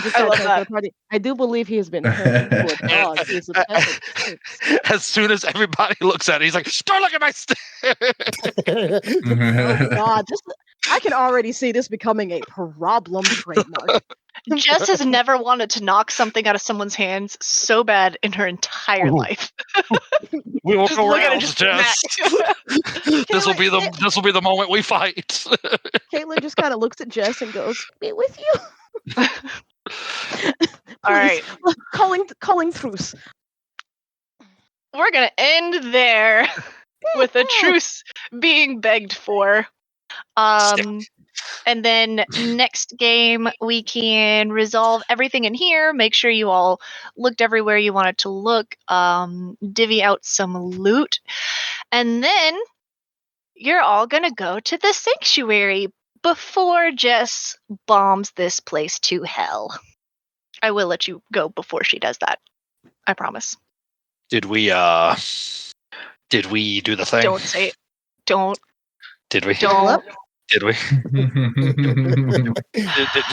just I said love thank that. you, party. I do believe he has been turned into a dog. He is obsessed with sticks. As soon as everybody looks at it, he's like, "Don't look at my stick." Oh God, I can already see this becoming a problem trademark. Jess has never wanted to knock something out of someone's hands so bad in her entire life. We will Just go look at it, rounds, just Jess. This will be the moment we fight. Caitlin just kind of looks at Jess and goes, "Be with you." All right. Calling truce. We're going to end there with a truce being begged for. And then next game, we can resolve everything in here. Make sure you all looked everywhere you wanted to look. Divvy out some loot. And then you're all going to go to the sanctuary before Jess bombs this place to hell. I will let you go before she does that. I promise. Did we do the thing? Don't say it. Don't. Did we? Don't. Did we? did,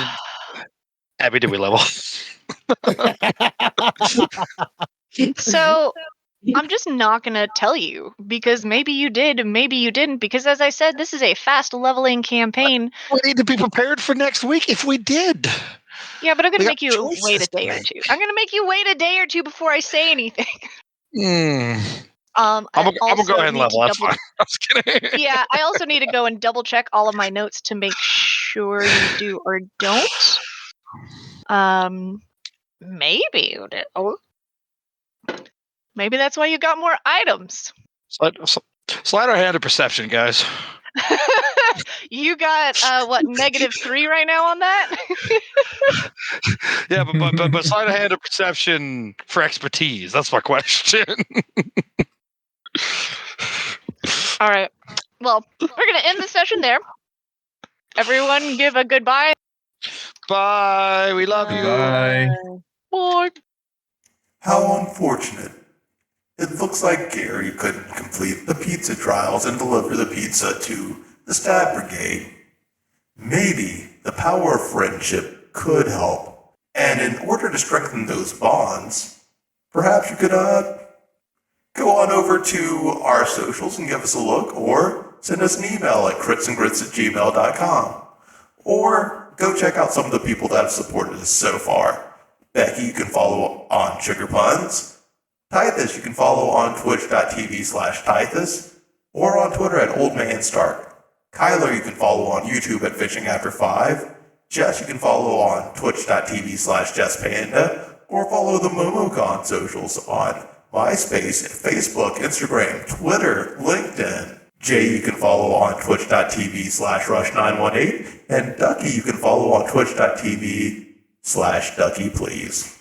Abby, did we level? So I'm just not going to tell you because maybe you did, maybe you didn't. Because as I said, this is a fast leveling campaign. We need to be prepared for next week if we did. Yeah, but I'm going to make you wait a day or two. I'm going to make you wait a day or two before I say anything. I'm gonna go ahead and level. That's fine. I was kidding. Yeah, I also need to go and double check all of my notes to make sure you do or don't. Maybe you did. Oh. Maybe that's why you got more items. Slide our hand to perception, guys. You got -3 right now on that? Yeah, but slide a hand to perception for expertise. That's my question. All right. Well, we're gonna end the session there. Everyone, give a goodbye. Bye. We love you. Bye. Bye. How unfortunate. It looks like Gary couldn't complete the pizza trials and deliver the pizza to the Stab Brigade. Maybe the power of friendship could help. And in order to strengthen those bonds, perhaps you could go on over to our socials and give us a look, or send us an email at critsandgrits@gmail.com. Or go check out some of the people that have supported us so far. Becky, you can follow on Sugar Puns. Tithus, you can follow on twitch.tv/Tithus, or on Twitter at OldManStark. Kyler, you can follow on YouTube at Fishing After 5. Jess, you can follow on twitch.tv/JessPanda, or follow the Momocon socials on MySpace, Facebook, Instagram, Twitter, LinkedIn. Jay, you can follow on twitch.tv/Rush918, and Ducky, you can follow on twitch.tv/DuckyPlease.